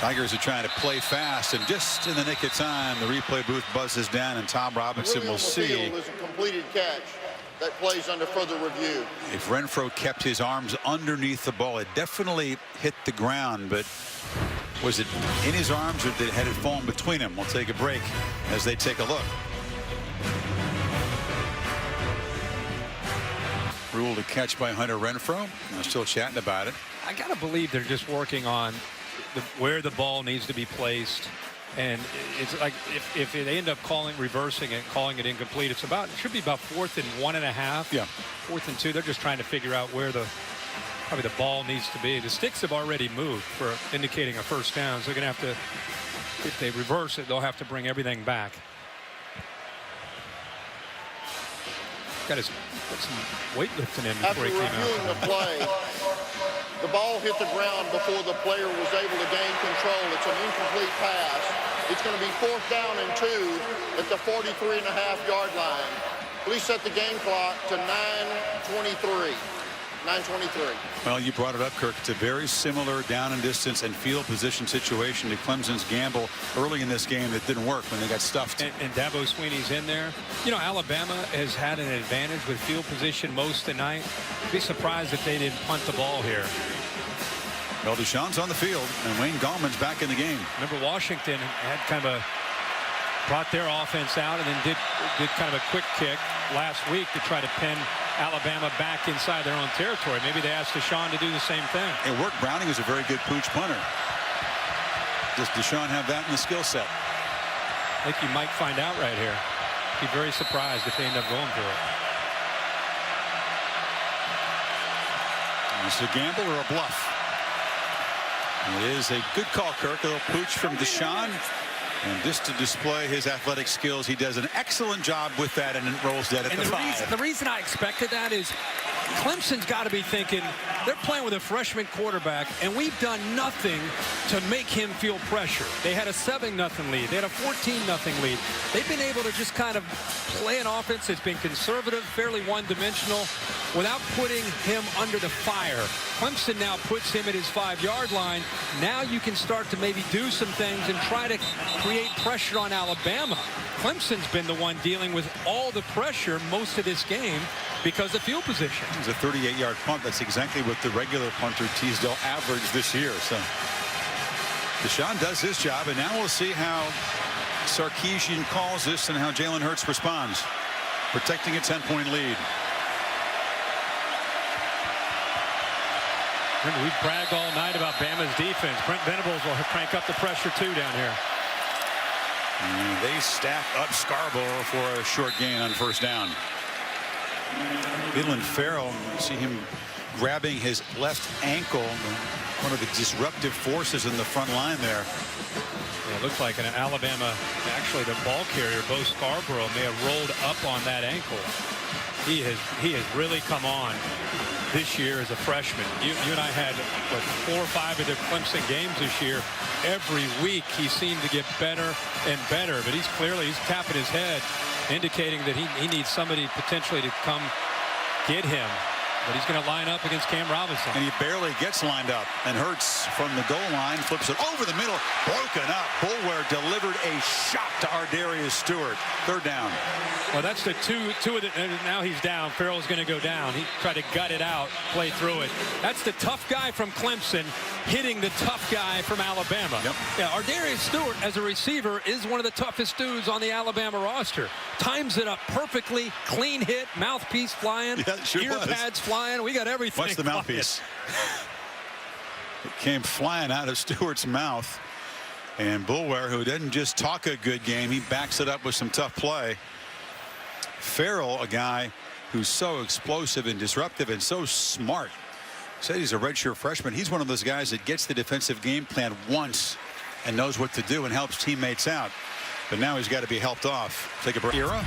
Tigers are trying to play fast, and just in the nick of time, the replay booth buzzes down, and Tom Robinson will see. It was a completed catch that plays under further review. If Renfro kept his arms underneath the ball, it definitely hit the ground, but was it in his arms or had it fallen between them? We'll take a break as they take a look. Ruled a catch by Hunter Renfro. They're still chatting about it. I got to believe they're just working on where the ball needs to be placed. And it's like if they end up reversing it, calling it incomplete, it should be about 4th and 1.5. Yeah. 4th and 2. They're just trying to figure out where probably the ball needs to be. The sticks have already moved for indicating a first down. So they're going to have to, if they reverse it, they'll have to bring everything back. Got some weightlifting in before he came out. After reviewing the play, the ball hit the ground before the player was able to gain control. It's an incomplete pass. It's going to be 4th down and 2 at the 43.5-yard line. Please set the game clock to 9:23. 9:23. Well, you brought it up, Kirk. It's a very similar down and distance and field position situation to Clemson's gamble early in this game that didn't work when they got stuffed. And Dabo Swinney's in there. You know, Alabama has had an advantage with field position most tonight. I'd be surprised if they didn't punt the ball here. Well, Deshaun's on the field, and Wayne Gallman's back in the game. Remember, Washington had kind of brought their offense out and then did kind of a quick kick last week to try to pin Alabama back inside their own territory. Maybe they asked Deshaun to do the same thing. It worked. Browning is a very good pooch punter. Does Deshaun have that in the skill set? I think you might find out right here. Be very surprised if they end up going for it. Is it a gamble or a bluff? It is a good call, Kirk. A little pooch from Deshaun. And just to display his athletic skills, he does an excellent job with that, and it rolls dead at the 5. The reason I expected that is Clemson's got to be thinking they're playing with a freshman quarterback, and we've done nothing to make him feel pressure. They had a 7-0 lead. They had a 14-0 lead. They've been able to just kind of play an offense that's been conservative, fairly one-dimensional, without putting him under the fire. Clemson now puts him at his 5-yard line. Now you can start to maybe do some things and try to create pressure on Alabama. Clemson's been the one dealing with all the pressure most of this game because of field position. It's a 38-yard punt. That's exactly what the regular punter Teasdale averaged this year. So Deshaun does his job, and now we'll see how Sarkisian calls this and how Jalen Hurts responds. Protecting a 10-point lead. Remember, we bragged all night about Bama's defense. Brent Venables will crank up the pressure too down here. And they stack up Scarborough for a short gain on first down. Midland Farrell, see him grabbing his left ankle, one of the disruptive forces in the front line there. Yeah, it looks like an Alabama, actually the ball carrier, Bo Scarborough, may have rolled up on that ankle. He has really come on this year as a freshman. You and I had, what, 4 or 5 of the Clemson games this year. Every week he seemed to get better and better, but he's tapping his head, indicating that he needs somebody potentially to come get him. But he's going to line up against Cam Robinson. And he barely gets lined up. And Hurts from the goal line flips it over the middle. Broken up. Boulware delivered a shot to Ardarius Stewart. Third down. Well, that's the two of the. Now he's down. Farrell's going to go down. He tried to gut it out, play through it. That's the tough guy from Clemson hitting the tough guy from Alabama. Yep. Yeah, Ardarius Stewart as a receiver is one of the toughest dudes on the Alabama roster. Times it up perfectly. Clean hit. Mouthpiece flying. Yeah, sure ear was. pads flying. We got everything. Watch the mouthpiece. It came flying out of Stewart's mouth. And Boulware, who didn't just talk a good game, he backs it up with some tough play. Farrell, a guy who's so explosive and disruptive and so smart. Said he's a redshirt freshman. He's one of those guys that gets the defensive game plan once and knows what to do and helps teammates out. But now he's got to be helped off. Take a break. Era.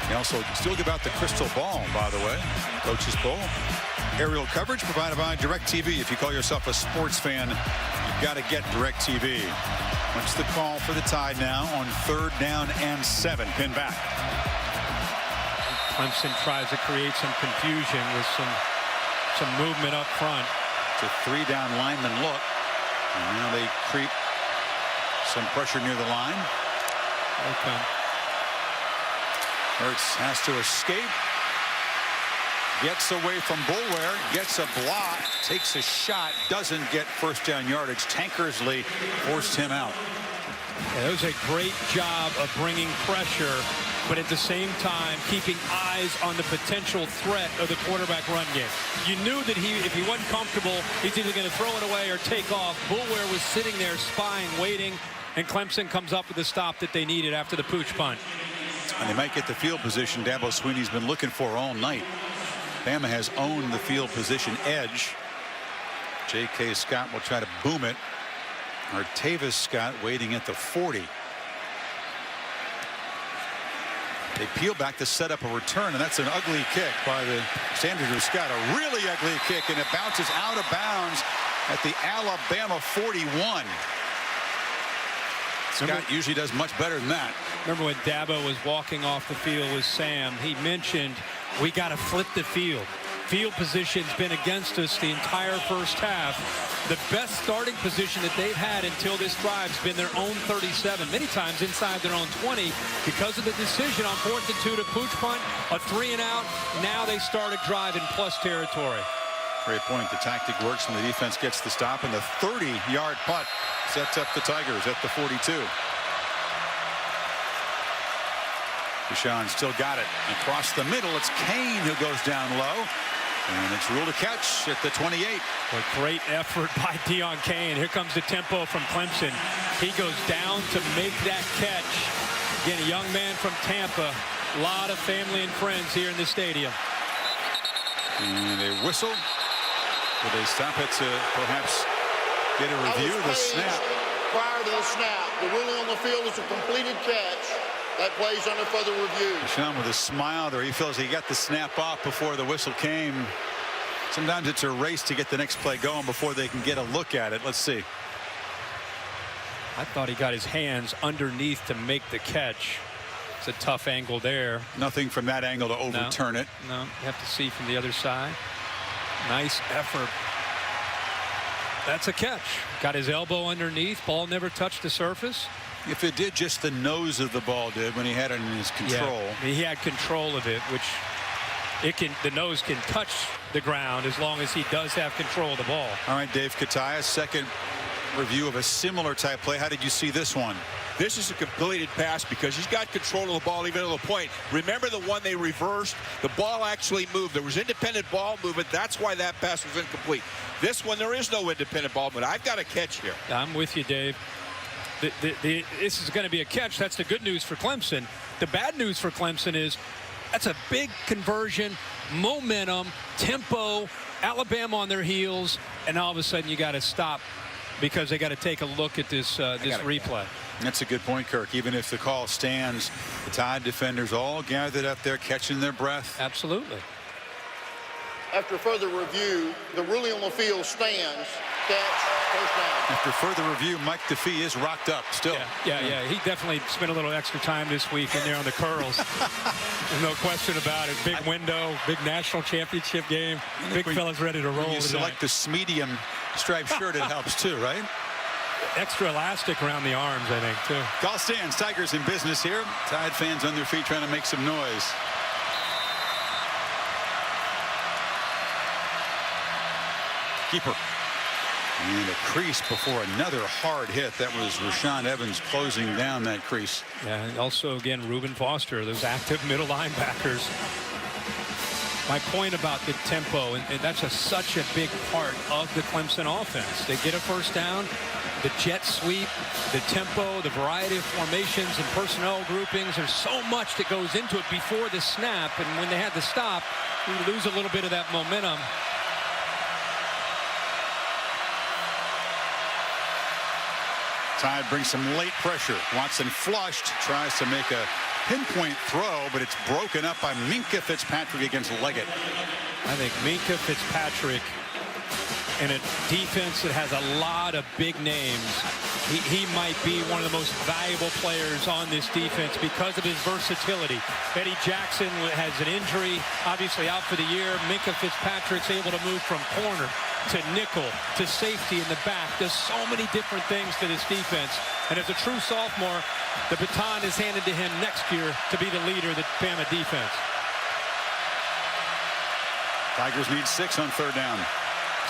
He also still give out the crystal ball, by the way. Coach's Bowl. Aerial coverage provided by DirecTV. If you call yourself a sports fan, you've got to get DirecTV. What's the call for the Tide now on 3rd down and 7? Pin back. Clemson tries to create some confusion with some movement up front. It's a 3-down lineman look. And now they creep some pressure near the line. Okay. Hurts has to escape. Gets away from Boulware. Gets a block. Takes a shot. Doesn't get first down yardage. Tankersley forced him out. Yeah, that was a great job of bringing pressure, but at the same time keeping eyes on the potential threat of the quarterback run game. You knew that if he wasn't comfortable, he's either going to throw it away or take off. Boulware was sitting there spying, waiting, and Clemson comes up with the stop that they needed after the pooch punt. And they might get the field position Dabo Swinney's been looking for all night. Bama has owned the field position edge. J.K. Scott will try to boom it. Artavis Scott waiting at the 40. They peel back to set up a return, and that's an ugly kick by the Sanders of Scott. A really ugly kick, and it bounces out of bounds at the Alabama 41. Scott usually does much better than that. Remember when Dabo was walking off the field with Sam, he mentioned we got to flip the field. Field position's been against us the entire first half. The best starting position that they've had until this drive's been their own 37, many times inside their own 20, because of the decision on 4th and 2 to pooch punt, a 3-and-out. Now they start a drive in plus territory. Great point. The tactic works when the defense gets the stop, and the 30-yard punt sets up the Tigers at the 42. Deshaun still got it. Across the middle, it's Kane who goes down low. And it's ruled a catch at the 28. A great effort by Deon Kane. Here comes the tempo from Clemson. He goes down to make that catch. Again, a young man from Tampa. A lot of family and friends here in the stadium. And they whistle. Will they stop it to perhaps get a review of the snap? Prior to the snap, the ruling on the field is a completed catch. That plays under further review. Deshaun with a smile there. He feels he got the snap off before the whistle came. Sometimes it's a race to get the next play going before they can get a look at it. Let's see. I thought he got his hands underneath to make the catch. It's a tough angle there. Nothing from that angle to overturn it. No, you have to see from the other side. Nice effort. That's a catch. Got his elbow underneath. Ball never touched the surface. If it did, just the nose of the ball did when he had it in his control. Yeah, he had control of it, which the nose can touch the ground as long as he does have control of the ball. All right, Dave Katiah, second review of a similar type play. How did you see this one? This is a completed pass because he's got control of the ball even to the point. Remember the one they reversed? The ball actually moved. There was independent ball movement. That's why that pass was incomplete. This one, there is no independent ball movement. I've got a catch here. I'm with you, Dave. This is going to be a catch. That's the good news for Clemson. The bad news for Clemson is that's a big conversion, momentum, tempo, Alabama on their heels, and all of a sudden you got to stop because they got to take a look at this replay. That's a good point, Kirk. Even if the call stands, the Tide defenders all gathered up there catching their breath. Absolutely. After further review, the ruling on the field stands. Catch, first down. After further review, Mike DeFee is rocked up still. Yeah. He definitely spent a little extra time this week in there on the curls. There's no question about it. Big window, big national championship game. Big fella's ready to roll. When you select this medium striped shirt, it helps too, right? Extra elastic around the arms, I think, too. Call stands. Tigers in business here. Tide fans on their feet trying to make some noise. Keeper. And a crease before another hard hit. That was Rashaan Evans closing down that crease. Yeah, and also, again, Reuben Foster, those active middle linebackers. My point about the tempo, and that's such a big part of the Clemson offense. They get a first down, the jet sweep, the tempo, the variety of formations and personnel groupings. There's so much that goes into it before the snap, and when they had to stop, we lose a little bit of that momentum. Tide brings some late pressure. Watson flushed, tries to make a pinpoint throw, but it's broken up by Minkah Fitzpatrick against Leggett. I think Minkah Fitzpatrick in a defense that has a lot of big names. He might be one of the most valuable players on this defense because of his versatility. Eddie Jackson has an injury, obviously out for the year. Minkah Fitzpatrick's able to move from corner to nickel to safety in the back. There's so many different things to this defense. And as a true sophomore, the baton is handed to him next year to be the leader of the Bama defense. Tigers need 6 on third down.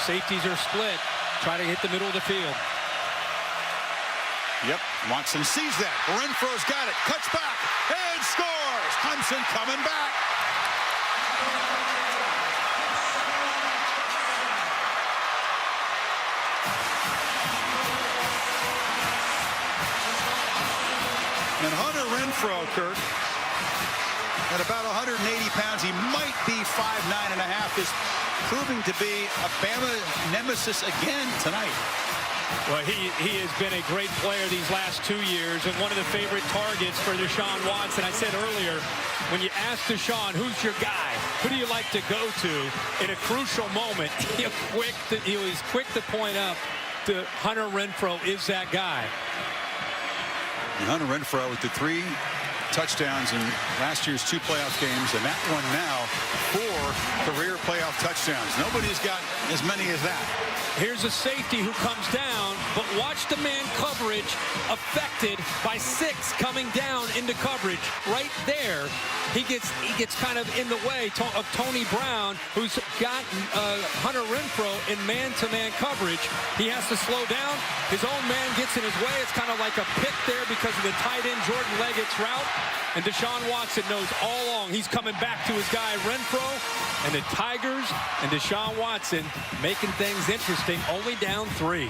Safeties are split. Try to hit the middle of the field. Yep, Watson sees that. Renfro's got it. Cuts back and scores. Clemson coming back. And Hunter Renfro, Kirk, at about 180 pounds, he might be 5'9½", is proving to be a Bama nemesis again tonight. Well, he has been a great player these last 2 years and one of the favorite targets for Deshaun Watson. I said earlier, when you ask Deshaun, who's your guy? Who do you like to go to in a crucial moment? He was quick to point up to Hunter Renfro is that guy. Hunter Renfro with the 3 touchdowns in last year's 2 playoff games, and that one now 4 career playoff touchdowns. Nobody's got as many as that. Here's a safety who comes down, but watch the man coverage affected by 6 coming down into coverage. Right there, he gets kind of in the way of Tony Brown, who's got Hunter Renfro in man-to-man coverage. He has to slow down. His own man gets in his way. It's kind of like a pick there because of the tight end Jordan Leggett's route. And Deshaun Watson knows all along he's coming back to his guy Renfro. And the Tigers and Deshaun Watson making things interesting, only down 3.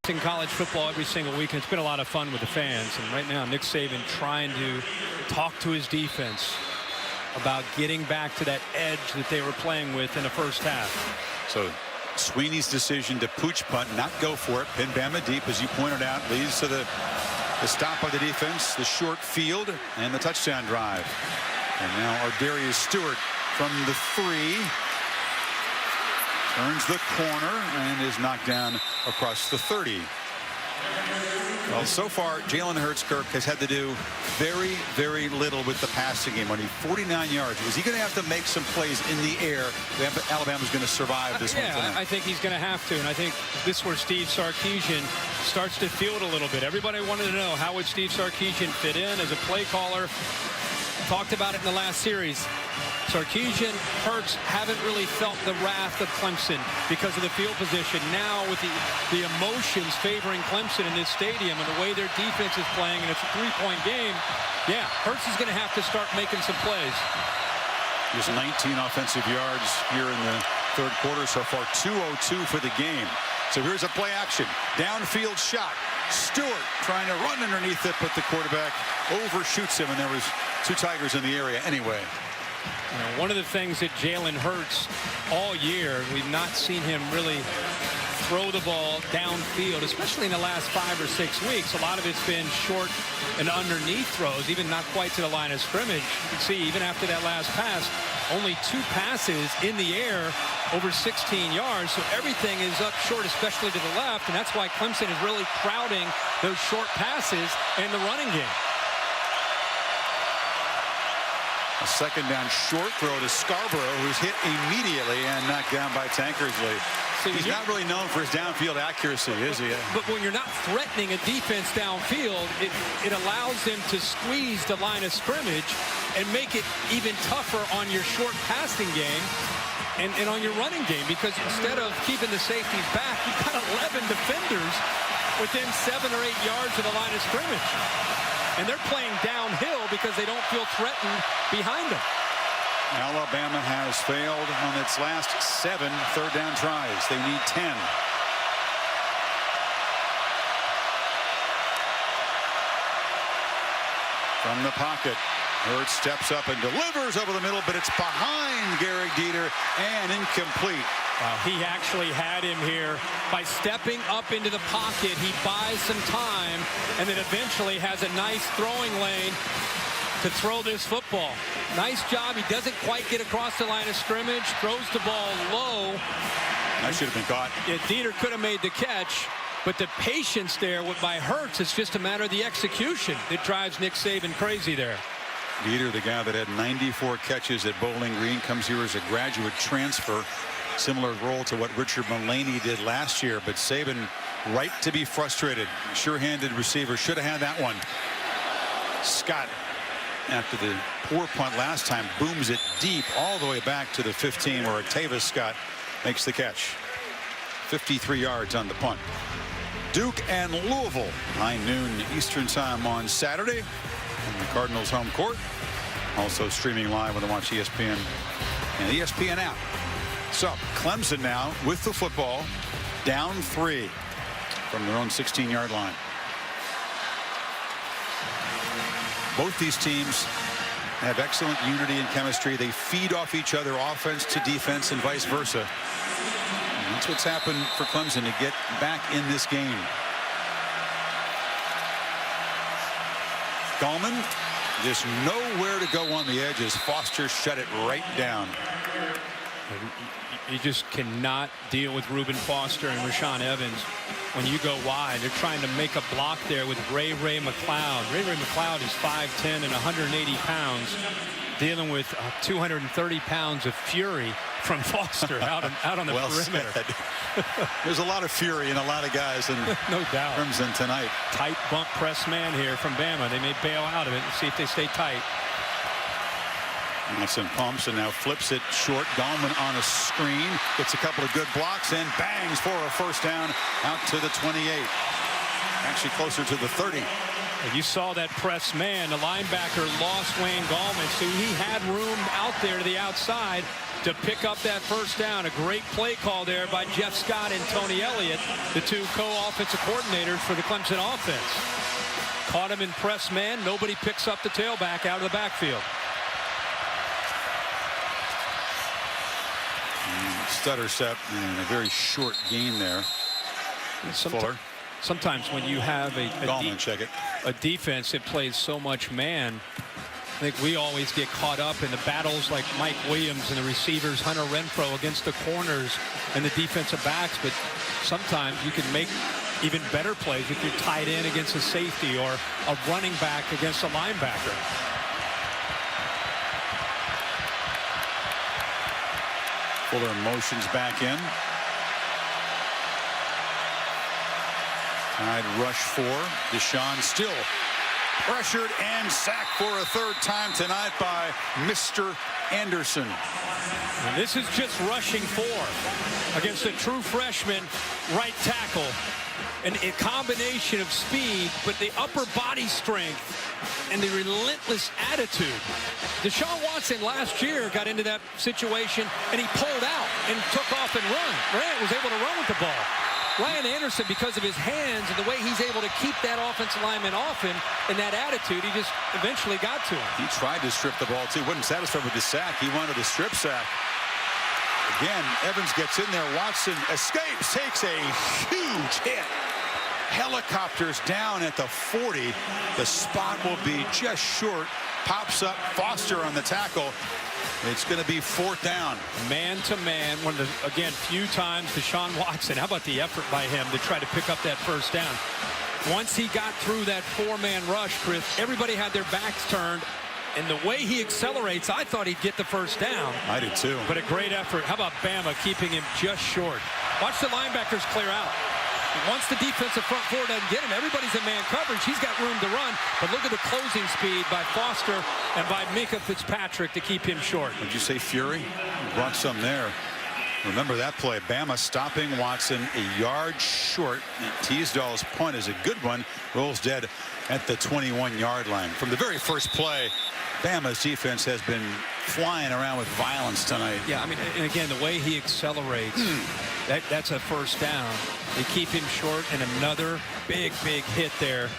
In college football every single week, and it's been a lot of fun with the fans. And right now, Nick Saban trying to talk to his defense about getting back to that edge that they were playing with in the first half. So Sweeney's decision to pooch punt, not go for it, pin Bama deep, as you pointed out, leads to the stop of the defense, the short field, and the touchdown drive. And now Ardarius Stewart from the 3 turns the corner and is knocked down across the 30. Well, so far, Jalen Hurts, Kirk, has had to do very, very little with the passing game. Only 49 yards. Was he going to have to make some plays in the air? Alabama's going to survive this one tonight. I think he's going to have to, and I think this is where Steve Sarkisian starts to feel it a little bit. Everybody wanted to know how would Steve Sarkisian fit in as a play caller. talked about it in the last series. Sarkisian, Hurts haven't really felt the wrath of Clemson because of the field position. Now with the emotions favoring Clemson in this stadium and the way their defense is playing, and it's a three-point game, yeah, Hurts is going to have to start making some plays. Just 19 offensive yards here in the third quarter so far. 2:02 for the game. So here's a play action. Downfield shot. Stewart trying to run underneath it, but the quarterback overshoots him, and there was two Tigers in the area anyway. You know, one of the things that Jalen Hurts all year, we've not seen him really throw the ball downfield, especially in the last 5 or 6 weeks. A lot of it's been short and underneath throws, even not quite to the line of scrimmage. You can see even after that last pass, only 2 passes in the air over 16 yards. So everything is up short, especially to the left. And that's why Clemson is really crowding those short passes in the running game. A second down short throw to Scarborough, who's hit immediately and knocked down by Tankersley. He's not really known for his downfield accuracy, is he? But when you're not threatening a defense downfield, it allows them to squeeze the line of scrimmage and make it even tougher on your short passing game and on your running game, because instead of keeping the safeties back, you've got 11 defenders within 7 or 8 yards of the line of scrimmage. And they're playing downhill because they don't feel threatened behind them. Alabama has failed on its last 7 third down tries. They need 10. From the pocket, Hurts steps up and delivers over the middle, but it's behind Garrett Dieter and incomplete. Wow, he actually had him here by stepping up into the pocket. He buys some time and then eventually has a nice throwing lane to throw this football. Nice job. He doesn't quite get across the line of scrimmage, throws the ball low. That should have been caught. Yeah, Dieter could have made the catch, but the patience there by Hurts, it's just a matter of the execution that drives Nick Saban crazy there. Dieter, the guy that had 94 catches at Bowling Green, comes here as a graduate transfer. Similar role to what Richard Mullaney did last year, but Saban right to be frustrated. Sure-handed receiver, should have had that one. Scott, after the poor punt last time, booms it deep all the way back to the 15, where Tavis Scott makes the catch. 53 yards on the punt. Duke and Louisville, 9 noon Eastern time on Saturday from the Cardinals home court. Also streaming live on the Watch ESPN and the ESPN app. So Clemson now with the football, down 3 from their own 16-yard line. Both these teams have excellent unity and chemistry. They feed off each other, offense to defense and vice versa. And that's what's happened for Clemson to get back in this game. Gallman just nowhere to go on the edges. Foster shut it right down. You just cannot deal with Reuben Foster and Rashaan Evans when you go wide. They're trying to make a block there with Ray McLeod. Ray McLeod is 5'10" and 180 pounds, dealing with 230 pounds of fury from Foster out on the perimeter. There's a lot of fury in a lot of guys in no doubt. Clemson tonight. Tight bump press man here from Bama. They may bail out of it and see if they stay tight. Nice and pumps and now flips it short. Gallman on a screen, gets a couple of good blocks and bangs for a first down out to the 28. Actually closer to the 30. And you saw that press man. The linebacker lost Wayne Gallman, so he had room out there to the outside to pick up that first down. A great play call there by Jeff Scott and Tony Elliott, the 2 co-offensive coordinators for the Clemson offense. Caught him in press man. Nobody picks up the tailback out of the backfield. Stutter step and a very short gain there. Fuller. Sometimes when you have a defense that plays so much man, I think we always get caught up in the battles like Mike Williams and the receivers, Hunter Renfrow against the corners and the defensive backs. But sometimes you can make even better plays if you're tied in against a safety or a running back against a linebacker. Fuller motions back in. Tide rush 4. Deshaun still Pressured and sacked for a third time tonight by Mr. Anderson. And this is just rushing 4 against a true freshman right tackle. And a combination of speed, but the upper body strength and the relentless attitude. Deshaun Watson last year got into that situation, and he pulled out and took off and was able to run with the ball. Ryan Anderson, because of his hands and the way he's able to keep that offensive lineman off him and that attitude, he just eventually got to him. He tried to strip the ball, too. Wasn't satisfied with the sack. He wanted a strip sack. Again, Evans gets in there. Watson escapes, takes a huge hit. Helicopters down at the 40. The spot will be just short. Pops up Foster on the tackle. It's going to be 4th down. Man to man. One of the, again, few times Deshaun Watson. How about the effort by him to try to pick up that first down? Once he got through that 4-man rush, Chris, everybody had their backs turned. And the way he accelerates, I thought he'd get the first down. I did too. But a great effort. How about Bama keeping him just short? Watch the linebackers clear out. Once the defensive front four doesn't get him, everybody's in man coverage. He's got room to run. But look at the closing speed by Foster and by Micah Fitzpatrick to keep him short. Did you say Fury? Brought some there. Remember that play. Bama stopping Watson a yard short. Teasdale's punt is a good one. Rolls dead at the 21-yard line. From the very first play, Bama's defense has been flying around with violence tonight. Yeah, I mean, and again, the way he accelerates, that's a first down. They keep him short, and another big hit there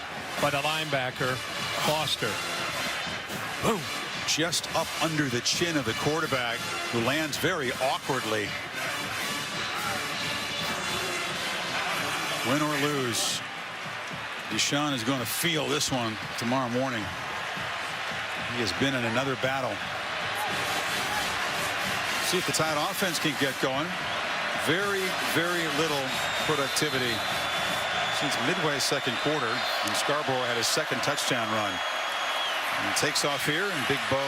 by the linebacker, Foster. Boom. Just up under the chin of the quarterback, who lands very awkwardly. Win or lose, Deshaun is going to feel this one tomorrow morning. He has been in another battle. See if the Tide offense can get going. Very little productivity since midway second quarter, and Scarborough had his second touchdown run. And takes off here, and Big Bo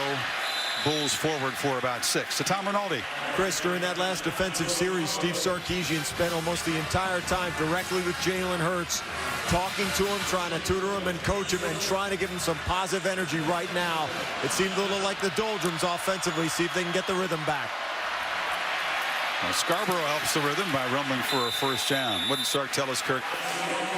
bulls forward for about 6 to Tom Rinaldi. Chris, during that last defensive series, Steve Sarkisian spent almost the entire time directly with Jalen Hurts, talking to him, trying to tutor him and coach him, and trying to give him some positive energy right now. It seemed a little like the doldrums offensively. See if they can get the rhythm back. Well, Scarborough helps the rhythm by rumbling for a first down. What did Sark tell us, Kirk?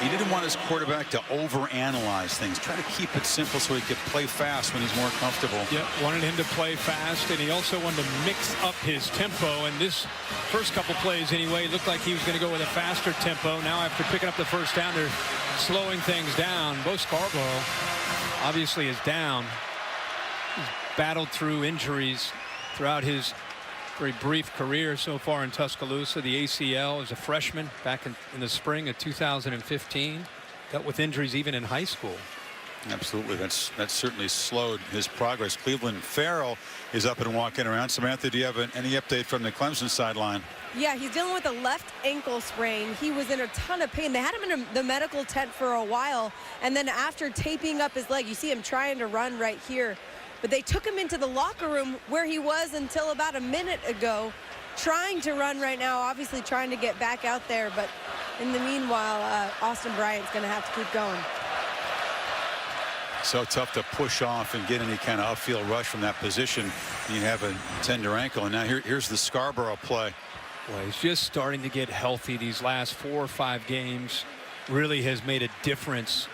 He didn't want his quarterback to overanalyze things. Try to keep it simple so he could play fast when he's more comfortable. Yep, wanted him to play fast, and he also wanted to mix up his tempo. And this first couple plays anyway, looked like he was going to go with a faster tempo. Now after picking up the first down, they're slowing things down. Bo Scarborough obviously is down. He's battled through injuries throughout his very brief career so far in Tuscaloosa. The ACL as a freshman back in the spring of 2015. Dealt with injuries even in high school. Absolutely. That's certainly slowed his progress. Cleveland Farrell is up and walking around. Samantha, do you have any update from the Clemson sideline? Yeah, he's dealing with a left ankle sprain. He was in a ton of pain. They had him in the medical tent for a while, and then after taping up his leg, you see him trying to run right here. But they took him into the locker room where he was until about a minute ago, trying to run right now, obviously trying to get back out there. But in the meanwhile, Austin Bryant's going to have to keep going. So tough to push off and get any kind of upfield rush from that position. You have a tender ankle. And now here's the Scarborough play. Well, he's just starting to get healthy. These last 4 or 5 games really has made a difference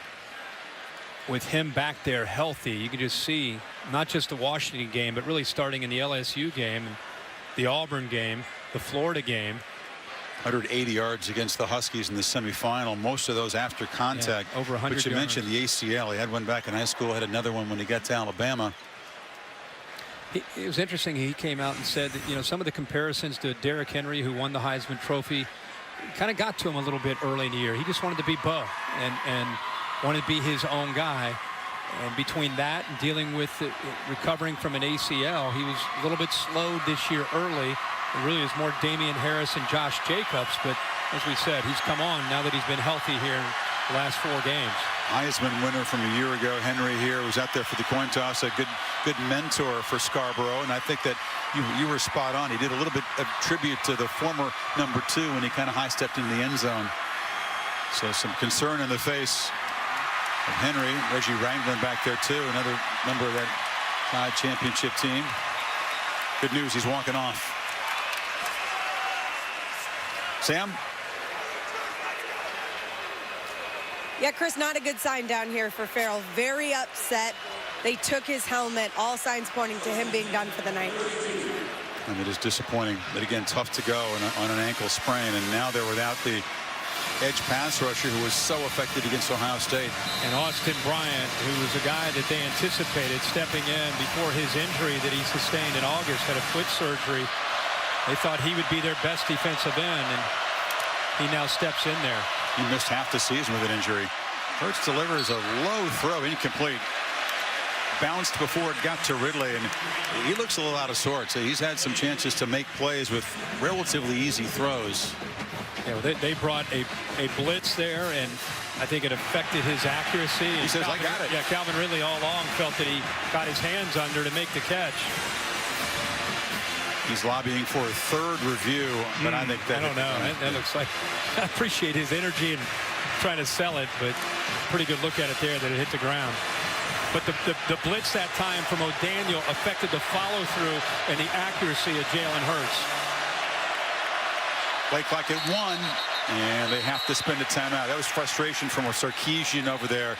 with him back there healthy. You can just see not just the Washington game, but really starting in the LSU game, the Auburn game, the Florida game. 180 yards against the Huskies in the semifinal. Most of those after contact. Yeah, over 100 But you yards. mentioned the ACL. He had one back in high school, had another one when he got to Alabama. It was interesting. He came out and said that, you know, some of the comparisons to Derrick Henry, who won the Heisman Trophy, kind of got to him a little bit early in the year. He just wanted to be Bo and wanted to be his own guy. And between that and dealing with recovering from an ACL, he was a little bit slowed this year early. It really is more Damian Harris and Josh Jacobs. But as we said, he's come on now that he's been healthy here in the last 4 games. Heisman winner from a year ago. Henry here was out there for the coin toss. A good mentor for Scarborough. And I think that you were spot on. He did a little bit of tribute to the former number 2 when he kind of high stepped into the end zone. So some concern in the face Henry, Reggie Wrangling back there too, another member of that Tide championship team. Good news, he's walking off. Sam? Yeah, Chris, not a good sign down here for Farrell. Very upset. They took his helmet, all signs pointing to him being done for the night. And it is disappointing, but again, tough to go on an ankle sprain, and now they're without the edge pass rusher who was so effective against Ohio State. And Austin Bryant, who was a guy that they anticipated stepping in before his injury that he sustained in August, had a foot surgery. They thought he would be their best defensive end, and he now steps in there. He missed half the season with an injury. Hurts delivers a low throw, incomplete. Bounced before it got to Ridley, and he looks a little out of sorts. He's had some chances to make plays with relatively easy throws. Yeah, well, they brought a blitz there, and I think it affected his accuracy. He says, Calvin, I got it. Yeah, Calvin Ridley all along felt that he got his hands under to make the catch. He's lobbying for a third review, but I think that... I don't know. That looks like... I appreciate his energy and trying to sell it, but pretty good look at it there that it hit the ground. But the blitz that time from O'Daniel affected the follow-through and the accuracy of Jalen Hurts. Play clock at 1, and they have to spend a timeout. That was frustration from a Sarkisian over there.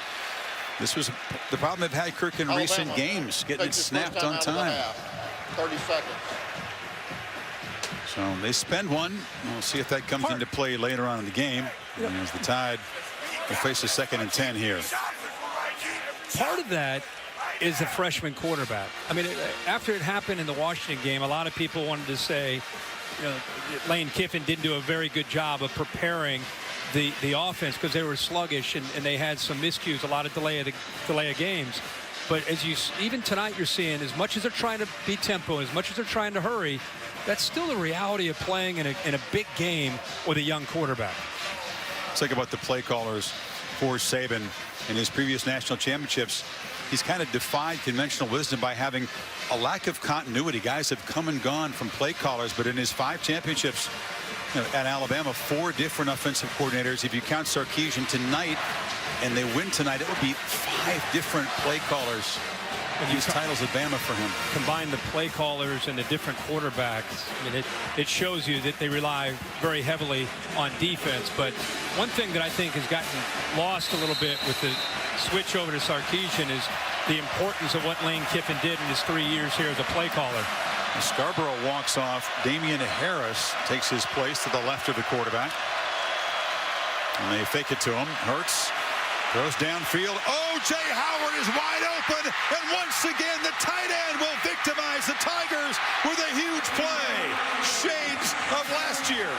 This was the problem they've had, Kirk, in recent games, getting it snapped on time. 30 seconds. So they spend one. We'll see if that comes into play later on in the game. And as the Tide will face a 2nd and 10 here. Part of that is the freshman quarterback. I mean, after it happened in the Washington game, a lot of people wanted to say, you know, Lane Kiffin didn't do a very good job of preparing the offense because they were sluggish and they had some miscues, a lot of delay of games. But as you even tonight, you're seeing as much as they're trying to beat tempo, as much as they're trying to hurry, that's still the reality of playing in a big game with a young quarterback. Let's think about the play callers for Saban in his previous national championships. He's kind of defied conventional wisdom by having a lack of continuity. Guys have come and gone from play callers, but in his 5 championships at Alabama, 4 different offensive coordinators. If you count Sarkisian tonight and they win tonight, it would be 5 different play callers. These titles at Bama for him. Combine the play callers and the different quarterbacks. I mean, it shows you that they rely very heavily on defense. But one thing that I think has gotten lost a little bit with the switch over to Sarkisian is the importance of what Lane Kiffin did in his 3 years here as a play caller. Scarborough walks off. Damian Harris takes his place to the left of the quarterback. And they fake it to him. Hurts throws downfield. O.J. Howard is wide open. And once again, the tight end will victimize the Tigers with a huge play. Shades of last year.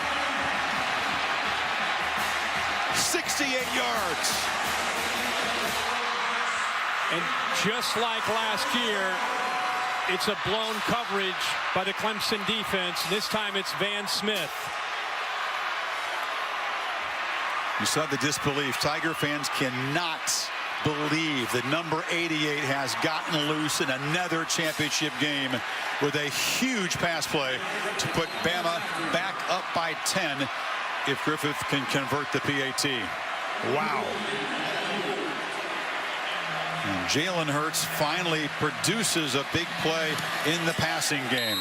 68 yards. And just like last year, it's a blown coverage by the Clemson defense. This time it's Van Smith. You saw the disbelief. Tiger fans cannot believe that number 88 has gotten loose in another championship game with a huge pass play to put Bama back up by 10 if Griffith can convert the PAT. Wow. And Jalen Hurts finally produces a big play in the passing game.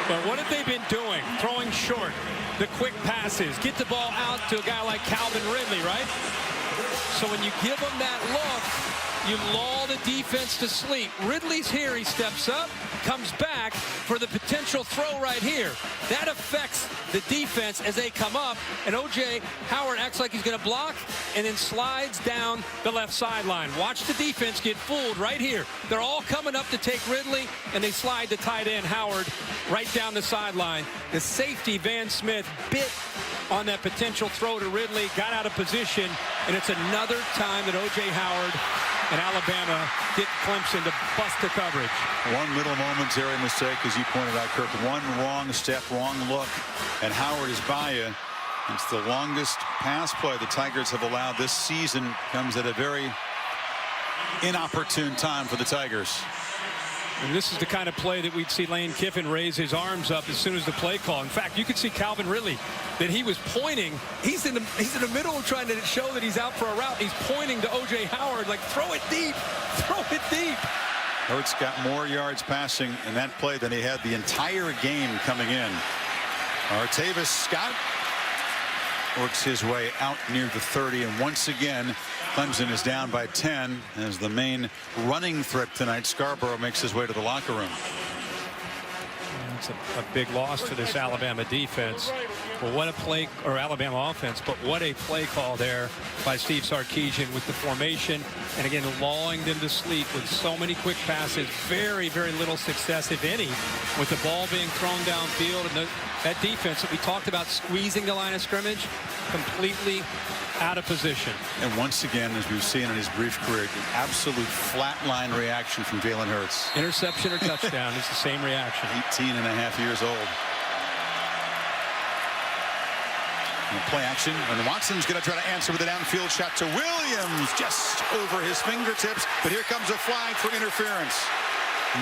But what have they been doing? Throwing short, the quick passes, get the ball out to a guy like Calvin Ridley, right? So when you give them that look, you lull the defense to sleep. Ridley's here, he steps up, comes back for the potential throw right here. That affects the defense as they come up, and O.J. Howard acts like he's going to block and then slides down the left sideline. Watch the defense get fooled right here. They're all coming up to take Ridley, and they slide the tight end Howard right down the sideline. The safety, Van Smith, bit on that potential throw to Ridley, got out of position, and it's another time that O.J. Howard and Alabama get Clemson to bust the coverage. One little momentary mistake, as you pointed out, Kirk. One wrong step, wrong look, and Howard is by you. It's the longest pass play the Tigers have allowed this season. Comes at a very inopportune time for the Tigers. And this is the kind of play that we'd see Lane Kiffin raise his arms up as soon as the play call. In fact, you could see Calvin Ridley that he was pointing. He's in the middle of trying to show that he's out for a route. He's pointing to O.J. Howard like, throw it deep, throw it deep. Hurts got more yards passing in that play than he had the entire game coming in. Artavis Scott works his way out near the 30, and once again Clemson is down by 10 as the main running threat tonight. Scarborough makes his way to the locker room. It's a big loss for this Alabama defense. Well, what a play, or Alabama offense, but what a play call there by Steve Sarkisian with the formation, and again lulling them to sleep with so many quick passes. Very, very little success, if any, with the ball being thrown downfield. And that defense that we talked about squeezing the line of scrimmage, completely out of position. And once again, as we've seen in his brief career, an absolute flatline reaction from Jalen Hurts. Interception or touchdown is the same reaction. 18.5 years old. And play action, and Watson's going to try to answer with a downfield shot to Williams, just over his fingertips, but here comes a flag for interference.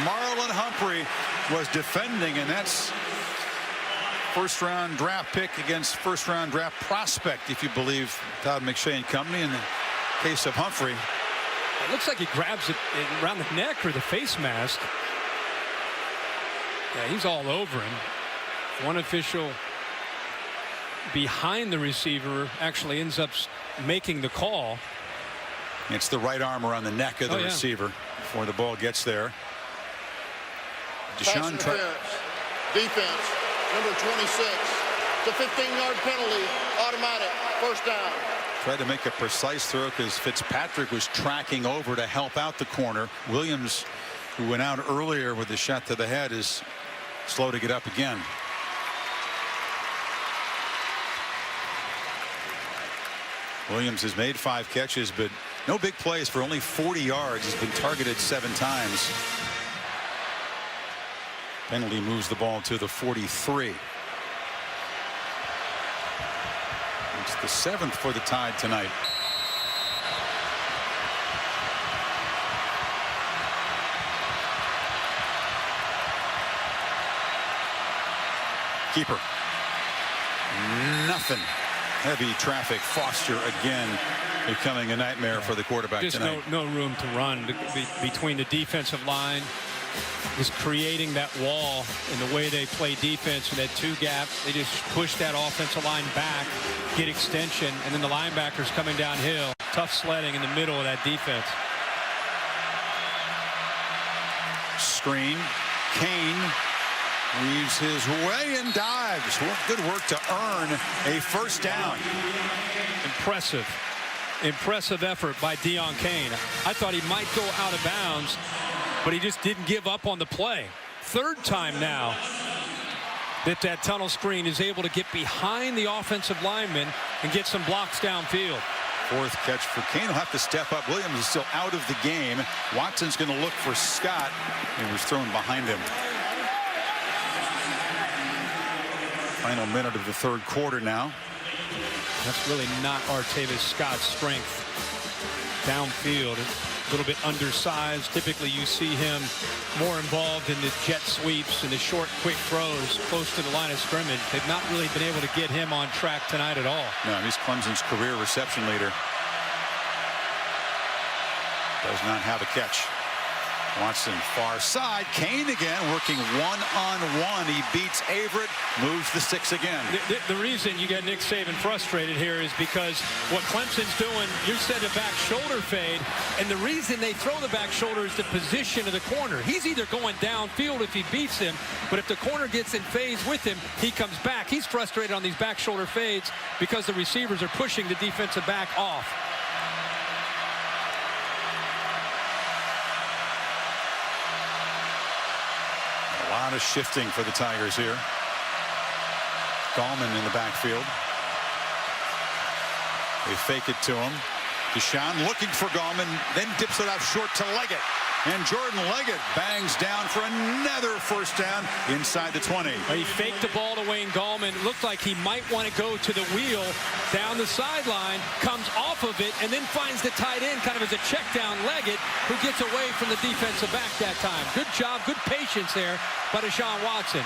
Marlon Humphrey was defending, and that's first-round draft pick against first-round draft prospect, if you believe Todd McShay and company. In the case of Humphrey, it looks like he grabs it around the neck or the face mask. Yeah, he's all over him. One official behind the receiver actually ends up making the call. It's the right arm around the neck of the receiver before the ball gets there. Pass interference. Defense, number 26. It's a 15-yard penalty, automatic, first down. Tried to make a precise throw because Fitzpatrick was tracking over to help out the corner. Williams, who went out earlier with the shot to the head, is slow to get up again. Williams has made 5 catches, but no big plays for only 40 yards. He's been targeted 7 times. Penalty moves the ball to the 43. It's the 7th for the Tide tonight. Keeper. Nothing. Heavy traffic. Foster again becoming a nightmare for the quarterback just tonight. No room to run between the defensive line. Is creating that wall in the way they play defense in that 2 gap. They just push that offensive line back, get extension, and then the linebackers coming downhill. Tough sledding in the middle of that defense. Screen. Kane weaves his way and dives. Good work to earn a first down. Impressive effort by Deon Kane. I thought he might go out of bounds, but he just didn't give up on the play. 3rd time now that tunnel screen is able to get behind the offensive lineman and get some blocks downfield. 4th catch for Kane. Will have to step up. Williams is still out of the game. Watson's going to look for Scott. He was thrown behind him. Final minute of the 3rd quarter now. That's really not Artavis Scott's strength. Downfield, a little bit undersized. Typically you see him more involved in the jet sweeps and the short, quick throws close to the line of scrimmage. They've not really been able to get him on track tonight at all. No, he's Clemson's career reception leader. Does not have a catch. Watson far side. Kane again working one-on-one. He beats Averett, moves the 6 again. The reason you got Nick Saban frustrated here is because what Clemson's doing, you said a back shoulder fade, and the reason they throw the back shoulder is the position of the corner. He's either going downfield if he beats him, but if the corner gets in phase with him, he comes back. He's frustrated on these back shoulder fades because the receivers are pushing the defensive back off. A lot of shifting for the Tigers here. Gallman in the backfield. They fake it to him. Deshaun looking for Gallman, then dips it out short to Leggett. And Jordan Leggett bangs down for another first down inside the 20. He faked the ball to Wayne Gallman. Looked like he might want to go to the wheel down the sideline, comes off of it, and then finds the tight end kind of as a check down Leggett, who gets away from the defensive back that time. Good job, good patience there by Deshaun Watson.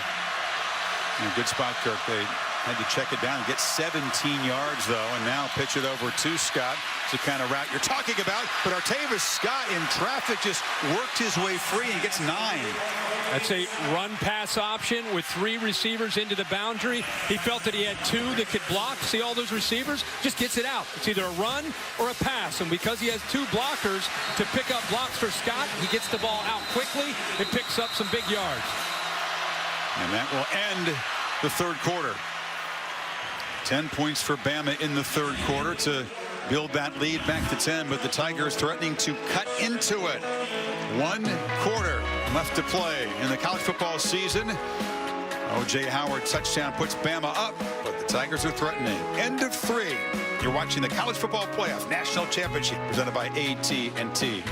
And good spot, Kirk. They had to check it down and get 17 yards, though, and now pitch it over to Scott. It's the kind of route you're talking about, but Artavis Scott in traffic just worked his way free and gets 9. That's a run-pass option with 3 receivers into the boundary. He felt that he had 2 that could block. See all those receivers? Just gets it out. It's either a run or a pass, and because he has 2 blockers to pick up blocks for Scott, he gets the ball out quickly and picks up some big yards. And that will end the third quarter. 10 points for Bama in the third quarter to build that lead back to 10, but the Tigers threatening to cut into it. 1 quarter left to play in the college football season. O.J. Howard touchdown puts Bama up, but the Tigers are threatening. End of 3. You're watching the College Football Playoff National Championship presented by AT&T.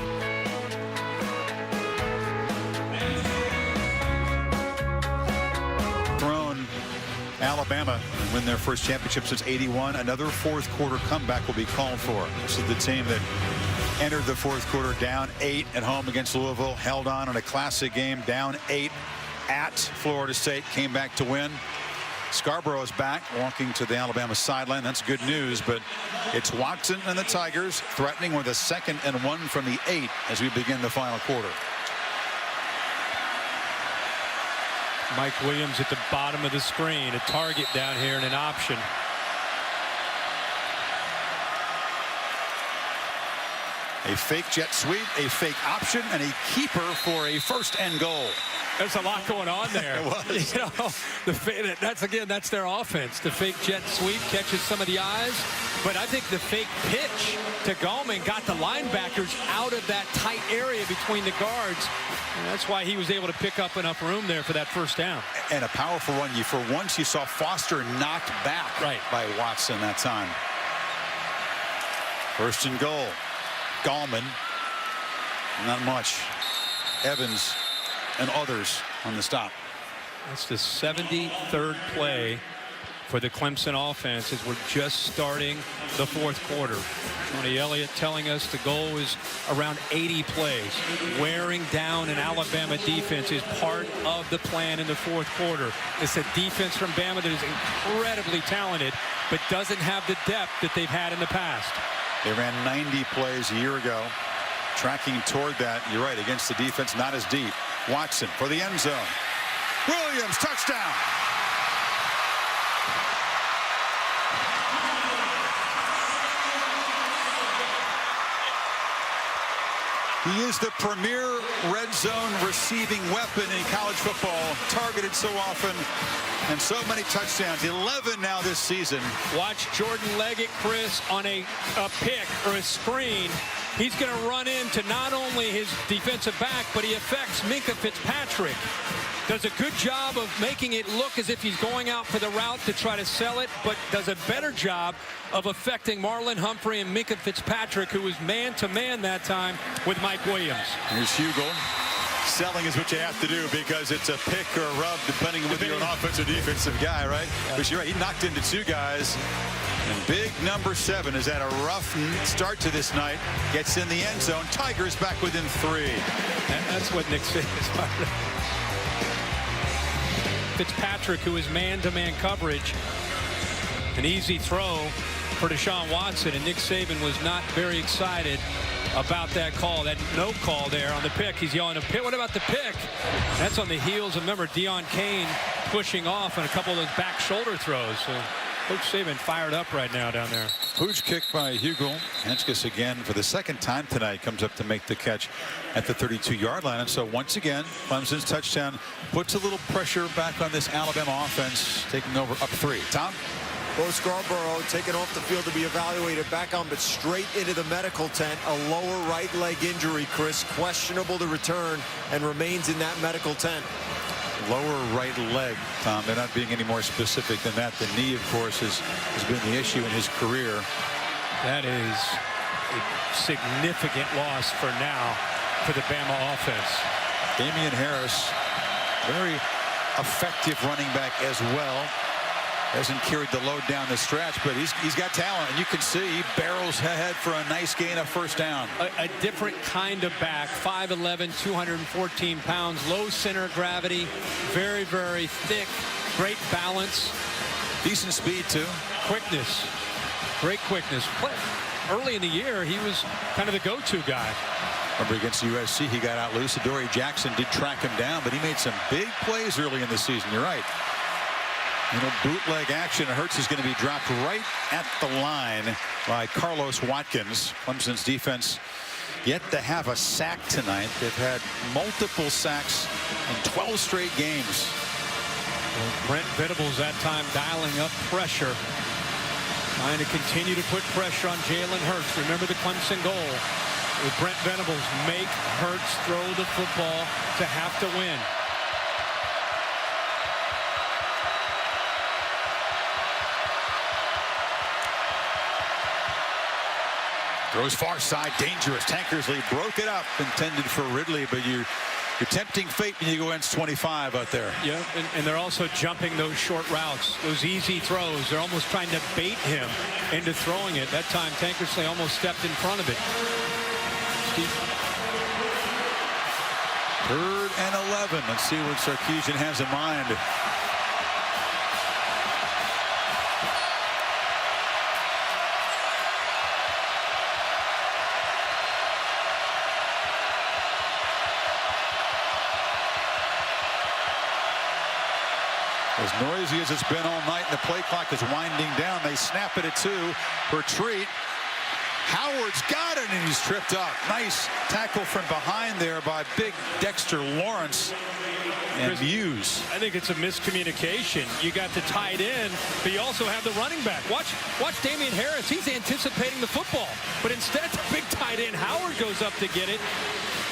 Alabama win their first championship since '81. Another fourth quarter comeback will be called for. This is the team that entered the fourth quarter down 8 at home against Louisville, held on in a classic game, down 8 at Florida State, came back to win. Scarborough is back, walking to the Alabama sideline. That's good news, but it's Watson and the Tigers threatening with a 2nd and 1 from the 8 as we begin the final quarter. Mike Williams at the bottom of the screen, a target down here and an option. A fake jet sweep, a fake option, and a keeper for a first and goal. There's a lot going on there. It was. You know, that's their offense. The fake jet sweep catches some of the eyes, but I think the fake pitch to Gallman got the linebackers out of that tight area between the guards. And that's why he was able to pick up enough room there for that first down. And a powerful run. For once, you saw Foster knocked back by Watson that time. First and goal. Gallman. Not much. Evans and others on the stop. That's the 73rd play for the Clemson offense as we're just starting the fourth quarter. Tony Elliott telling us the goal is around 80 plays. Wearing down an Alabama defense is part of the plan in the fourth quarter. It's a defense from Bama that is incredibly talented, but doesn't have the depth that they've had in the past. They ran 90 plays a year ago. Tracking toward that, you're right, against the defense not as deep. Watson for the end zone. Williams, touchdown. He is the premier red zone receiving weapon in college football. Targeted so often and so many touchdowns. 11 now this season. Watch Jordan Leggett, Chris, on a pick or a screen. He's going to run into not only his defensive back, but he affects Minkah Fitzpatrick. Does a good job of making it look as if he's going out for the route to try to sell it, but does a better job of affecting Marlon Humphrey and Minkah Fitzpatrick, who was man-to-man that time with Mike Williams. Here's Hugel. Selling is what you have to do because it's a pick or a rub, depending on whether you're an offensive or defensive guy, right? Yeah. But you're right, he knocked into 2 guys. And big number 7 has had a rough start to this night. Gets in the end zone. Tigers back within 3. And that's what Nick said is hard. Fitzpatrick, who is man-to-man coverage. An easy throw for Deshaun Watson, and Nick Saban was not very excited about that call, that no call there on the pick. He's yelling, what about the pick? That's on the heels of, remember, Deion Kane pushing off on a couple of those back shoulder throws. So Coach Saban fired up right now down there. Pooch kick by Hugel. Henskis again for the 2nd time tonight comes up to make the catch at the 32-yard line. And so once again, Clemson's touchdown puts a little pressure back on this Alabama offense, taking over up 3. Tom? Bo Scarborough taken off the field to be evaluated, back on, but straight into the medical tent. A lower right leg injury, Chris. Questionable to return and remains in that medical tent. Lower right leg, Tom. They're not being any more specific than that. The knee, of course, has been the issue in his career. That is a significant loss for now for the Bama offense. Damian Harris, very effective running back as well. Hasn't carried the load down the stretch, but he's got talent, and you can see he barrels ahead for a nice gain of first down. A different kind of back, 5'11", 214 pounds, low center of gravity, very, very thick, great balance. Decent speed, too. Quickness, great quickness. Early in the year, he was kind of the go-to guy. Remember, against USC, he got out loose. Adoree Jackson did track him down, but he made some big plays early in the season. You're right. You know, bootleg action. Hurts is going to be dropped right at the line by Carlos Watkins. Clemson's defense yet to have a sack tonight. They've had multiple sacks in 12 straight games. Well, Brent Venables that time dialing up pressure, trying to continue to put pressure on Jalen Hurts. Remember the Clemson goal with Brent Venables: make Hurts throw the football to have to win. Throws far side, dangerous. Tankersley broke it up, intended for Ridley, but you're tempting fate when you go against 25 out there. Yeah, and they're also jumping those short routes, those easy throws. They're almost trying to bait him into throwing it. That time, Tankersley almost stepped in front of it. 3rd and 11. Let's see what Sarkisian has in mind. As noisy as it's been all night, and the play clock is winding down. They snap it at 2. Retreat. Howard's got it, and he's tripped up. Nice tackle from behind there by big Dexter Lawrence and Muse. I think it's a miscommunication. You got the tight end, but you also have the running back. Watch Damian Harris. He's anticipating the football, but instead the big tight end Howard goes up to get it.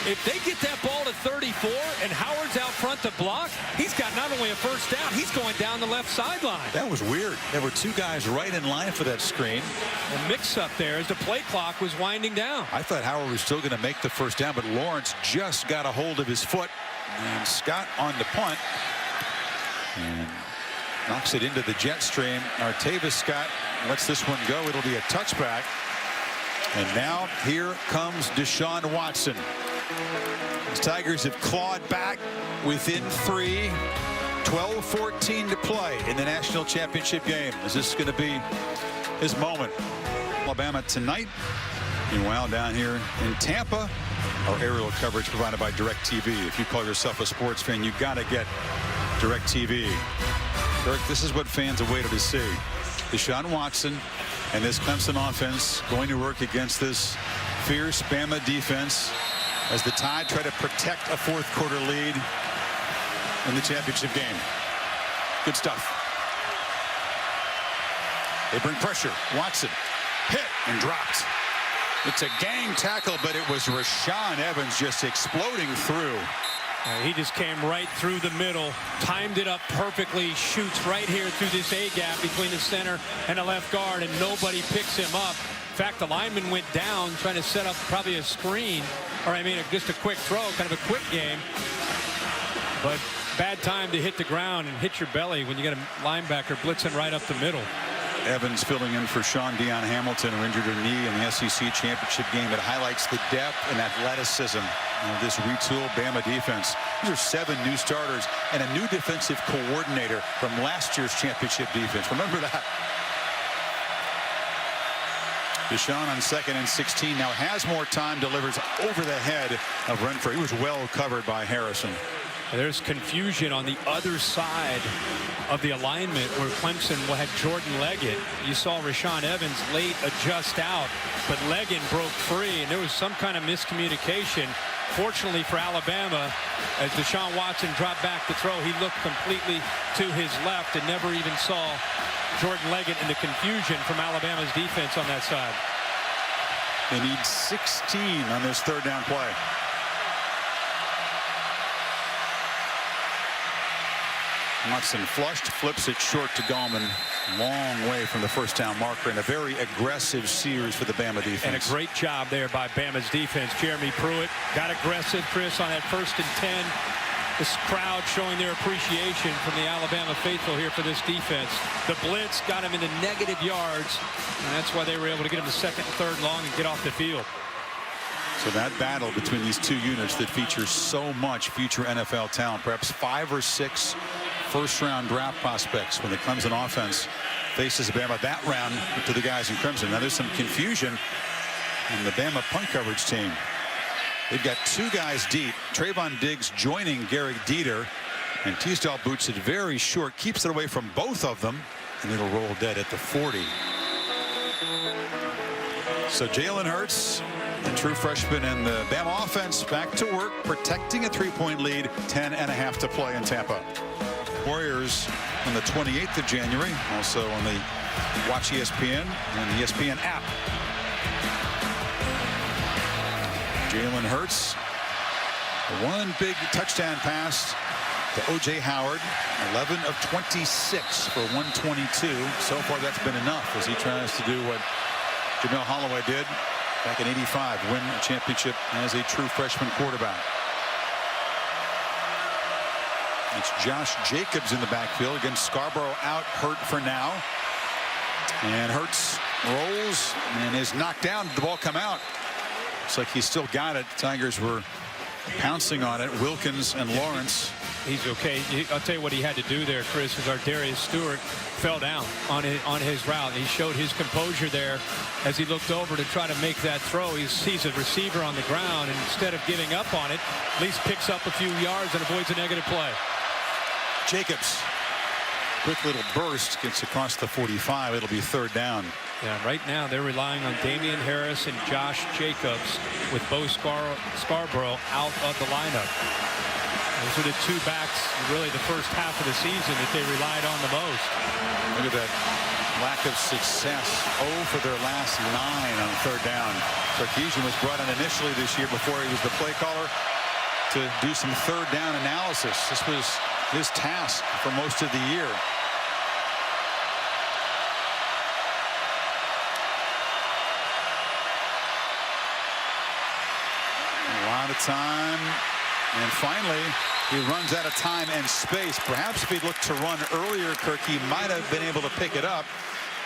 If they get that ball to 34 and Howard's out front to block, he's got not only a first down, he's going down the left sideline. That was weird. There were 2 guys right in line for that screen. A mix-up there as the play clock was winding down. I thought Howard was still going to make the first down, but Lawrence just got a hold of his foot. And Scott on the punt. And knocks it into the jet stream. Artavis Scott lets this one go. It'll be a touchback. And now here comes Deshaun Watson. The Tigers have clawed back within 3. 12-14 to play in the national championship game. Is this going to be his moment? Alabama tonight. Meanwhile, down here in Tampa, our aerial coverage provided by DirecTV. If you call yourself a sports fan, you got to get DirecTV. Eric, this is what fans have waited to see. Deshaun Watson and this Clemson offense going to work against this fierce Bama defense as the Tide try to protect a 4th quarter lead in the championship game. Good stuff. They bring pressure. Watson hit and dropped. It's a gang tackle, but it was Rashaan Evans just exploding through. He just came right through the middle, timed it up perfectly, shoots right here through this A-gap between the center and the left guard, and nobody picks him up. In fact, the lineman went down trying to set up probably a screen, or I mean just a quick throw, kind of a quick game. But bad time to hit the ground and hit your belly when you get a linebacker blitzing right up the middle. Evans filling in for Sean Dion Hamilton, who injured her knee in the SEC championship game. It highlights the depth and athleticism of this retooled Bama defense. These are 7 new starters and a new defensive coordinator from last year's championship defense. Remember that. Deshaun on 2nd and 16 now has more time, delivers over the head of Renfro. He was well covered by Harrison. There's confusion on the other side of the alignment where Clemson had Jordan Leggett. You saw Rashaan Evans late adjust out, but Leggett broke free, and there was some kind of miscommunication. Fortunately for Alabama, as Deshaun Watson dropped back to throw, he looked completely to his left and never even saw Jordan Leggett in the confusion from Alabama's defense on that side. They need 16 on this 3rd down play. Watson flushed, flips it short to Gallman. Long way from the first down marker, and a very aggressive series for the Bama defense. And a great job there by Bama's defense. Jeremy Pruitt got aggressive, Chris, on that 1st and 10. This crowd showing their appreciation from the Alabama faithful here for this defense. The blitz got him into negative yards, and that's why they were able to get him to 2nd and 3rd long and get off the field. So that battle between these two units that features so much future NFL talent, perhaps 5 or 6 first-round draft prospects when the Clemson offense faces Bama that round to the guys in crimson. Now there's some confusion in the Bama punt coverage team. They've got 2 guys deep. Trayvon Diggs joining Garrick Dieter, and Teasdale boots it very short, keeps it away from both of them, and it'll roll dead at the 40. So Jalen Hurts, the true freshman in the Bama offense, back to work, protecting a 3-point lead, 10.5 to play in Tampa. Warriors on the 28th of January, also on the Watch ESPN and the ESPN app. Jalen Hurts, one big touchdown pass to O.J. Howard, 11 of 26 for 122. So far, that's been enough as he tries to do what Jamel Holloway did back in '85, win a championship as a true freshman quarterback. It's Josh Jacobs in the backfield against Scarborough out, hurt for now. And Hurts rolls and is knocked down. Did the ball come out? Looks like he's still got it. Tigers were pouncing on it. Wilkins and Lawrence. He's okay. I'll tell you what he had to do there, Chris, is our Darius Stewart fell down on his route. He showed his composure there as he looked over to try to make that throw. He sees a receiver on the ground, and instead of giving up on it, at least picks up a few yards and avoids a negative play. Jacobs, quick little burst, gets across the 45. It'll be 3rd down. Yeah, right now they're relying on Damian Harris and Josh Jacobs with Bo Scarborough out of the lineup. Those are the 2 backs, really the first half of the season, that they relied on the most. Look at that lack of success. 0 for their last 9 on 3rd down. Sarkisian was brought in initially this year before he was the play caller to do some 3rd down analysis. This was his task for most of the year. A lot of time, and finally he runs out of time and space. Perhaps if he'd looked to run earlier, Kirk, he might have been able to pick it up,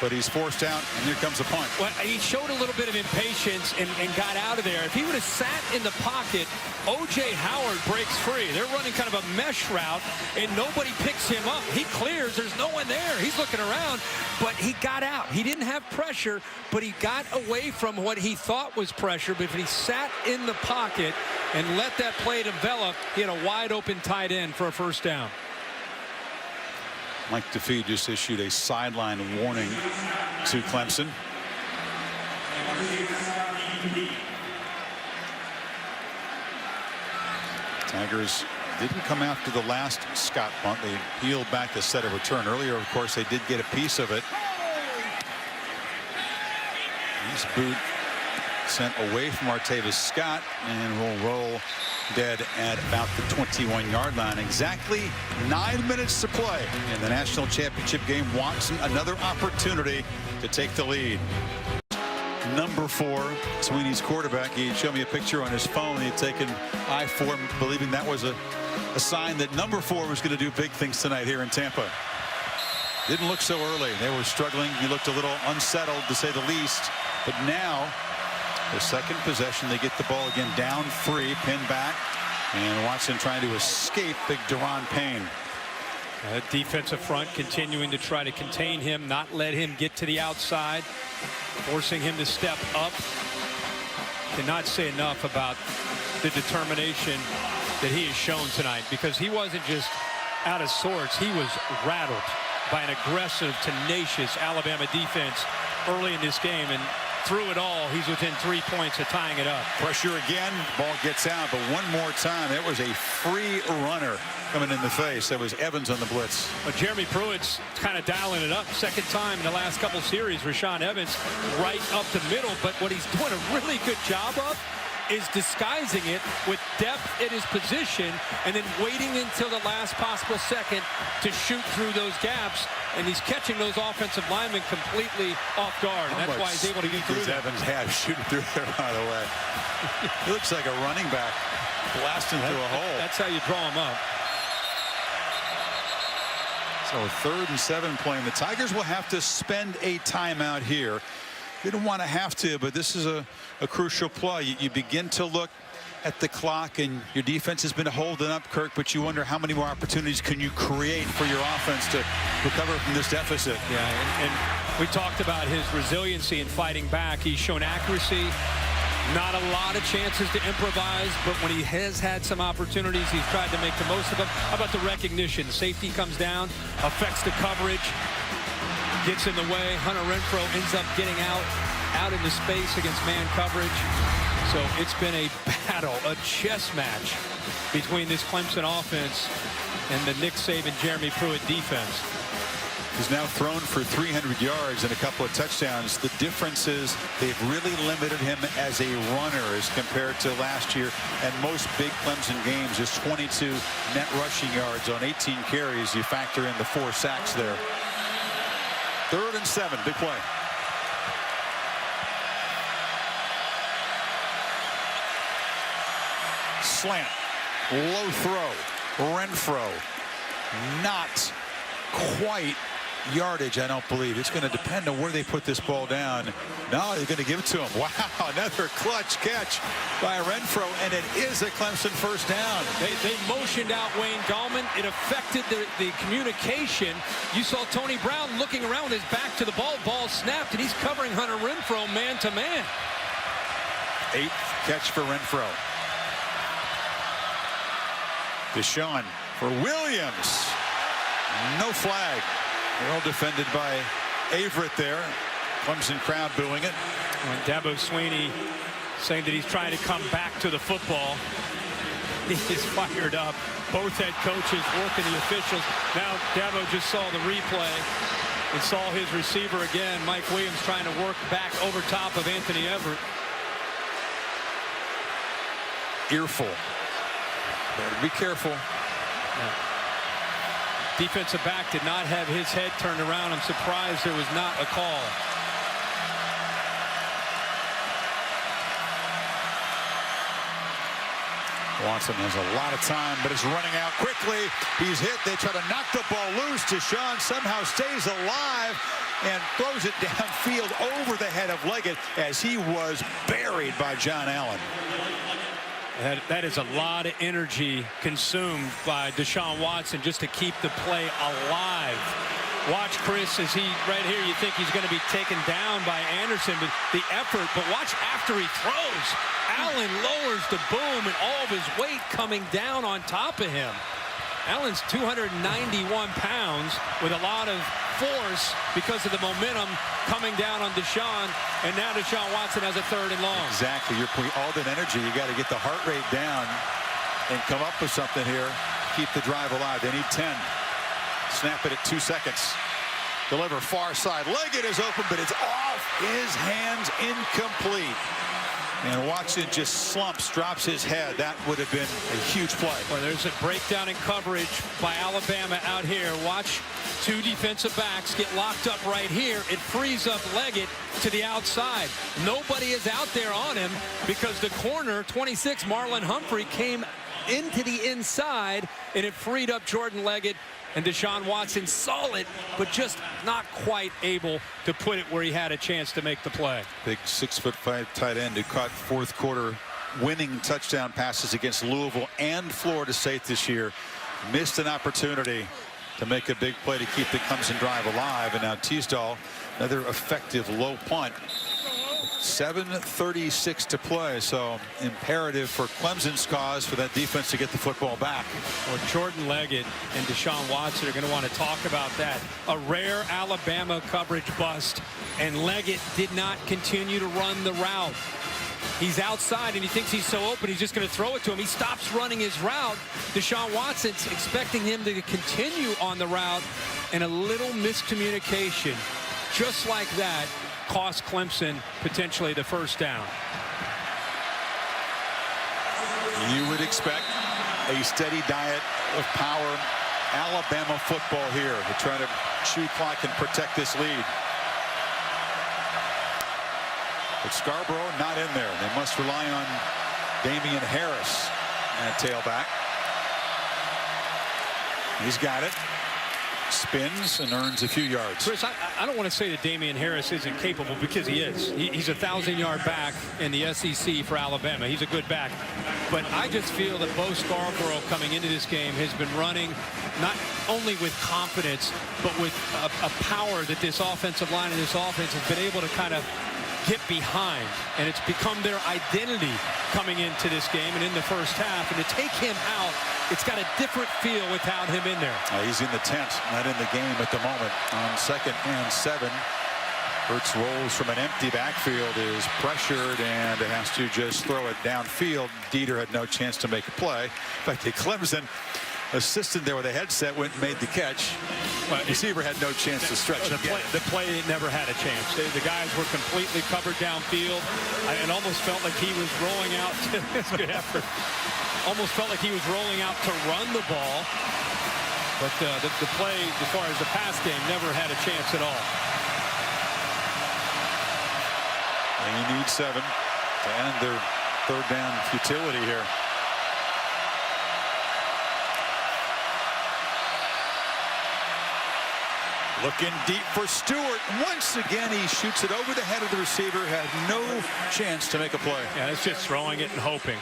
but he's forced out, and here comes the punt. Well, he showed a little bit of impatience and got out of there. If he would have sat in the pocket, O.J. Howard breaks free. They're running kind of a mesh route, and nobody picks him up. He clears. There's no one there. He's looking around, but he got out. He didn't have pressure, but he got away from what he thought was pressure. But if he sat in the pocket and let that play develop, he had a wide-open tight end for a 1st down. Mike DeFee just issued a sideline warning to Clemson. Tigers didn't come after the last Scott punt. They peeled back to set a return. Earlier, of course, they did get a piece of it. This boot sent away from Artavis Scott and will roll dead at about the 21-yard line. Exactly 9 minutes to play in the national championship game. Watson, another opportunity to take the lead. Number 4, Sweeney's quarterback. He showed me a picture on his phone. He had taken I-4, believing that was a sign that number 4 was going to do big things tonight here in Tampa. Didn't look so early. They were struggling. He looked a little unsettled, to say the least. But now, the 2nd possession, they get the ball again down 3, pinned back, and Watson trying to escape big Daron Payne. Defensive front continuing to try to contain him, not let him get to the outside, forcing him to step up. Cannot say enough about the determination that he has shown tonight, because he wasn't just out of sorts. He was rattled by an aggressive, tenacious Alabama defense early in this game, and through it all, he's within 3 points of tying it up. Pressure again, ball gets out, but one more time, it was a free runner coming in the face. That was Evans on the blitz. Well, Jeremy Pruitt's kind of dialing it up. 2nd time in the last couple series, Rashaan Evans right up the middle, but what he's doing a really good job of is disguising it with depth at his position and then waiting until the last possible second to shoot through those gaps. And he's catching those offensive linemen completely off guard. And that's why he's able to get through them. Evans had shooting through there, by the way. He looks like a running back blasting through a hole. That's how you draw him up. So 3rd and 7 playing. The Tigers will have to spend a timeout here. They don't want to have to, but this is a crucial play. You begin to look at the clock, and your defense has been holding up, Kirk, but you wonder how many more opportunities can you create for your offense to recover from this deficit. Yeah, and we talked about his resiliency in fighting back. He's shown accuracy, not a lot of chances to improvise, but when he has had some opportunities, he's tried to make the most of them. How about the recognition? Safety comes down, affects the coverage, gets in the way. Hunter Renfrow ends up getting out into space against man coverage. So it's been a battle, a chess match between this Clemson offense and the Nick Saban, Jeremy Pruitt defense. He's now thrown for 300 yards and a couple of touchdowns. The difference is they've really limited him as a runner as compared to last year. And most big Clemson games is 22 net rushing yards on 18 carries. You factor in the 4 sacks there. 3rd and 7, big play. Slant, low throw, Renfrow, not quite yardage, I don't believe. It's going to depend on where they put this ball down. No, they're going to give it to him. Wow, another clutch catch by Renfrow, and it is a Clemson first down. They motioned out Wayne Gallman. It affected the communication. You saw Tony Brown looking around with his back to the ball. Ball snapped, and he's covering Hunter Renfrow man to man. 8th catch for Renfrow. Deshaun for Williams. No flag. Well defended by Averett there. Clemson crowd booing it. And Dabo Swinney saying that he's trying to come back to the football. He's fired up. Both head coaches working the officials. Now Dabo just saw the replay and saw his receiver again. Mike Williams trying to work back over top of Anthony Everett. Earful. Better be careful. Yeah. Defensive back did not have his head turned around. I'm surprised there was not a call. Watson has a lot of time, but is running out quickly. He's hit. They try to knock the ball loose. Deshaun somehow stays alive and throws it downfield over the head of Leggett as he was buried by John Allen. That is a lot of energy consumed by Deshaun Watson just to keep the play alive. Watch Chris as he right here. You think he's going to be taken down by Anderson, but the effort. But watch after he throws. Allen lowers the boom and all of his weight coming down on top of him. Allen's 291 pounds with a lot of force because of the momentum coming down on Deshaun, and now Deshaun Watson has a 3rd and long. Exactly. You're putting all that energy. You got to get the heart rate down and come up with something here. Keep the drive alive. They need 10. Snap it at 2 seconds. Deliver far side. Leggett is open, but it's off his hands, incomplete. And Watson just slumps, drops his head. That would have been a huge play. Well, there's a breakdown in coverage by Alabama out here. Watch 2 defensive backs get locked up right here. It frees up Leggett to the outside. Nobody is out there on him because the corner, 26, Marlon Humphrey, came into the inside, and it freed up Jordan Leggett. And Deshaun Watson saw it, but just not quite able to put it where he had a chance to make the play. Big 6'5" tight end who caught 4th quarter winning touchdown passes against Louisville and Florida State this year. Missed an opportunity to make a big play to keep the Clemson drive alive. And now Teasdale, another effective low punt. 7:36 to play, so imperative for Clemson's cause for that defense to get the football back. Well, Jordan Leggett and Deshaun Watson are going to want to talk about that. A rare Alabama coverage bust, and Leggett did not continue to run the route. He's outside, and he thinks he's so open, he's just going to throw it to him. He stops running his route. Deshaun Watson's expecting him to continue on the route, and a little miscommunication, just like that, cost Clemson potentially the 1st down. You would expect a steady diet of power. Alabama football here to try to chew clock and protect this lead. But Scarborough not in there. They must rely on Damian Harris at tailback. He's got it. Spins and earns a few yards. Chris, I don't want to say that Damian Harris isn't capable, because he is. He's a 1,000-yard back in the SEC for Alabama. He's a good back. But I just feel that Bo Scarborough coming into this game has been running not only with confidence, but with a power that this offensive line and this offense has been able to kind of get behind, and it's become their identity coming into this game and in the first half. And to take him out, it's got a different feel without him in there. He's in the tent, not in the game at the moment. On 2nd and 7, Hurts rolls from an empty backfield, is pressured, and has to just throw it downfield. Dieter had no chance to make a play. In fact, the Clemson assistant there with a headset went and made the catch. Well, receiver had no chance to stretch. The play never had a chance. The guys were completely covered downfield. It almost felt like he was rolling out. Good effort. Almost felt like he was rolling out to run the ball. But the play, as far as the pass game, never had a chance at all. And you need 7 to end their third down futility here. Looking deep for Stewart. Once again, he shoots it over the head of the receiver. Had no chance to make a play. Yeah, it's just throwing it and hoping.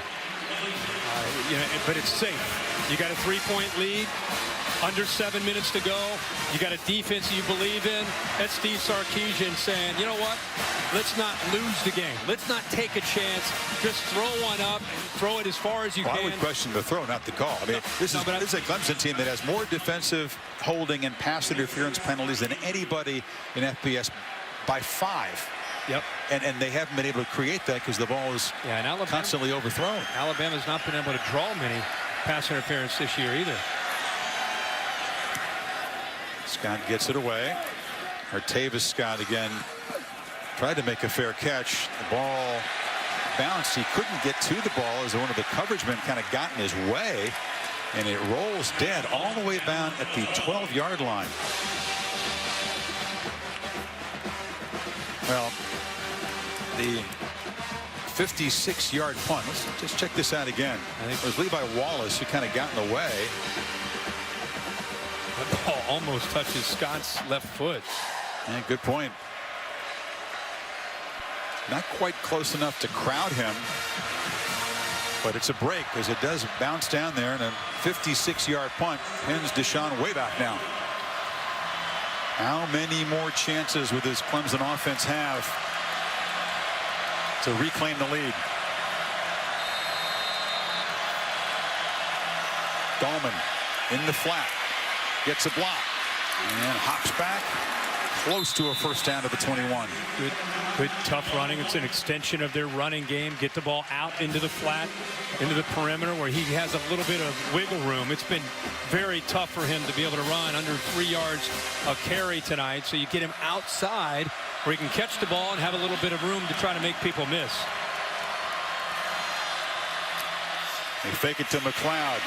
But it's safe. You got a 3-point lead. Under 7 minutes to go. You got a defense you believe in. That's Steve Sarkisian saying, you know what? Let's not lose the game. Let's not take a chance. Just throw one up and throw it as far as you can. I would question the throw, not the call. I mean, this is a Clemson team that has more defensive holding and pass interference penalties than anybody in FBS by 5. Yep. And they haven't been able to create that because the ball is constantly overthrown. Alabama's not been able to draw many pass interference this year either. Scott gets it away. Artavis Scott again tried to make a fair catch. The ball bounced. He couldn't get to the ball as one of the coverage men kind of got in his way. And it rolls dead all the way down at the 12-yard line. Well, the 56-yard punt. Let's just check this out again. I think it was Levi Wallace who kind of got in the way. The ball almost touches Scott's left foot. Yeah, good point. Not quite close enough to crowd him, but it's a break because it does bounce down there, and a 56-yard punt pins Deshaun way back now. How many more chances will this Clemson offense have to reclaim the lead? Dahlman in the flat. Gets a block and hops back close to a first down to the 21. Good tough running. It's an extension of their running game. Get the ball out into the flat, into the perimeter where he has a little bit of wiggle room. It's been very tough for him to be able to run under 3 yards of carry tonight. So you get him outside where he can catch the ball and have a little bit of room to try to make people miss. They fake it to McLeod.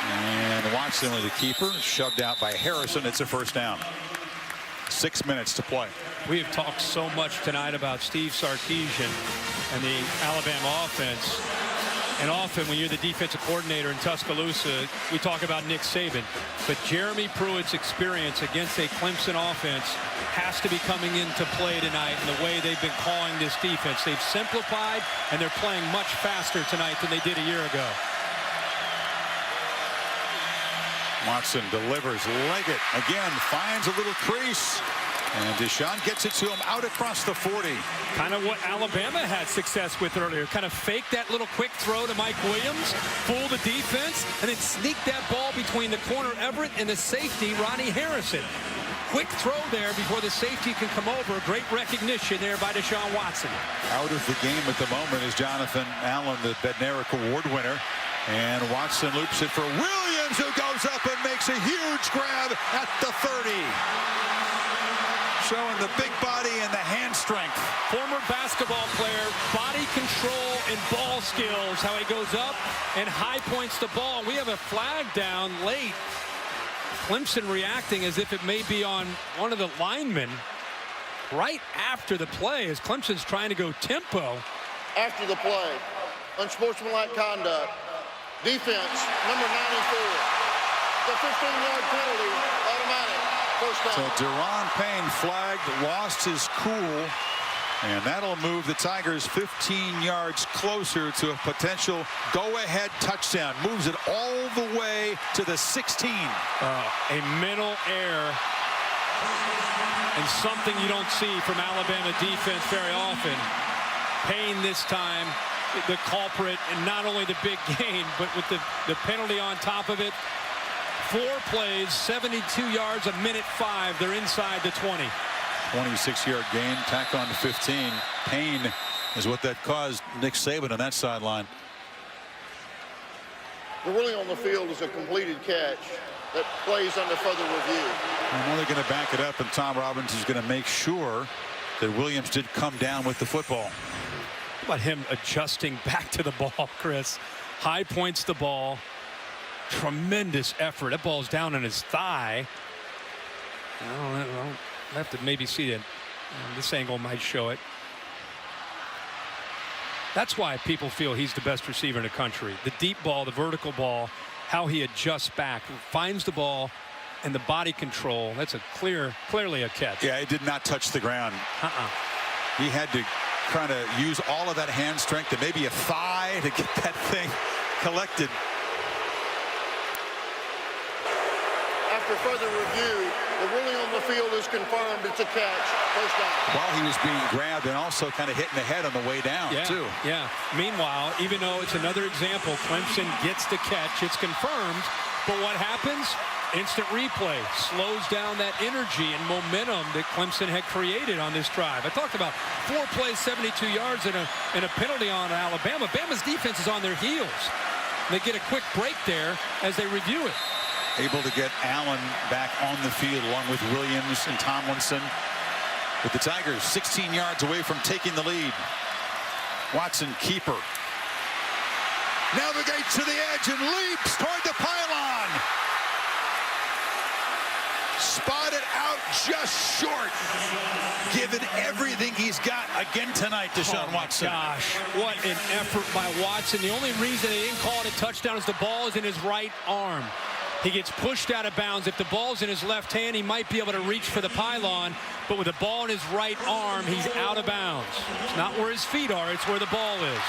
And Watson with the keeper, shoved out by Harrison. It's a first down. 6 minutes to play. We have talked so much tonight about Steve Sarkisian and the Alabama offense. And often when you're the defensive coordinator in Tuscaloosa, we talk about Nick Saban. But Jeremy Pruitt's experience against a Clemson offense has to be coming into play tonight in the way they've been calling this defense. They've simplified, and they're playing much faster tonight than they did a year ago. Watson delivers. Leggett again finds a little crease. And Deshaun gets it to him out across the 40. Kind of what Alabama had success with earlier. Kind of fake that little quick throw to Mike Williams, fool the defense, and then sneak that ball between the corner Everett and the safety Ronnie Harrison. Quick throw there before the safety can come over. Great recognition there by Deshaun Watson. Out of the game at the moment is Jonathan Allen, the Bednarik Award winner. And Watson loops it for Williams, who goes up and makes a huge grab at the 30. Showing the big body and the hand strength. former basketball player, body control and ball skills, how he goes up and high points the ball. We have a flag down late. Clemson reacting as if it may be on one of the linemen right after the play as Clemson's trying to go tempo. After the play, unsportsmanlike conduct, defense, number 94. The 15-yard penalty, automatic, first down. So Deron Payne flagged, lost his cool, and that'll move the Tigers 15 yards closer to a potential go-ahead touchdown. Moves it all the way to the 16. A mental error, and something you don't see from Alabama defense very often. Payne this time, the culprit, and not only the big gain, but with the penalty on top of it. 4 plays, 72 yards, a minute 5. They're inside the 20. 26-yard gain, tack on to 15. Payne is what that caused Nick Saban on that sideline. The ruling on the field is a completed catch that plays under further review. And now they're going to back it up, and Tom Robbins is going to make sure that Williams did come down with the football. How about him adjusting back to the ball, Chris? High points the ball. Tremendous effort. That ball's down on his thigh. I'll have to maybe see it. This angle might show it. That's why people feel he's the best receiver in the country. The deep ball, the vertical ball, how he adjusts back, finds the ball, and the body control. That's a clearly a catch. Yeah, it did not touch the ground. He had to kind of use all of that hand strength and maybe a thigh to get that thing collected. After further review, the ruling on the field is confirmed. It's a catch. First down. While he was being grabbed and also kind of hitting the head on the way down, too. Yeah. Meanwhile, even though it's another example, Clemson gets the catch. It's confirmed. But what happens? Instant replay slows down that energy and momentum that Clemson had created on this drive. I talked about 4 plays, 72 yards, and a penalty on Alabama. Bama's defense is on their heels. They get a quick break there as they review it. Able to get Allen back on the field along with Williams and Tomlinson. With the Tigers 16 yards away from taking the lead. Watson, keeper. Navigates to the edge and leaps toward the pylon. Spotted out just short. Given everything he's got again tonight, Deshaun Watson. Gosh, what an effort by Watson. The only reason they didn't call it a touchdown is the ball is in his right arm. He gets pushed out of bounds. If the ball's in his left hand, he might be able to reach for the pylon. But with the ball in his right arm, he's out of bounds. It's not where his feet are. It's where the ball is.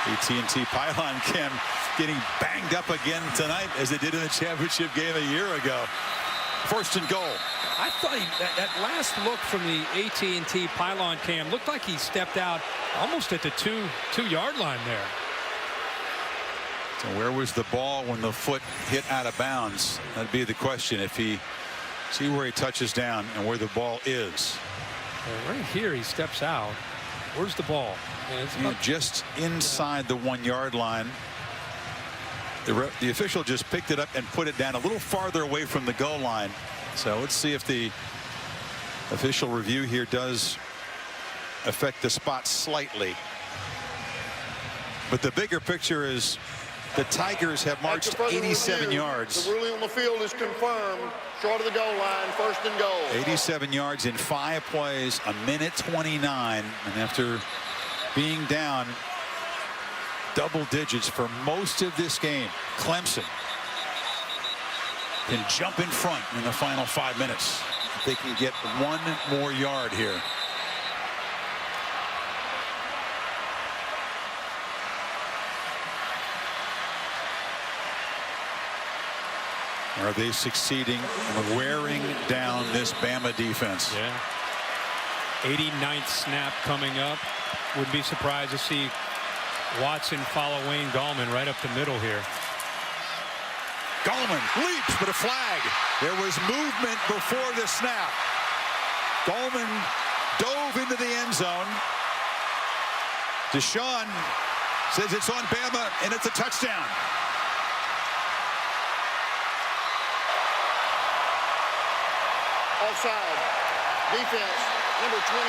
AT&T pylon cam getting banged up again tonight as they did in the championship game a year ago. First and goal. I thought that last look from the AT&T pylon cam looked like he stepped out almost at the two-yard line there. So where was the ball when the foot hit out of bounds? That'd be the question. If he see where he touches down and where the ball is. Well, right here he steps out. Where's the ball? Yeah, just inside the 1-yard line. The official just picked it up and put it down a little farther away from the goal line. So let's see if the official review here does affect the spot slightly. But the bigger picture is the Tigers have marched 87 yards. The ruling on the field is confirmed. Short of the goal line, first and goal. 87 yards in 5 plays, a minute 29. And after being down double digits for most of this game, Clemson can jump in front in the final 5 minutes. If they can get 1 more yard here. Are they succeeding in wearing down this Bama defense? Yeah. 89th snap coming up. Wouldn't be surprised to see Watson follow Wayne Gallman right up the middle here. Gallman leaps, but a flag. There was movement before the snap. Gallman dove into the end zone. Deshaun says it's on Bama, and it's a touchdown. Offside. Defense, number 28.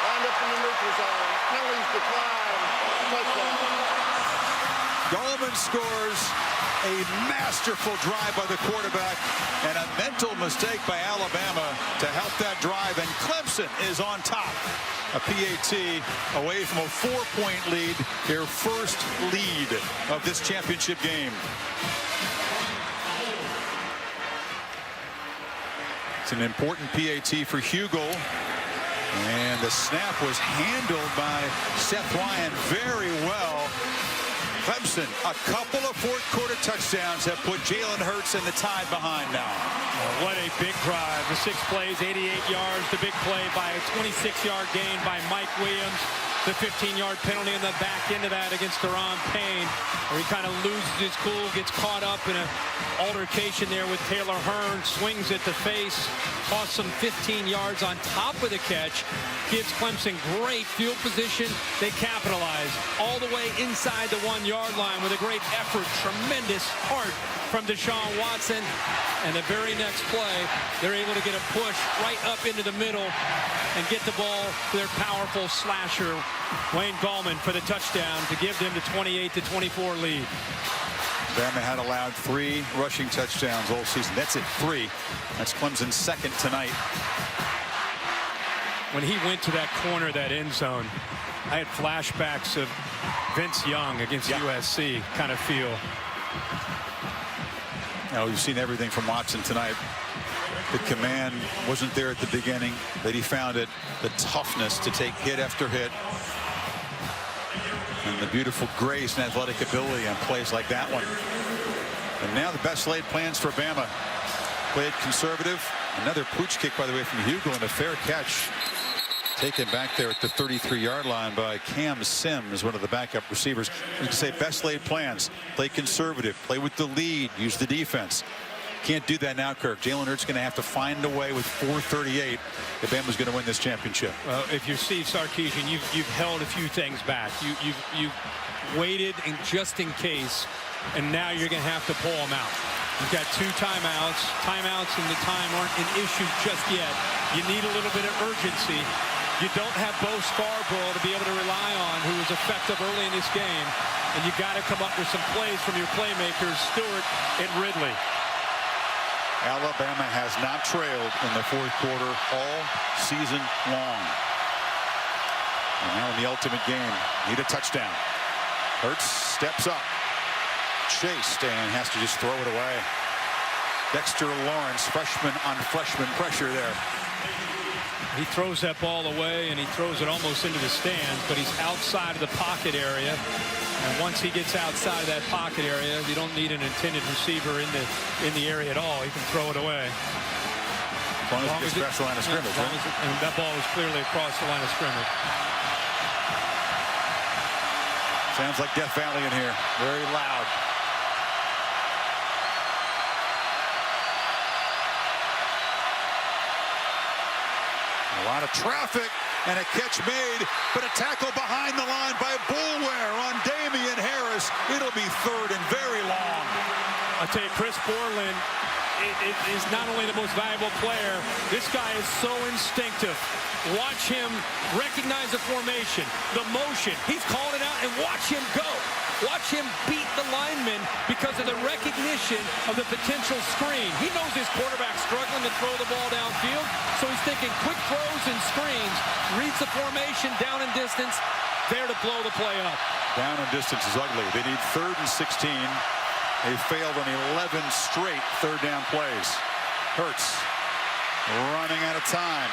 Lined up in the neutral zone. Penalties decline. Touchdown. Gallman scores a masterful drive by the quarterback and a mental mistake by Alabama to help that drive, and Clemson is on top. A PAT away from a 4-point lead, their first lead of this championship game. It's an important PAT for Hugel, and the snap was handled by Seth Ryan very well. Clemson, a couple of fourth-quarter touchdowns have put Jalen Hurts and the Tide behind now. What a big drive. The 6 plays, 88 yards. The big play by a 26-yard gain by Mike Williams. The 15-yard penalty in the back end of that against Deron Payne, where he kind of loses his cool, gets caught up in an altercation there with Taylor Hearn, swings at the face, costs him 15 yards on top of the catch, gives Clemson great field position. They capitalize all the way inside the 1-yard line with a great effort, tremendous heart from Deshaun Watson. And the very next play, they're able to get a push right up into the middle and get the ball to their powerful slasher, Wayne Gallman, for the touchdown to give them the 28-24 lead. Bama had allowed 3 rushing touchdowns all season. That's it, 3. That's Clemson's second tonight. When he went to that corner of that end zone, I had flashbacks of Vince Young against USC kind of feel. Now, we've seen everything from Watson tonight. The command wasn't there at the beginning, but he found it. The toughness to take hit after hit. And the beautiful grace and athletic ability on plays like that one. And now the best laid plans for Bama. Played conservative. Another pooch kick, by the way, from Hugel, and a fair catch. Taken back there at the 33-yard line by Cam Sims, one of the backup receivers. You can say best laid plans. Play conservative. Play with the lead. Use the defense. Can't do that now, Kirk. Jalen Hurts going to have to find a way with 4:38 if Bama's going to win this championship. Well, if you're Steve Sarkisian, you've held a few things back. You've waited and just in case, and now you're going to have to pull them out. You've got 2 timeouts. Timeouts and the time aren't an issue just yet. You need a little bit of urgency. You don't have Bo Scarborough to be able to rely on, who was effective early in this game. And you got to come up with some plays from your playmakers, Stewart and Ridley. Alabama has not trailed in the fourth quarter all season long. And now in the ultimate game, need a touchdown. Hurts steps up. Chased and has to just throw it away. Dexter Lawrence, freshman on freshman pressure there. He throws that ball away, and he throws it almost into the stands, but he's outside of the pocket area. And once he gets outside that pocket area, you don't need an intended receiver in the area at all. He can throw it away. As long as it gets across the line of scrimmage. And that ball was clearly across the line of scrimmage. Sounds like Death Valley in here. Very loud. A lot of traffic and a catch made, but a tackle behind the line by Boulware on Damian Harris. It'll be 3rd and very long. I'll tell you, Chris Borland is not only the most valuable player, this guy is so instinctive. Watch him recognize the formation, the motion. He's calling it out, and watch him go. Watch him beat the lineman because of the recognition of the potential screen. He knows his quarterback's struggling to throw the ball downfield, so he's thinking quick throws and screens, reads the formation down in distance, there to blow the play up. Down in distance is ugly. They need 3rd and 16. They failed on 11 straight 3rd down plays. Hurts running out of time.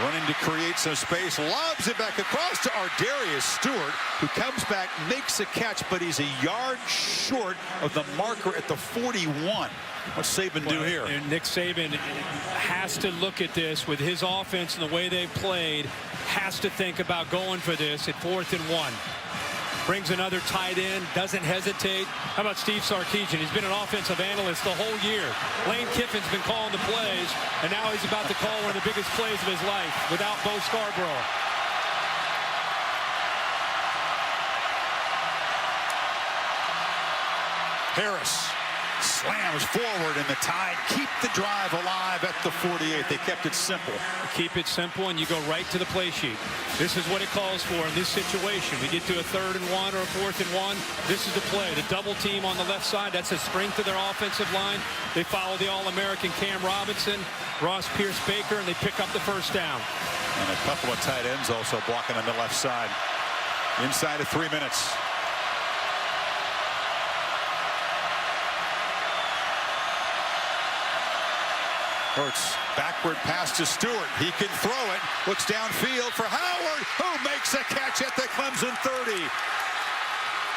Running to create some space, lobs it back across to Ardarius Stewart, who comes back, makes a catch, but he's a yard short of the marker at the 41. What's Saban do here? And Nick Saban has to look at this with his offense and the way they played, has to think about going for this at 4th and 1. Brings another tight end, doesn't hesitate. How about Steve Sarkisian? He's been an offensive analyst the whole year. Lane Kiffin's been calling the plays, and now he's about to call one of the biggest plays of his life without Bo Scarborough. Harris slams forward, and the Tide keep the drive alive at the 48. They kept it simple. Keep it simple, and you go right to the play sheet. This is what it calls for in this situation. We get to a 3rd and 1 or a 4th and 1. This is the play. The double team on the left side. That's the strength of their offensive line. They follow the All-American Cam Robinson, Ross Pierce-Baker, and they pick up the first down. And a couple of tight ends also blocking on the left side. Inside of 3 minutes. Hurts backward pass to Stewart. He can throw it. Looks downfield for Howard, who makes a catch at the Clemson 30.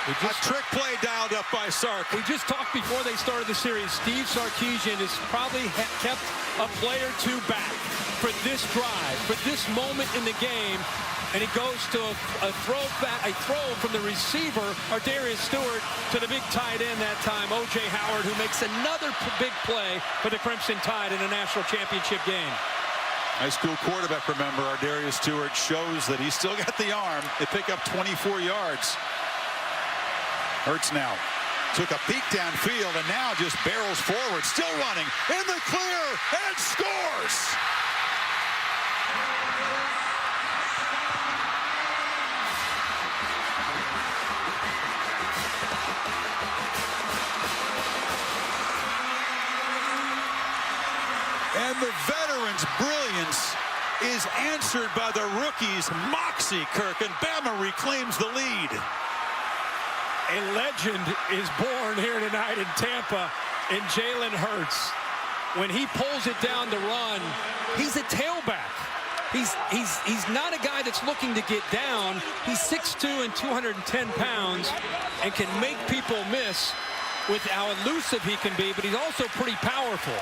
A trick play dialed up by Sark. We just talked before they started the series. Steve Sarkisian has probably kept a play or two back for this drive, for this moment in the game. And he goes to a throw from the receiver, Darius Stewart, to the big tight end that time, O.J. Howard, who makes another big play for the Crimson Tide in a national championship game. High school quarterback, remember, Darius Stewart shows that he's still got the arm. They pick up 24 yards. Hurts now. Took a peek downfield and now just barrels forward. Still running in the clear and scores. And the veterans' brilliance is answered by the rookies' moxie, Kirk, and Bama reclaims the lead. A legend is born here tonight in Tampa in Jalen Hurts. When he pulls it down to run, he's a tailback. He's not a guy that's looking to get down. He's 6'2" and 210 pounds and can make people miss with how elusive he can be, but he's also pretty powerful.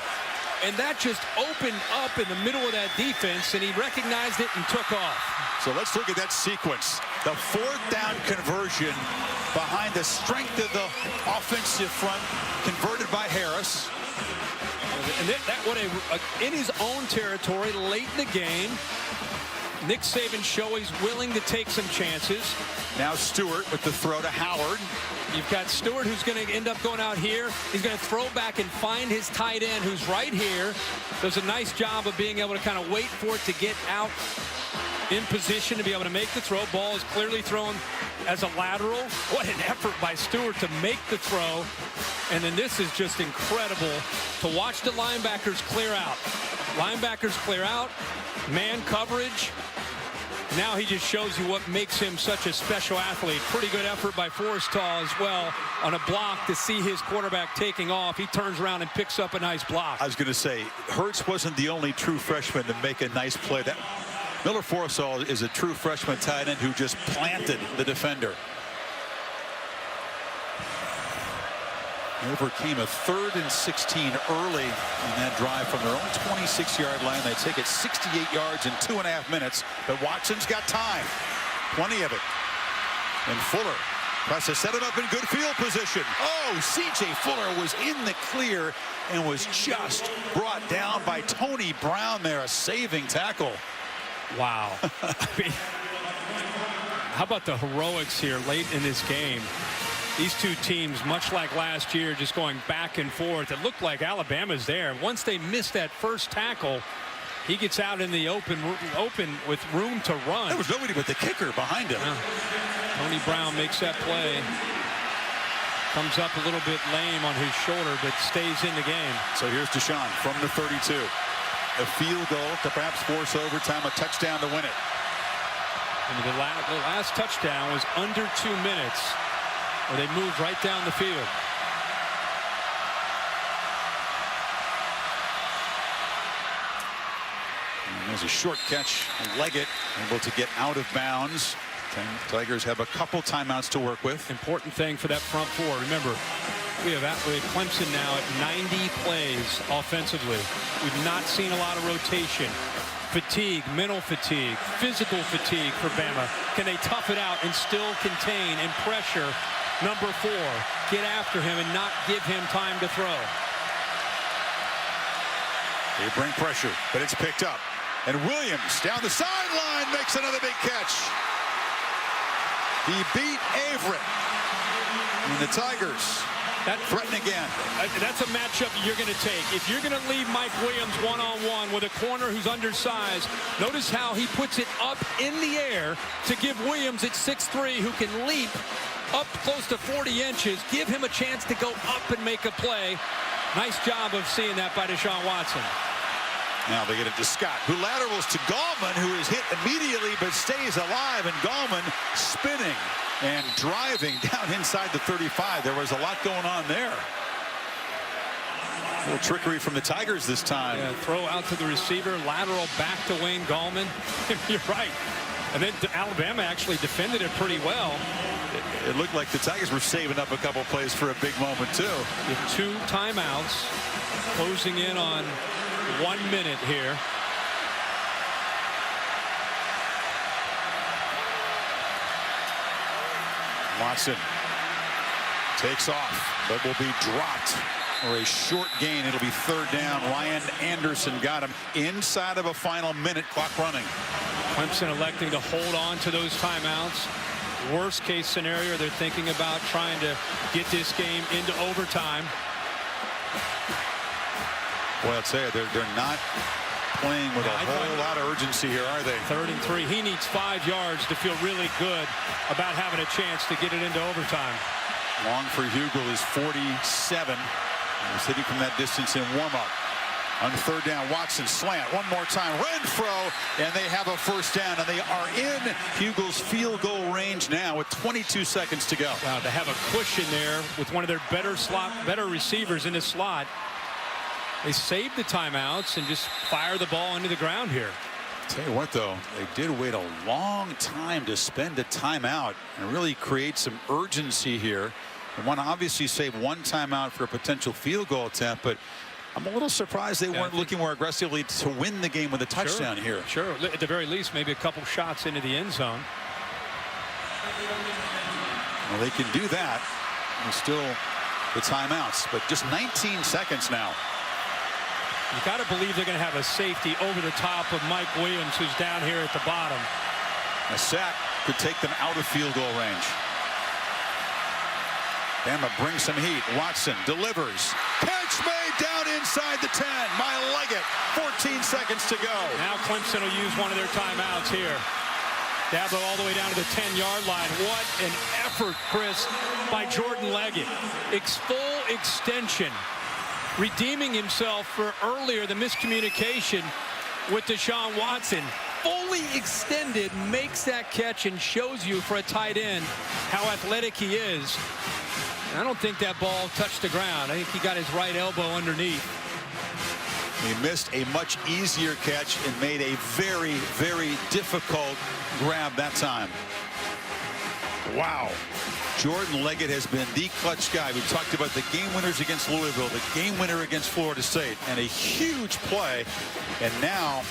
And that just opened up in the middle of that defense, and he recognized it and took off. So let's look at that sequence. The 4th down conversion behind the strength of the offensive front, converted by Harris. And in his own territory, late in the game, Nick Saban show he's willing to take some chances. Now Stewart with the throw to Howard. You've got Stewart, who's going to end up going out here. He's going to throw back and find his tight end, who's right here. Does a nice job of being able to kind of wait for it to get out in position to be able to make the throw. Ball is clearly thrown as a lateral. What an effort by Stewart to make the throw. And then this is just incredible to watch the linebackers clear out. Linebackers clear out, man coverage. Now he just shows you what makes him such a special athlete. Pretty good effort by Forrestall as well on a block to see his quarterback taking off. He turns around and picks up a nice block. I was going to say, Hurts wasn't the only true freshman to make a nice play. That Miller Forrestall is a true freshman tight end who just planted the defender. He overcame a 3rd and 16 early in that drive from their own 26-yard line. They take it 68 yards in 2.5 minutes, but Watson's got time. Plenty of it. And Fuller tries to set it up in good field position. Oh, C.J. Fuller was in the clear and was just brought down by Tony Brown there, a saving tackle. Wow. I mean, how about the heroics here late in this game? These two teams, much like last year, just going back and forth. It looked like Alabama's there. Once they missed that first tackle, he gets out in the open with room to run. There was nobody but the kicker behind him. Tony Brown makes that play. Comes up a little bit lame on his shoulder, but stays in the game. So here's Deshaun from the 32. A field goal to perhaps force overtime, a touchdown to win it. And the last touchdown was under 2 minutes, where they moved right down the field. And there's a short catch. Leggett able to get out of bounds. Tigers have a couple timeouts to work with. Important thing for that front four. Remember, we have Clemson now at 90 plays offensively. We've not seen a lot of rotation. Fatigue, mental fatigue, physical fatigue for Bama. Can they tough it out and still contain and pressure number 4? Get after him and not give him time to throw. They bring pressure, but it's picked up. And Williams down the sideline makes another big catch. He beat Averett. And the Tigers Threaten again. That's a matchup you're going to take. If you're going to leave Mike Williams one-on-one with a corner who's undersized, notice how he puts it up in the air to give Williams at 6'3", who can leap up close to 40 inches, give him a chance to go up and make a play. Nice job of seeing that by Deshaun Watson. Now they get it to Scott, who laterals to Gallman, who is hit immediately but stays alive, and Gallman spinning and driving down inside the 35. There was a lot going on there. A little trickery from the Tigers this time. Yeah, throw out to the receiver, lateral back to Wayne Gallman. You're right. And then Alabama actually defended it pretty well. It looked like the Tigers were saving up a couple plays for a big moment, too. With 2 timeouts, closing in on 1 minute here. Watson takes off, but will be dropped for a short gain. It'll be 3rd down. Ryan Anderson got him inside of a final minute, clock running. Clemson electing to hold on to those timeouts. Worst case scenario, they're thinking about trying to get this game into overtime. Well, I'll tell you, they're not playing with a whole lot of urgency here, are they? 3rd and 3. He needs 5 yards to feel really good about having a chance to get it into overtime. Long for Hugel is 47. He's hitting from that distance in warm-up. On 3rd down, Watson slant one more time. Renfro, and they have a 1st down, and they are in Hugel's field goal range now with 22 seconds to go. Wow, to have a cushion there with one of their better receivers in the slot. They saved the timeouts and just fire the ball into the ground here. Tell you what, though, they did wait a long time to spend a timeout and really create some urgency here. They want to obviously save 1 timeout for a potential field goal attempt, but I'm a little surprised they weren't looking more aggressively to win the game with a touchdown here. Sure, at the very least, maybe a couple shots into the end zone. Well, they can do that. And still the timeouts, but just 19 seconds now. You got to believe they're going to have a safety over the top of Mike Williams, who's down here at the bottom. A sack could take them out of field goal range. Bama brings some heat. Watson delivers. Catch made down inside the 10. My Leggett. 14 seconds to go. Now Clemson will use one of their timeouts here. Dabo all the way down to the 10-yard line. What an effort, Chris, by Jordan Leggett. Full extension. Redeeming himself for earlier the miscommunication with Deshaun Watson. Fully extended, makes that catch and shows you for a tight end how athletic he is. And I don't think that ball touched the ground. I think he got his right elbow underneath. He missed a much easier catch and made a very, very difficult grab that time. Wow. Jordan Leggett has been the clutch guy. We talked about the game winners against Louisville, the game winner against Florida State, and a huge play. And now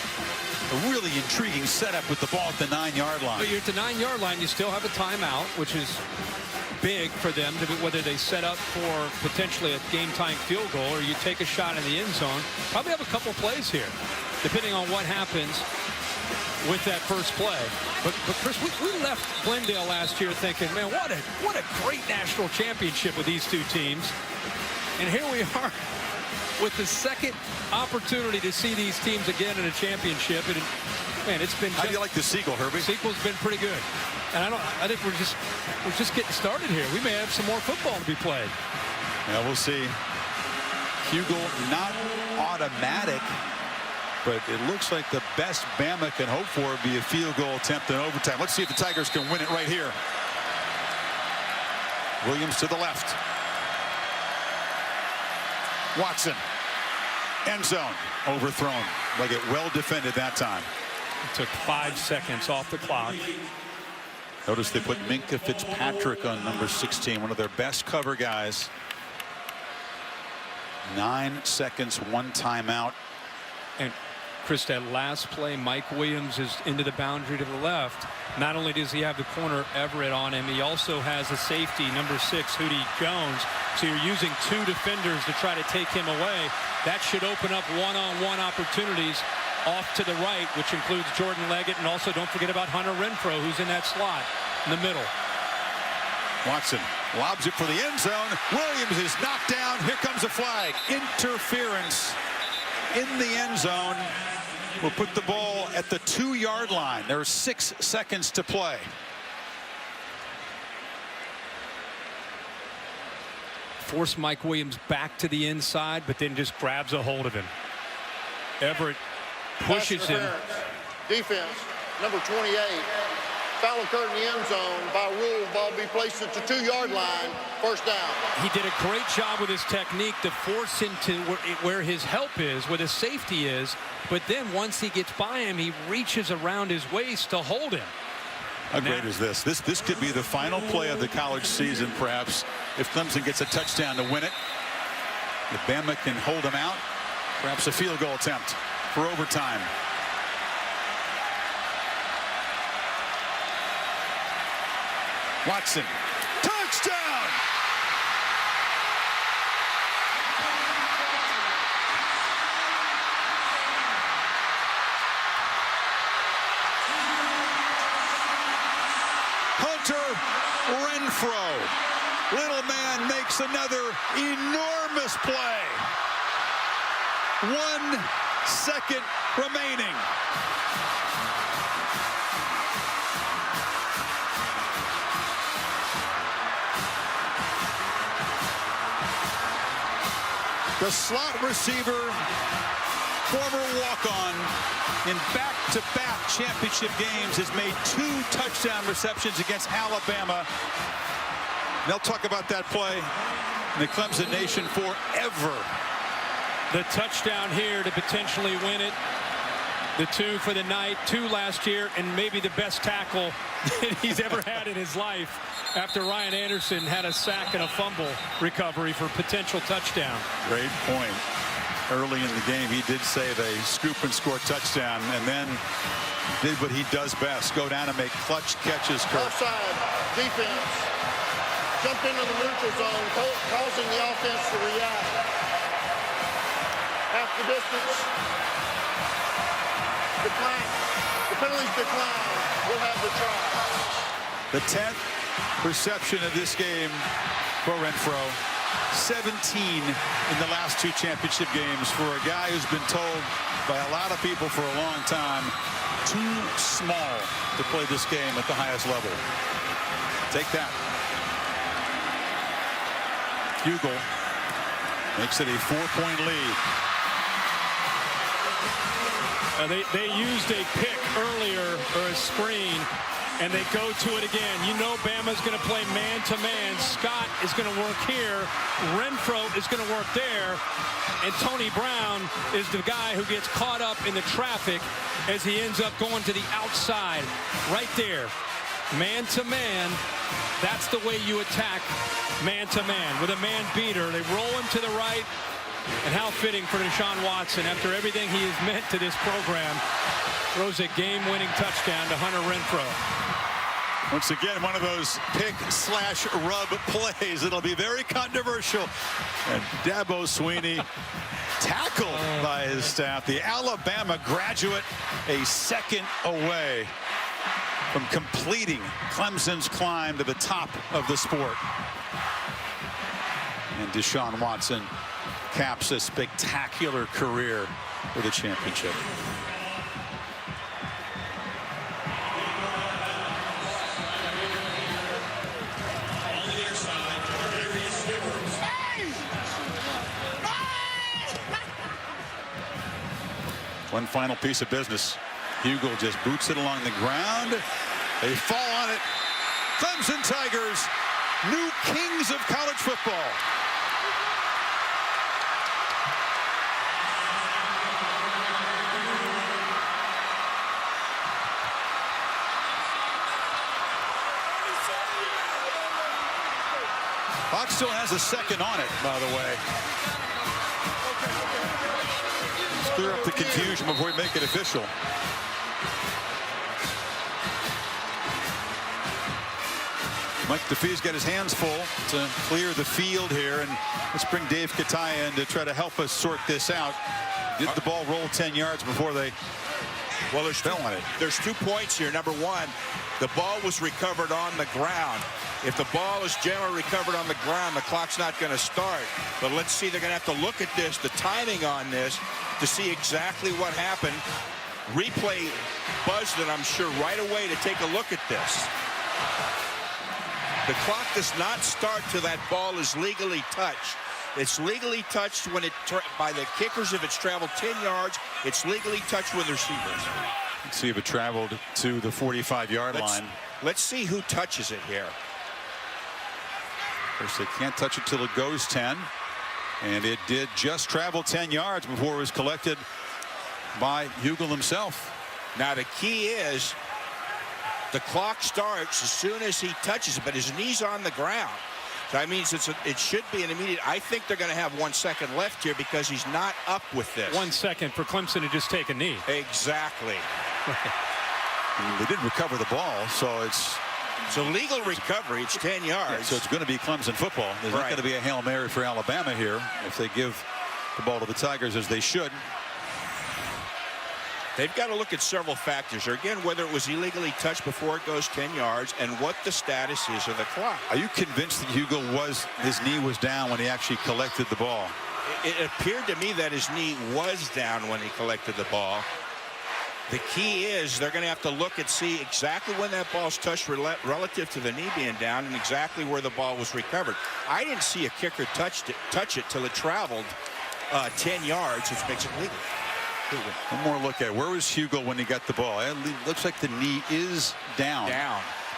a really intriguing setup with the ball at the 9-yard line. But you're at the 9-yard line. You still have a timeout, which is big for them, to whether they set up for potentially a game-tying field goal or you take a shot in the end zone. Probably have a couple plays here, depending on what happens with that first play. But Chris, we left Glendale last year thinking, man, what a great national championship with these two teams. And here we are with the second opportunity to see these teams again in a championship. And man, it's been. How do you like the sequel, Herbie? The sequel's been pretty good. And I think we're just getting started here. We may have some more football to be played. Yeah, we'll see. Hugel not automatic, but it looks like the best Bama can hope for would be a field goal attempt in overtime. Let's see if the Tigers can win it right here. Williams to the left. Watson. End zone. Overthrown. Leggett well defended that time. It took 5 seconds off the clock. Notice they put Minka Fitzpatrick on number 16, one of their best cover guys. 9 seconds, 1 timeout. And Chris, that last play, Mike Williams is into the boundary to the left. Not only does he have the corner Everett on him, he also has the safety, number 6, Hootie Jones. So you're using 2 defenders to try to take him away. That should open up one-on-one opportunities off to the right, which includes Jordan Leggett, and also don't forget about Hunter Renfro, who's in that slot in the middle. Watson Lobs it for the end zone. Williams is knocked down. Here comes a flag. Interference in the end zone. We'll put the ball at the 2-yard line. There are 6 seconds to play. Force Mike Williams back to the inside, but then just grabs a hold of him. Everett pushes him. Defense, number 28. Foul occurred in the end zone. By rule, ball be placed at the 2-yard line. First down. He did a great job with his technique to force him to where his help is, where the safety is. But then once he gets by him, he reaches around his waist to hold him. How great is this? This could be the final play of the college season, perhaps, if Clemson gets a touchdown to win it. If Bama can hold them out, perhaps a field goal attempt for overtime. Watson, touchdown! Hunter Renfrow. Little man makes another enormous play. 1 second remaining. The slot receiver, former walk-on in back-to-back championship games, has made 2 touchdown receptions against Alabama. They'll talk about that play in the Clemson Nation forever. The touchdown here to potentially win it. The 2 for the night, 2 last year, and maybe the best tackle that he's ever had in his life after Ryan Anderson had a sack and a fumble recovery for potential touchdown. Great point. Early in the game, he did save a scoop and score touchdown, and then did what he does best, go down and make clutch catches. Offside defense jumped into the neutral zone, causing the offense to react. Half the distance. Decline. The penalties decline. We'll have the try. The 10th reception of this game for Renfrow. 17 in the last 2 championship games for a guy who's been told by a lot of people for a long time, too small to play this game at the highest level. Take that. Hugel makes it a 4-point lead. They used a pick earlier, or a screen, and they go to it again. You know Bama's going to play man-to-man. Scott is going to work here. Renfrow is going to work there. And Tony Brown is the guy who gets caught up in the traffic as he ends up going to the outside. Right there. Man-to-man. That's the way you attack man-to-man. With a man beater, they roll him to the right. And how fitting for Deshaun Watson, after everything he has meant to this program, throws a game-winning touchdown to Hunter Renfrow. Once again, one of those pick/rub plays. It'll be very controversial. And Dabo Sweeney tackled by his staff. The Alabama graduate a second away from completing Clemson's climb to the top of the sport. And Deshaun Watson caps a spectacular career with a championship. One final piece of business. Hugel just boots it along the ground. They fall on it. Clemson Tigers, new kings of college football. Fox still has a second on it, by the way. Let's clear up the confusion before we make it official. Mike DeFee's got his hands full to clear the field here, and let's bring Dave Kataya in to try to help us sort this out. Did the ball roll 10 yards before they fell on it? There's 2 points here. Number one, the ball was recovered on the ground. If the ball is generally recovered on the ground, the clock's not going to start. But let's see, they're going to have to look at this, the timing on this, to see exactly what happened. Replay buzzed it, I'm sure, right away to take a look at this. The clock does not start till that ball is legally touched. It's legally touched when by the kickers if it's traveled 10 yards. It's legally touched with receivers. Let's see if it traveled to the 45-yard line. Let's see who touches it here. Of course, they can't touch it till it goes 10. And it did just travel 10 yards before it was collected by Hugel himself. Now, the key is the clock starts as soon as he touches it, but his knee's on the ground. So that means it should be an immediate. I think they're going to have 1 second left here because he's not up with this. 1 second for Clemson to just take a knee. Exactly. They did recover the ball, so it's legal recovery. It's 10 yards. Yeah, so it's going to be Clemson football. There's not going to be a Hail Mary for Alabama here if they give the ball to the Tigers, as they should. They've got to look at several factors. Again, whether it was illegally touched before it goes 10 yards and what the status is of the clock. Are you convinced that his knee was down when he actually collected the ball? It appeared to me that his knee was down when he collected the ball. The key is they're going to have to look and see exactly when that ball's touched relative to the knee being down and exactly where the ball was recovered. I didn't see a kicker touch it till it traveled 10 yards, which makes it legal. One more look at where was Hugel when he got the ball. It looks like the knee is down.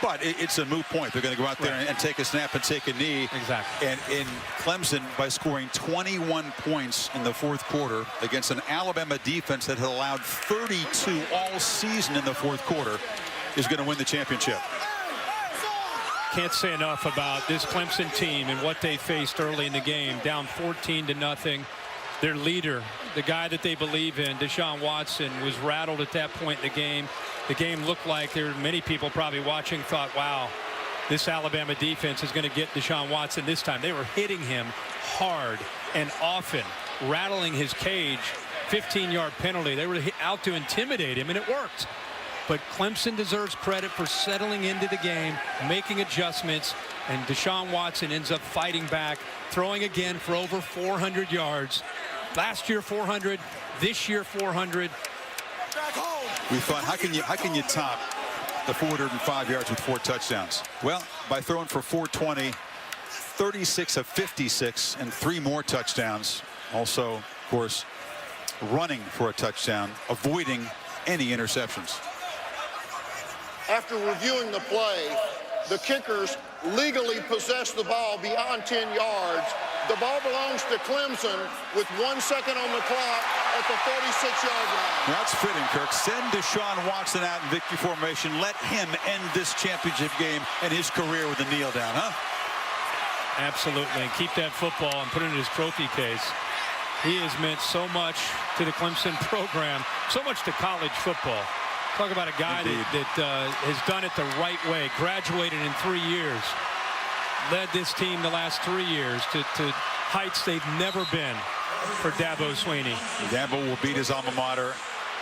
But it's a moot point. They're going to go out there and take a snap and take a knee. Exactly. And in Clemson, by scoring 21 points in the fourth quarter against an Alabama defense that had allowed 32 all season in the fourth quarter, is going to win the championship. Can't say enough about this Clemson team and what they faced early in the game. Down 14-0. Their leader, the guy that they believe in, Deshaun Watson, was rattled at that point in the game. The game looked like there were many people probably watching thought, wow, this Alabama defense is going to get Deshaun Watson this time. They were hitting him hard and often, rattling his cage. 15-yard penalty. They were out to intimidate him, and it worked. But Clemson deserves credit for settling into the game, making adjustments, and Deshaun Watson ends up fighting back, throwing again for over 400 yards. Last year 400, this year 400. We thought, how can you top the 405 yards with 4 touchdowns? Well, by throwing for 420, 36 of 56, and 3 more touchdowns. Also, of course, running for a touchdown, avoiding any interceptions. After reviewing the play, the kickers legally possessed the ball beyond 10 yards. The ball belongs to Clemson with 1 second on the clock at the 46-yard line. That's fitting, Kirk. Send Deshaun Watson out in victory formation. Let him end this championship game and his career with a kneel down, huh? Absolutely. And keep that football and put it in his trophy case. He has meant so much to the Clemson program, so much to college football. Talk about a guy that has done it the right way, graduated in 3 years, led this team the last 3 years to heights they've never been for Dabo Swinney. Dabo will beat his alma mater,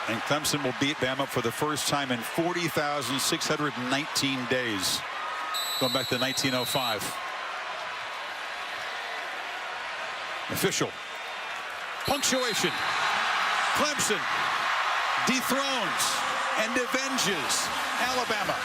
and Clemson will beat Bama for the first time in 40,619 days, going back to 1905. Official punctuation. Clemson dethrones and avenges Alabama.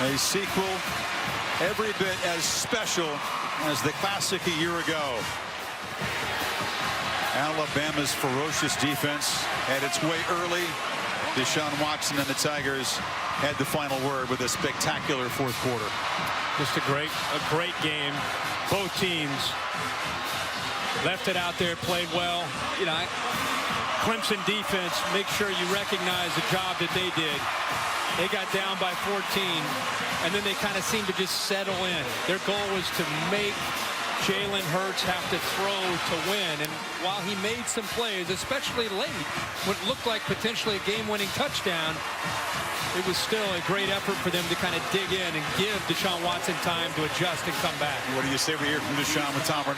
A sequel every bit as special as the classic a year ago. Alabama's ferocious defense had its way early. Deshaun Watson and the Tigers had the final word with a spectacular fourth quarter. Just a great game. Both teams left it out there, played well. You know, Clemson defense, make sure you recognize the job that they did. They got down by 14. and then they kind of seemed to just settle in. Their goal was to make Jalen Hurts have to throw to win. And while he made some plays, especially late, what looked like potentially a game-winning touchdown, it was still a great effort for them to kind of dig in and give Deshaun Watson time to adjust and come back. What do you say we hear from Deshaun with Tom